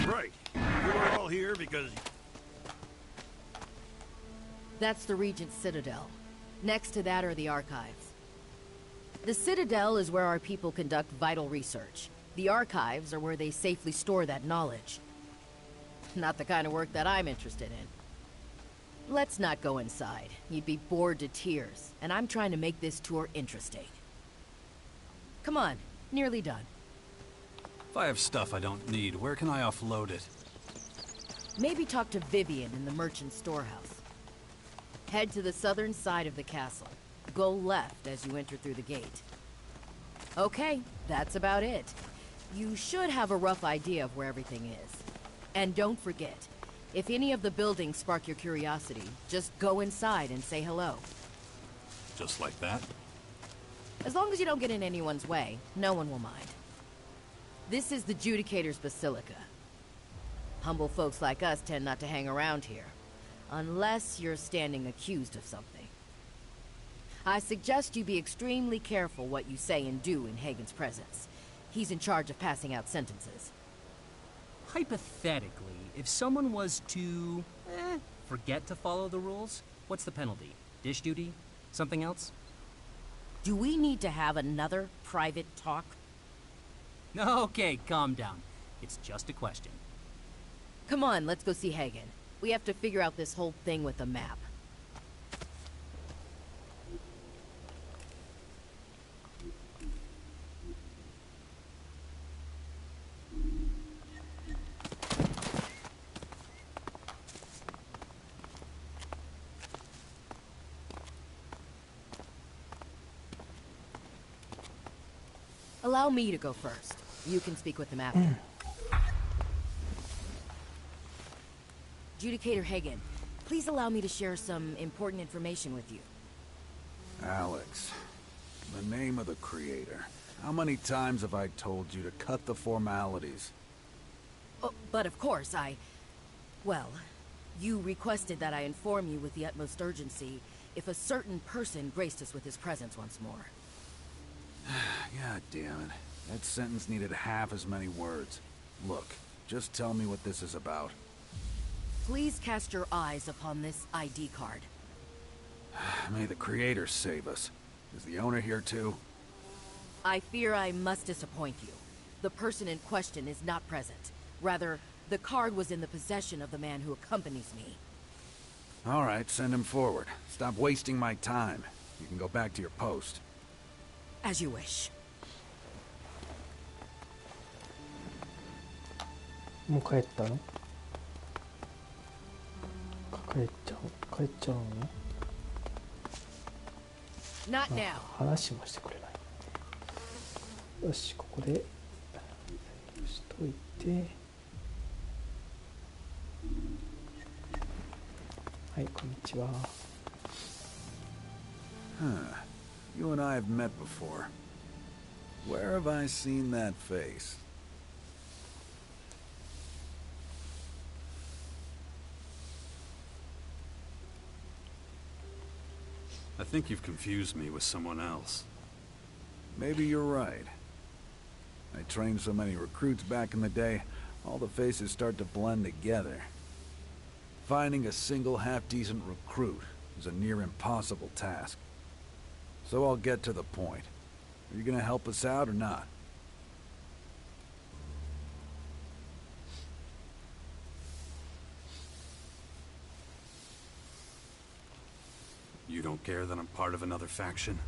Right. You were all here because... That's the Regent's Citadel. Next to that are the archives. The Citadel is where our people conduct vital research. The archives are where they safely store that knowledge. Not the kind of work that I'm interested in. Let's not go inside. You'd be bored to tears, and I'm trying to make this tour interesting. Come on, nearly done. If I have stuff I don't need, where can I offload it? Maybe talk to Vivian in the merchant storehouse. Head to the southern side of the castle. Go left as you enter through the gate. Okay, that's about it. You should have a rough idea of where everything is. And don't forget, if any of the buildings spark your curiosity, just go inside and say hello. Just like that? As long as you don't get in anyone's way, no one will mind. This is the Judicator's Basilica. Humble folks like us tend not to hang around here, unless you're standing accused of something. I suggest you be extremely careful what you say and do in Hagen's presence. He's in charge of passing out sentences. Hypothetically, if someone was to, forget to follow the rules, what's the penalty? Dish duty? Something else? Do we need to have another private talk? Okay, calm down. It's just a question. Come on, let's go see Hagen. We have to figure out this whole thing with the map. Allow me to go first. You can speak with them after. Judicator Hagen, please allow me to share some important information with you. Alex, the name of the Creator. How many times have I told you to cut the formalities? Oh, but of course, well, you requested that I inform you with the utmost urgency if a certain person graced us with his presence once more. God damn it. That sentence needed half as many words. Look, just tell me what this is about. Please cast your eyes upon this ID card. May the Creator save us. Is the owner here too? I fear I must disappoint you. The person in question is not present. Rather, the card was in the possession of the man who accompanies me. All right, send him forward. Stop wasting my time. You can go back to your post. As you wish. もう帰ったの？帰っちゃうの？ Not now. 話もしてくれない。よし、ここでセーブしといて。はい、こんにちは。You and I have met before. Where have I seen that face? I think you've confused me with someone else. Maybe you're right. I trained so many recruits back in the day, all the faces start to blend together. Finding a single half-decent recruit is a near impossible task. So I'll get to the point. Are you gonna help us out or not? You don't care that I'm part of another faction?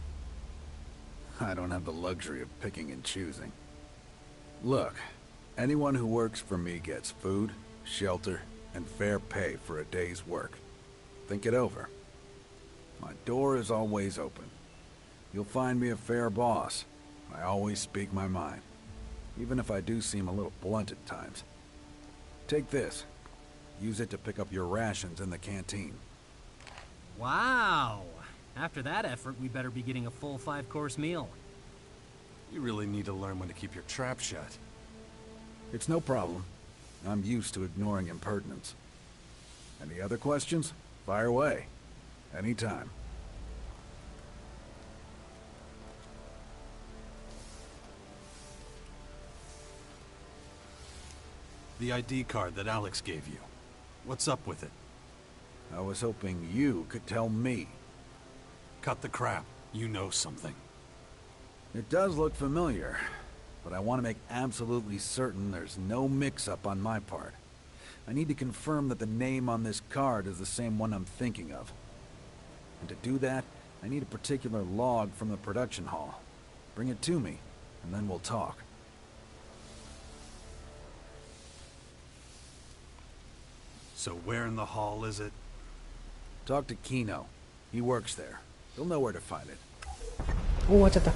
I don't have the luxury of picking and choosing. Look, anyone who works for me gets food, shelter, and fair pay for a day's work. Think it over. My door is always open. You'll find me a fair boss. I always speak my mind, even if I do seem a little blunt at times. Take this. Use it to pick up your rations in the canteen. Wow! After that effort, we better be getting a full 5-course meal. You really need to learn when to keep your trap shut. It's no problem. I'm used to ignoring impertinence. Any other questions? Fire away. Anytime. The ID card that Alex gave you. What's up with it? I was hoping you could tell me. Cut the crap. You know something. It does look familiar, but I want to make absolutely certain there's no mix-up on my part. I need to confirm that the name on this card is the same one I'm thinking of. And to do that, I need a particular log from the production hall. Bring it to me, and then we'll talk. So where in the hall is it? Talk to Kino. He works there. He'll know where to find it. お、終わっちゃった。あ、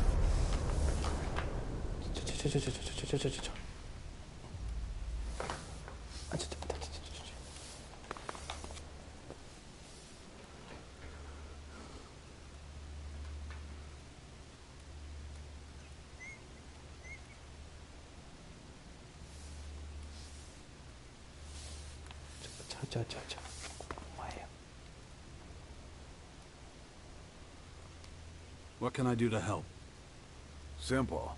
ちょっと待って。What can I do to help? Simple.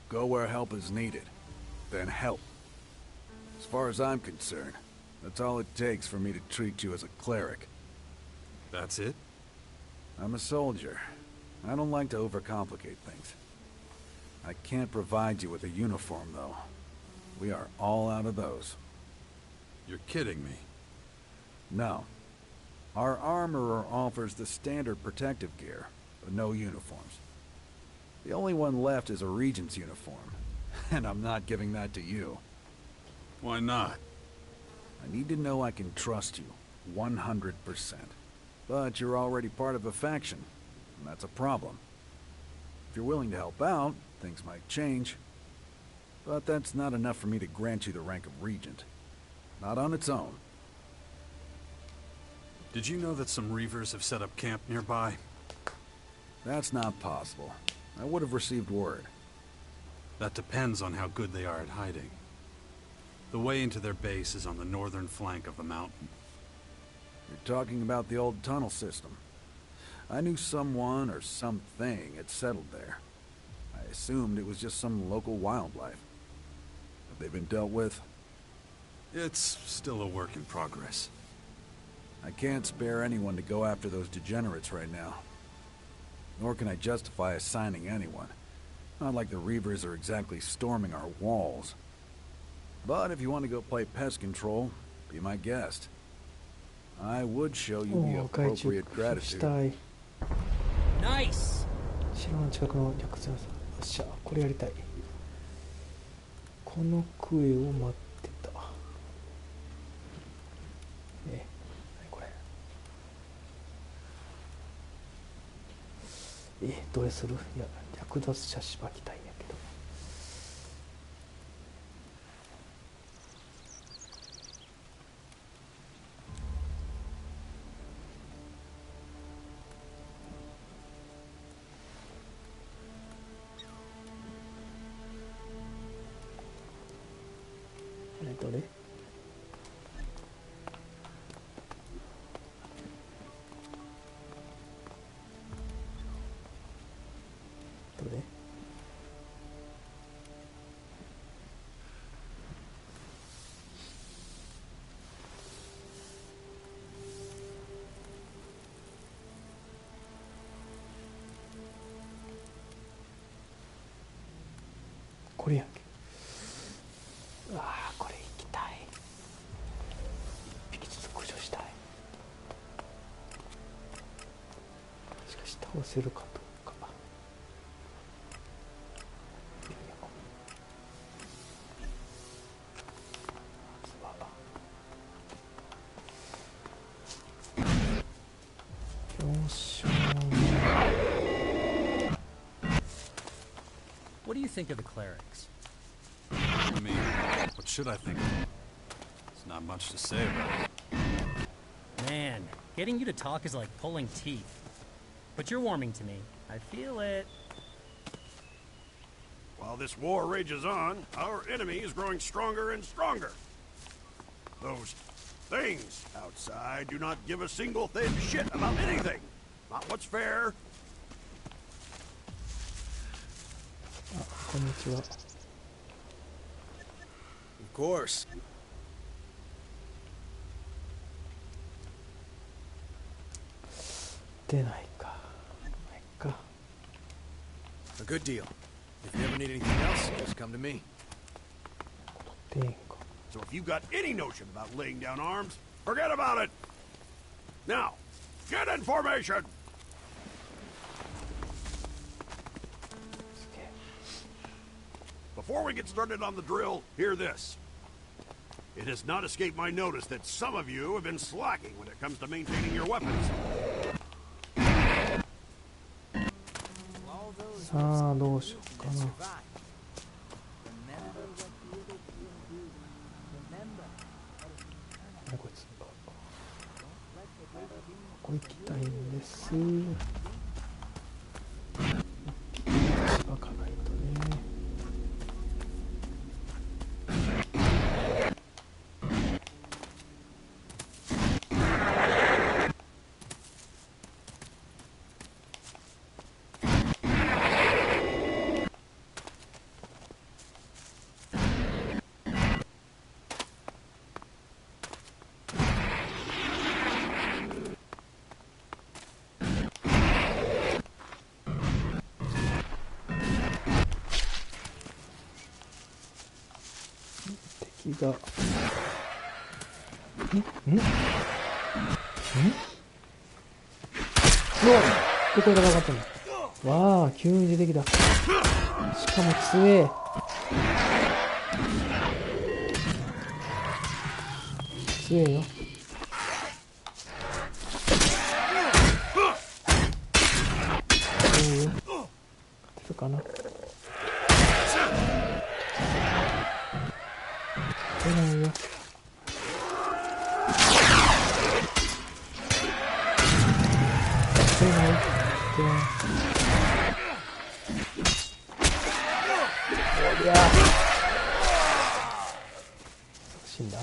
Go where help is needed. Then help. As far as I'm concerned, that's all it takes for me to treat you as a cleric. That's it? I'm a soldier. I don't like to overcomplicate things. I can't provide you with a uniform, though. We are all out of those. You're kidding me. No. Our armorer offers the standard protective gear, but no uniforms. The only one left is a regent's uniform, and I'm not giving that to you. Why not? I need to know I can trust you, 100%. But you're already part of a faction, and that's a problem. If you're willing to help out, things might change. But that's not enough for me to grant you the rank of regent. Not on its own. Did you know that some Reavers have set up camp nearby? That's not possible. I would have received word. That depends on how good they are at hiding. The way into their base is on the northern flank of the mountain. You're talking about the old tunnel system. I knew someone or something had settled there. I assumed it was just some local wildlife. Have they been dealt with? It's still a work in progress. I can't spare anyone to go after those degenerates right now. Nor can I justify assigning anyone. Not like the Reavers are exactly storming our walls. But if you want to go play pest control, be my guest. I would show you the appropriate gratitude. Nice! 城の近くの薬剤さん。よっしゃ、これやりたい。このクエを待ってた。何これ。どれする？いや、略奪者しばきたいんやけど。どれ？これやんけ。ああ、これ行きたい。一匹ずつ駆除したい。しかし倒せるかどうか。What do you think of the clerics? I mean, what should I think of them? There's not much to say about it. Man, getting you to talk is like pulling teeth. But you're warming to me. I feel it. While this war rages on, our enemy is growing stronger and stronger. Those things outside do not give a single thin shit about anything. Not what's fair. こんにちは。Of course. 出ないか。ないか。A good deal. If you ever need anything else, just come to me. 出んか。 So if you've got any notion about laying down arms, forget about it. Now, get in formation. Before we get started on the drill, hear this. It has not escaped my notice that some of you have been slacking when it comes to maintaining your weapons. さあ、どうしようかな。こいつ。ここ行きたいんです。バカないとね。がどこで戦ったの。わあ、急に出てきた。しかも強え。強えよ。強いよ。勝てるかな。出ないよ。出ない。おりゃ。死んだ。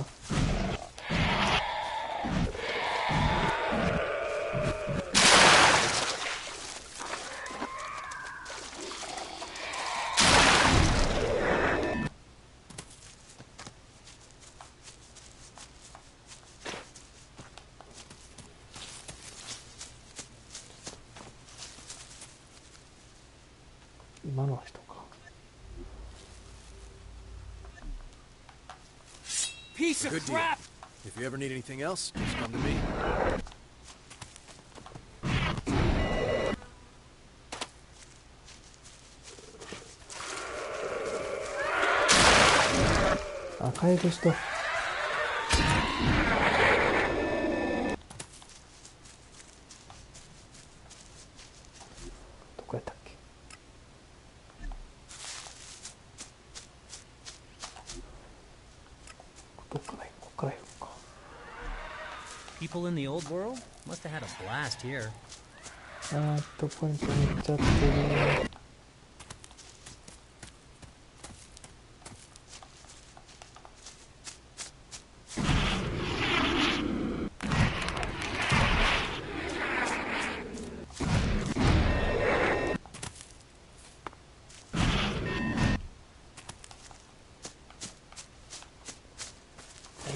今の人か。Piece of crap! If you ever need anything else, just come to me. あ、回復しと。どこやったっけ。どっから行こうか。 People in the old world must have had a blast here. こに止めちゃってる。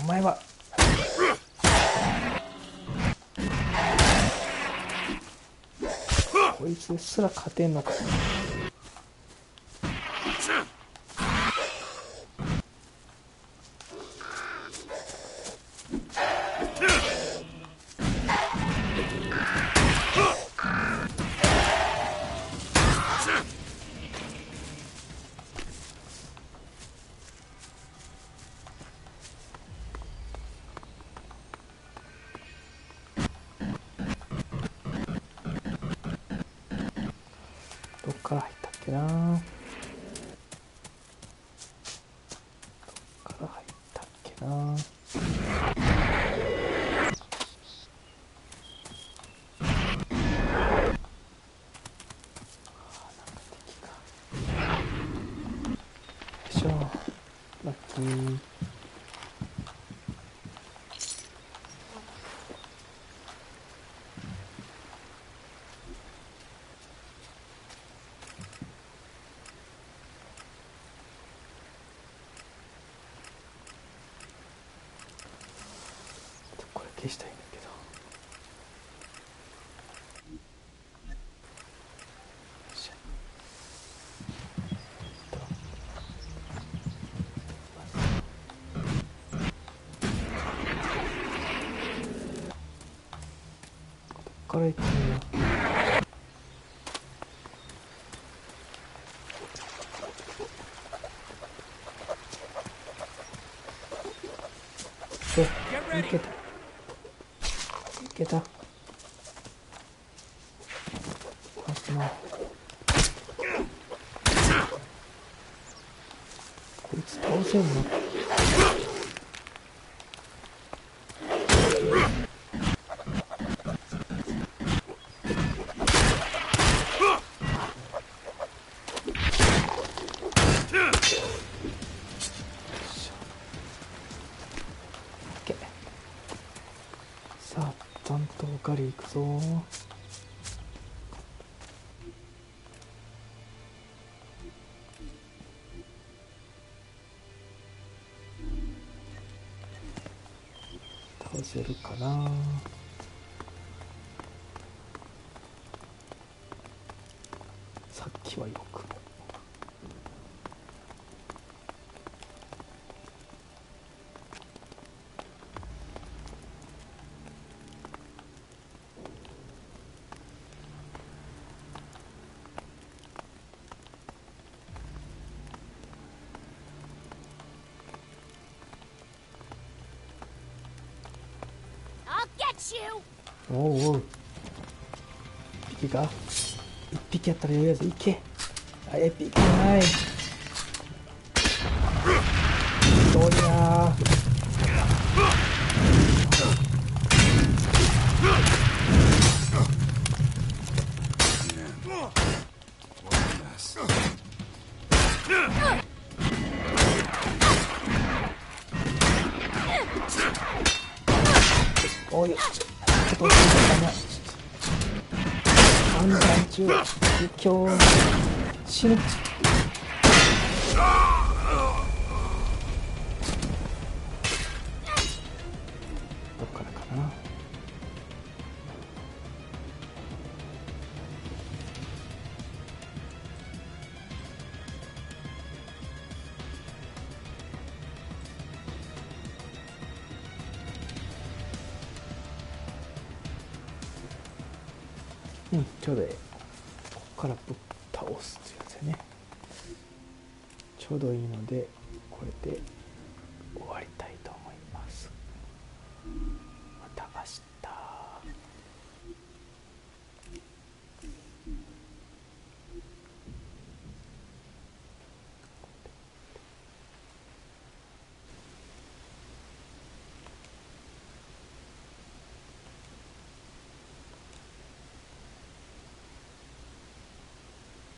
お前はこいつですら勝てんのか。から入ったっけな。どっから入ったっけな。ラッキー。これ消したいんだけど。から行ってみよう。いけた。いけた。あとな。こいつ倒せんの？担当狩り行くぞ。倒せるかな。さっきはよくも。おうおう、一匹か。一匹やったら余裕やぞ。いけ。あ、エピックない。どうやおい、ちょっと落ち着いたな。判断中、今日死ぬ。どっからかな。うん、ちょうどいい。ここからぶっ倒すっていうやつやね。ちょうどいいので、これで終わりたいと思います。また明日。